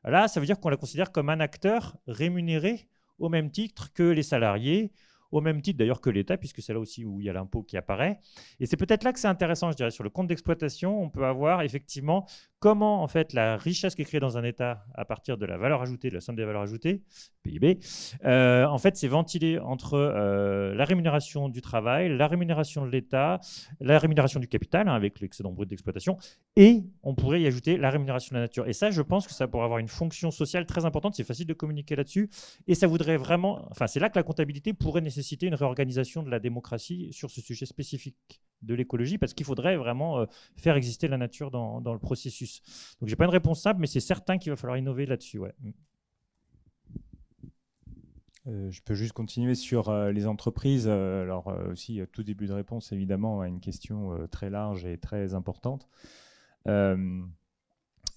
là, ça veut dire qu'on la considère comme un acteur rémunéré au même titre que les salariés, au même titre d'ailleurs que l'État, puisque c'est là aussi où il y a l'impôt qui apparaît. Et c'est peut-être là que c'est intéressant, je dirais, sur le compte d'exploitation, on peut avoir effectivement comment en fait la richesse qui est créée dans un État à partir de la valeur ajoutée, de la somme des valeurs ajoutées, PIB, en fait c'est ventilé entre la rémunération du travail, la rémunération de l'État, la rémunération du capital, avec l'excédent brut d'exploitation, et on pourrait y ajouter la rémunération de la nature. Et ça, je pense que ça pourrait avoir une fonction sociale très importante, c'est facile de communiquer là-dessus, et ça voudrait vraiment, enfin c'est là que la comptabilité pourrait nécessiter une réorganisation de la démocratie sur ce sujet spécifique de l'écologie, parce qu'il faudrait vraiment faire exister la nature dans le processus. Donc, je n'ai pas une réponse simple, mais c'est certain qu'il va falloir innover là-dessus. Ouais. Je peux juste continuer sur les entreprises. Alors, aussi, tout début de réponse, évidemment, à une question très large et très importante.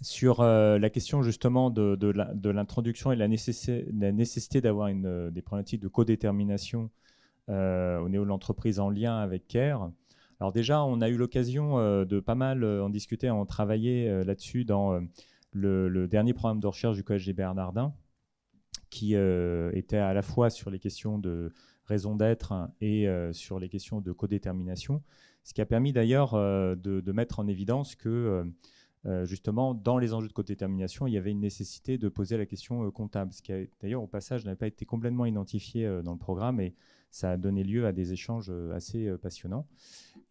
Sur la question, justement, de l'introduction et la nécessité d'avoir des problématiques de codétermination au niveau de l'entreprise en lien avec CARE. Alors déjà, on a eu l'occasion de pas mal en discuter, en travailler là-dessus dans le dernier programme de recherche du Collège des Bernardins, qui était à la fois sur les questions de raison d'être et sur les questions de codétermination, ce qui a permis d'ailleurs de mettre en évidence que justement, dans les enjeux de codétermination, il y avait une nécessité de poser la question comptable, ce qui d'ailleurs au passage n'avait pas été complètement identifié dans le programme, et ça a donné lieu à des échanges assez passionnants.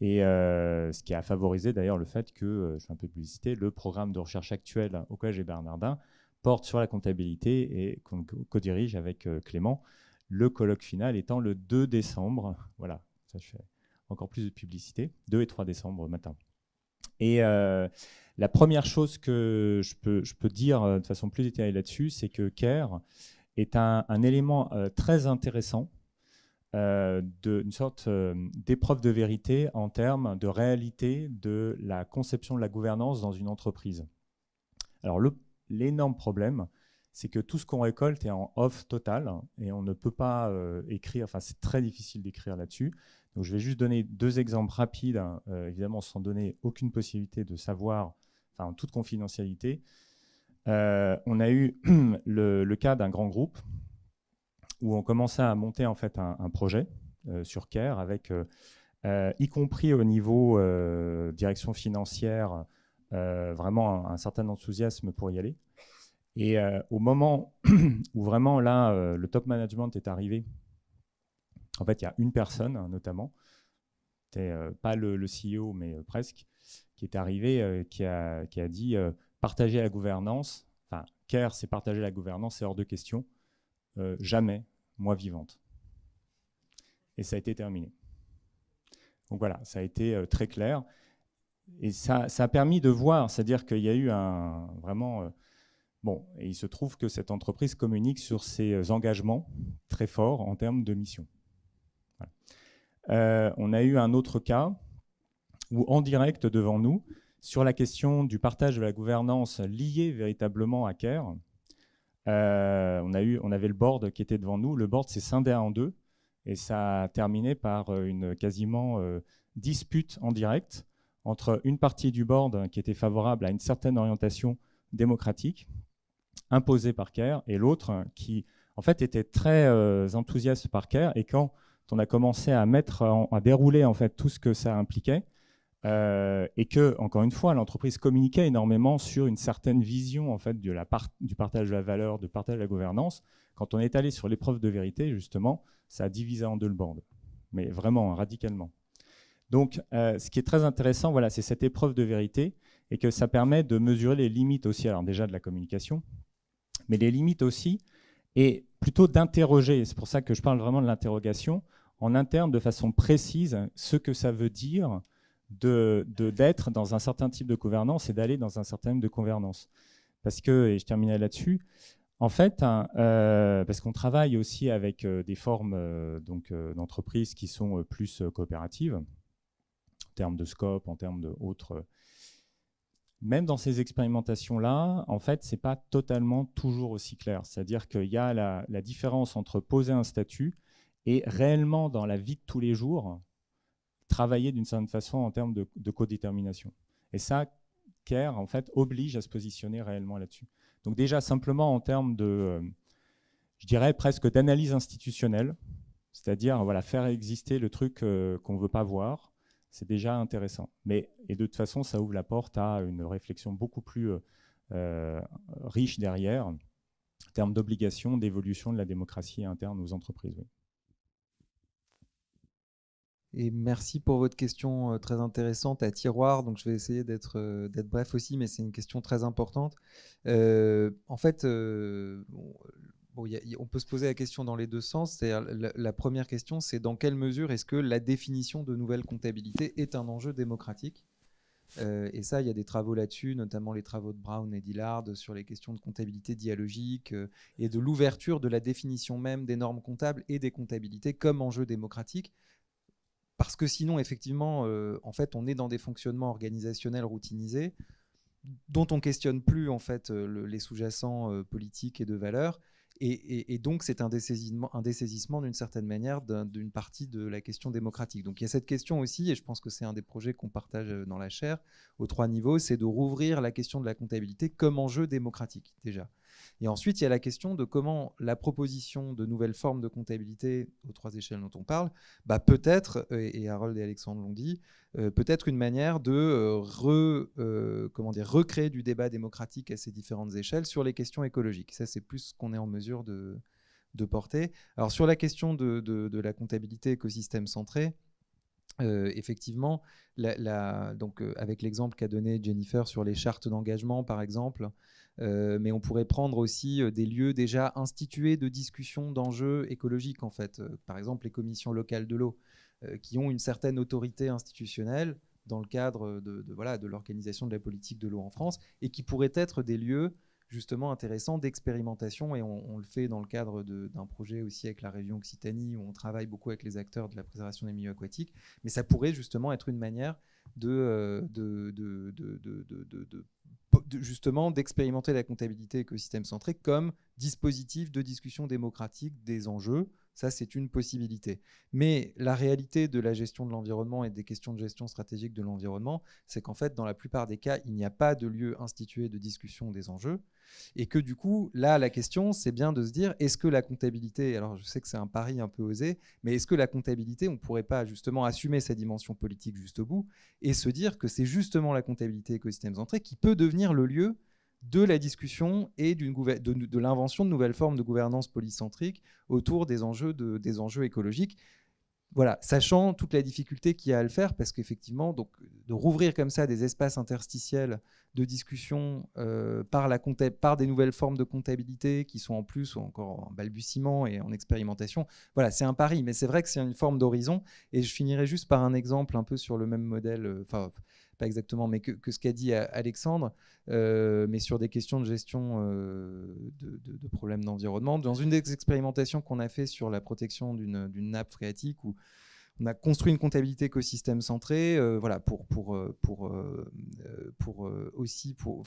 Et ce qui a favorisé d'ailleurs le fait que, je fais un peu de publicité, le programme de recherche actuel au Collège des Bernardins porte sur la comptabilité et qu'on co-dirige avec Clément, le colloque final étant le 2 décembre. Voilà, ça je fais encore plus de publicité, 2 et 3 décembre matin. Et la première chose que je peux dire de façon plus détaillée là-dessus, c'est que CARE est un élément très intéressant d'une sorte d'épreuve de vérité en termes de réalité de la conception de la gouvernance dans une entreprise. Alors l'énorme problème, c'est que tout ce qu'on récolte est en off total et on ne peut pas écrire, enfin c'est très difficile d'écrire là-dessus. Donc je vais juste donner 2 exemples rapides, évidemment sans donner aucune possibilité de savoir, enfin en toute confidentialité. On a eu le cas d'un grand groupe où on commençait à monter en fait un projet sur CARE avec, y compris au niveau direction financière, vraiment un certain enthousiasme pour y aller. Et au moment où vraiment là, le top management est arrivé, en fait, il y a une personne notamment, pas le CEO, mais presque, qui est arrivé, qui a dit partager la gouvernance, enfin, CARE, c'est partager la gouvernance, c'est hors de question. Jamais, moi vivante. Et ça a été terminé. Donc voilà, ça a été très clair. Et ça a permis de voir, c'est-à-dire qu'il y a eu vraiment... bon, et il se trouve que cette entreprise communique sur ses engagements très forts en termes de mission. Voilà. On a eu un autre cas où, en direct devant nous, sur la question du partage de la gouvernance liée véritablement à CARE, on avait le board qui était devant nous. Le board s'est scindé en 2 et ça a terminé par une quasiment dispute en direct entre une partie du board qui était favorable à une certaine orientation démocratique imposée par CARE et l'autre qui en fait était très enthousiaste par CARE, et quand on a commencé à dérouler en fait tout ce que ça impliquait, et que, encore une fois, l'entreprise communiquait énormément sur une certaine vision en fait, du partage de la valeur, du partage de la gouvernance. Quand on est allé sur l'épreuve de vérité, justement, ça a divisé en 2 le board, mais vraiment radicalement. Donc, ce qui est très intéressant, voilà, c'est cette épreuve de vérité. et que ça permet de mesurer les limites aussi, alors déjà de la communication, mais les limites aussi, et plutôt d'interroger, c'est pour ça que je parle vraiment de l'interrogation, en interne de façon précise ce que ça veut dire d'être dans un certain type de gouvernance et d'aller dans un certain type de gouvernance. Parce que, et je terminerai là-dessus, en fait, parce qu'on travaille aussi avec des formes d'entreprises qui sont plus coopératives, en termes de scope, en termes d'autres. Même dans ces expérimentations-là, en fait, ce n'est pas totalement toujours aussi clair. C'est-à-dire qu'il y a la différence entre poser un statut et réellement, dans la vie de tous les jours, travailler d'une certaine façon en termes de codétermination. Et ça, CARE, en fait, oblige à se positionner réellement là-dessus. Donc déjà, simplement en termes de, je dirais presque d'analyse institutionnelle, c'est-à-dire voilà, faire exister le truc qu'on ne veut pas voir, c'est déjà intéressant. Et de toute façon, ça ouvre la porte à une réflexion beaucoup plus riche derrière, en termes d'obligation, d'évolution de la démocratie interne aux entreprises. Oui. Et merci pour votre question très intéressante à tiroir. Donc, je vais essayer d'être bref aussi, mais c'est une question très importante. En fait, on peut se poser la question dans les deux sens. La première question, c'est dans quelle mesure est-ce que la définition de nouvelle comptabilité est un enjeu démocratique ? Et ça, il y a des travaux là-dessus, notamment les travaux de Brown et Dillard sur les questions de comptabilité dialogique et de l'ouverture de la définition même des normes comptables et des comptabilités comme enjeu démocratique. Parce que sinon, effectivement, en fait, on est dans des fonctionnements organisationnels routinisés dont on ne questionne plus en fait, les sous-jacents politiques et de valeurs. Et donc, c'est un dessaisissement d'une certaine manière d'une partie de la question démocratique. Donc, il y a cette question aussi, et je pense que c'est un des projets qu'on partage dans la chaire, aux 3 niveaux, c'est de rouvrir la question de la comptabilité comme enjeu démocratique, déjà. Et ensuite, il y a la question de comment la proposition de nouvelles formes de comptabilité aux 3 échelles dont on parle, peut être, et Harold et Alexandre l'ont dit, peut être une manière de recréer du débat démocratique à ces différentes échelles sur les questions écologiques. Ça, c'est plus ce qu'on est en mesure de porter. Alors, sur la question de la comptabilité écosystème centré, effectivement, avec l'exemple qu'a donné Jennifer sur les chartes d'engagement, par exemple, mais on pourrait prendre aussi des lieux déjà institués de discussion d'enjeux écologiques, en fait. Par exemple, les commissions locales de l'eau, qui ont une certaine autorité institutionnelle dans le cadre de l'organisation de la politique de l'eau en France, et qui pourraient être des lieux justement intéressants d'expérimentation, et on le fait dans le cadre d'un projet aussi avec la région Occitanie, où on travaille beaucoup avec les acteurs de la préservation des milieux aquatiques, mais ça pourrait justement être une manière justement d'expérimenter la comptabilité écosystème centré comme dispositif de discussion démocratique des enjeux. Ça, c'est une possibilité. Mais la réalité de la gestion de l'environnement et des questions de gestion stratégique de l'environnement, c'est qu'en fait, dans la plupart des cas, il n'y a pas de lieu institué de discussion des enjeux. Et que du coup, là, la question, c'est bien de se dire, est-ce que la comptabilité, alors je sais que c'est un pari un peu osé, mais est-ce que la comptabilité, on ne pourrait pas justement assumer sa dimension politique juste au bout et se dire que c'est justement la comptabilité écosystème centré qui peut devenir le lieu de la discussion et de l'invention de nouvelles formes de gouvernance polycentrique autour des enjeux écologiques. Voilà, sachant toute la difficulté qu'il y a à le faire, parce qu'effectivement, donc, de rouvrir comme ça des espaces interstitiels de discussion par des nouvelles formes de comptabilité qui sont en plus encore en balbutiement et en expérimentation, voilà, c'est un pari, mais c'est vrai que c'est une forme d'horizon. Et je finirai juste par un exemple un peu sur le même modèle, pas exactement, mais que ce qu'a dit Alexandre, mais sur des questions de gestion de problèmes d'environnement. Dans une des expérimentations qu'on a fait sur la protection d'une nappe phréatique, où on a construit une comptabilité écosystème centrée, voilà,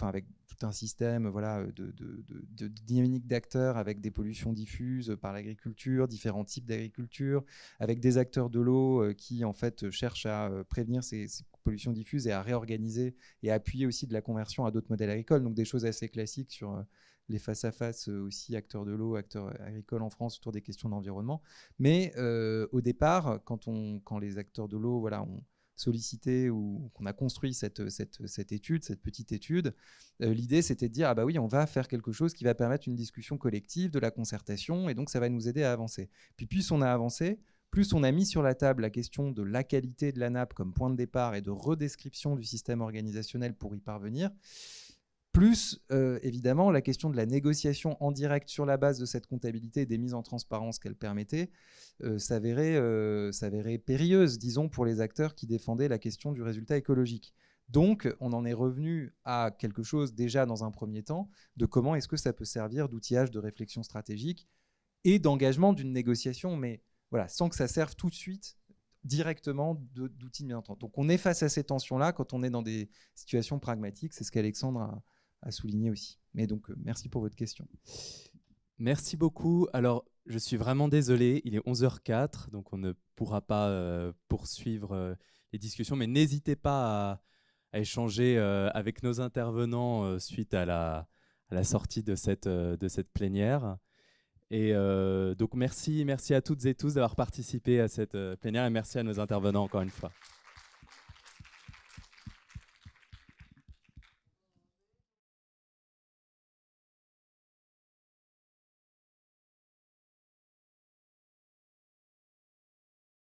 avec tout un système, voilà, de dynamique d'acteurs, avec des pollutions diffuses par l'agriculture, différents types d'agriculture, avec des acteurs de l'eau qui en fait cherchent à prévenir ces pollutions diffuses et à réorganiser et à appuyer aussi de la conversion à d'autres modèles agricoles. Donc des choses assez classiques sur les face-à-face aussi, acteurs de l'eau, acteurs agricoles en France autour des questions d'environnement. Mais au départ, quand les acteurs de l'eau ont sollicité ou qu'on a construit cette étude, cette petite étude, l'idée c'était de dire ah bah oui, on va faire quelque chose qui va permettre une discussion collective, de la concertation, et donc ça va nous aider à avancer. Puis on a avancé, plus on a mis sur la table la question de la qualité de la nappe comme point de départ et de redescription du système organisationnel pour y parvenir, plus évidemment la question de la négociation en direct sur la base de cette comptabilité et des mises en transparence qu'elle permettait s'avérait périlleuse, disons, pour les acteurs qui défendaient la question du résultat écologique. Donc, on en est revenu à quelque chose déjà dans un premier temps de comment est-ce que ça peut servir d'outillage de réflexion stratégique et d'engagement d'une négociation, mais voilà, sans que ça serve tout de suite directement d'outils de mise en temps. Donc, on est face à ces tensions-là quand on est dans des situations pragmatiques. C'est ce qu'Alexandre a souligné aussi. Mais donc, merci pour votre question. Merci beaucoup. Alors, je suis vraiment désolé, il est 11h04, donc on ne pourra pas poursuivre les discussions, mais n'hésitez pas à échanger avec nos intervenants suite à la sortie de cette plénière. Et donc merci à toutes et tous d'avoir participé à cette plénière et merci à nos intervenants encore une fois.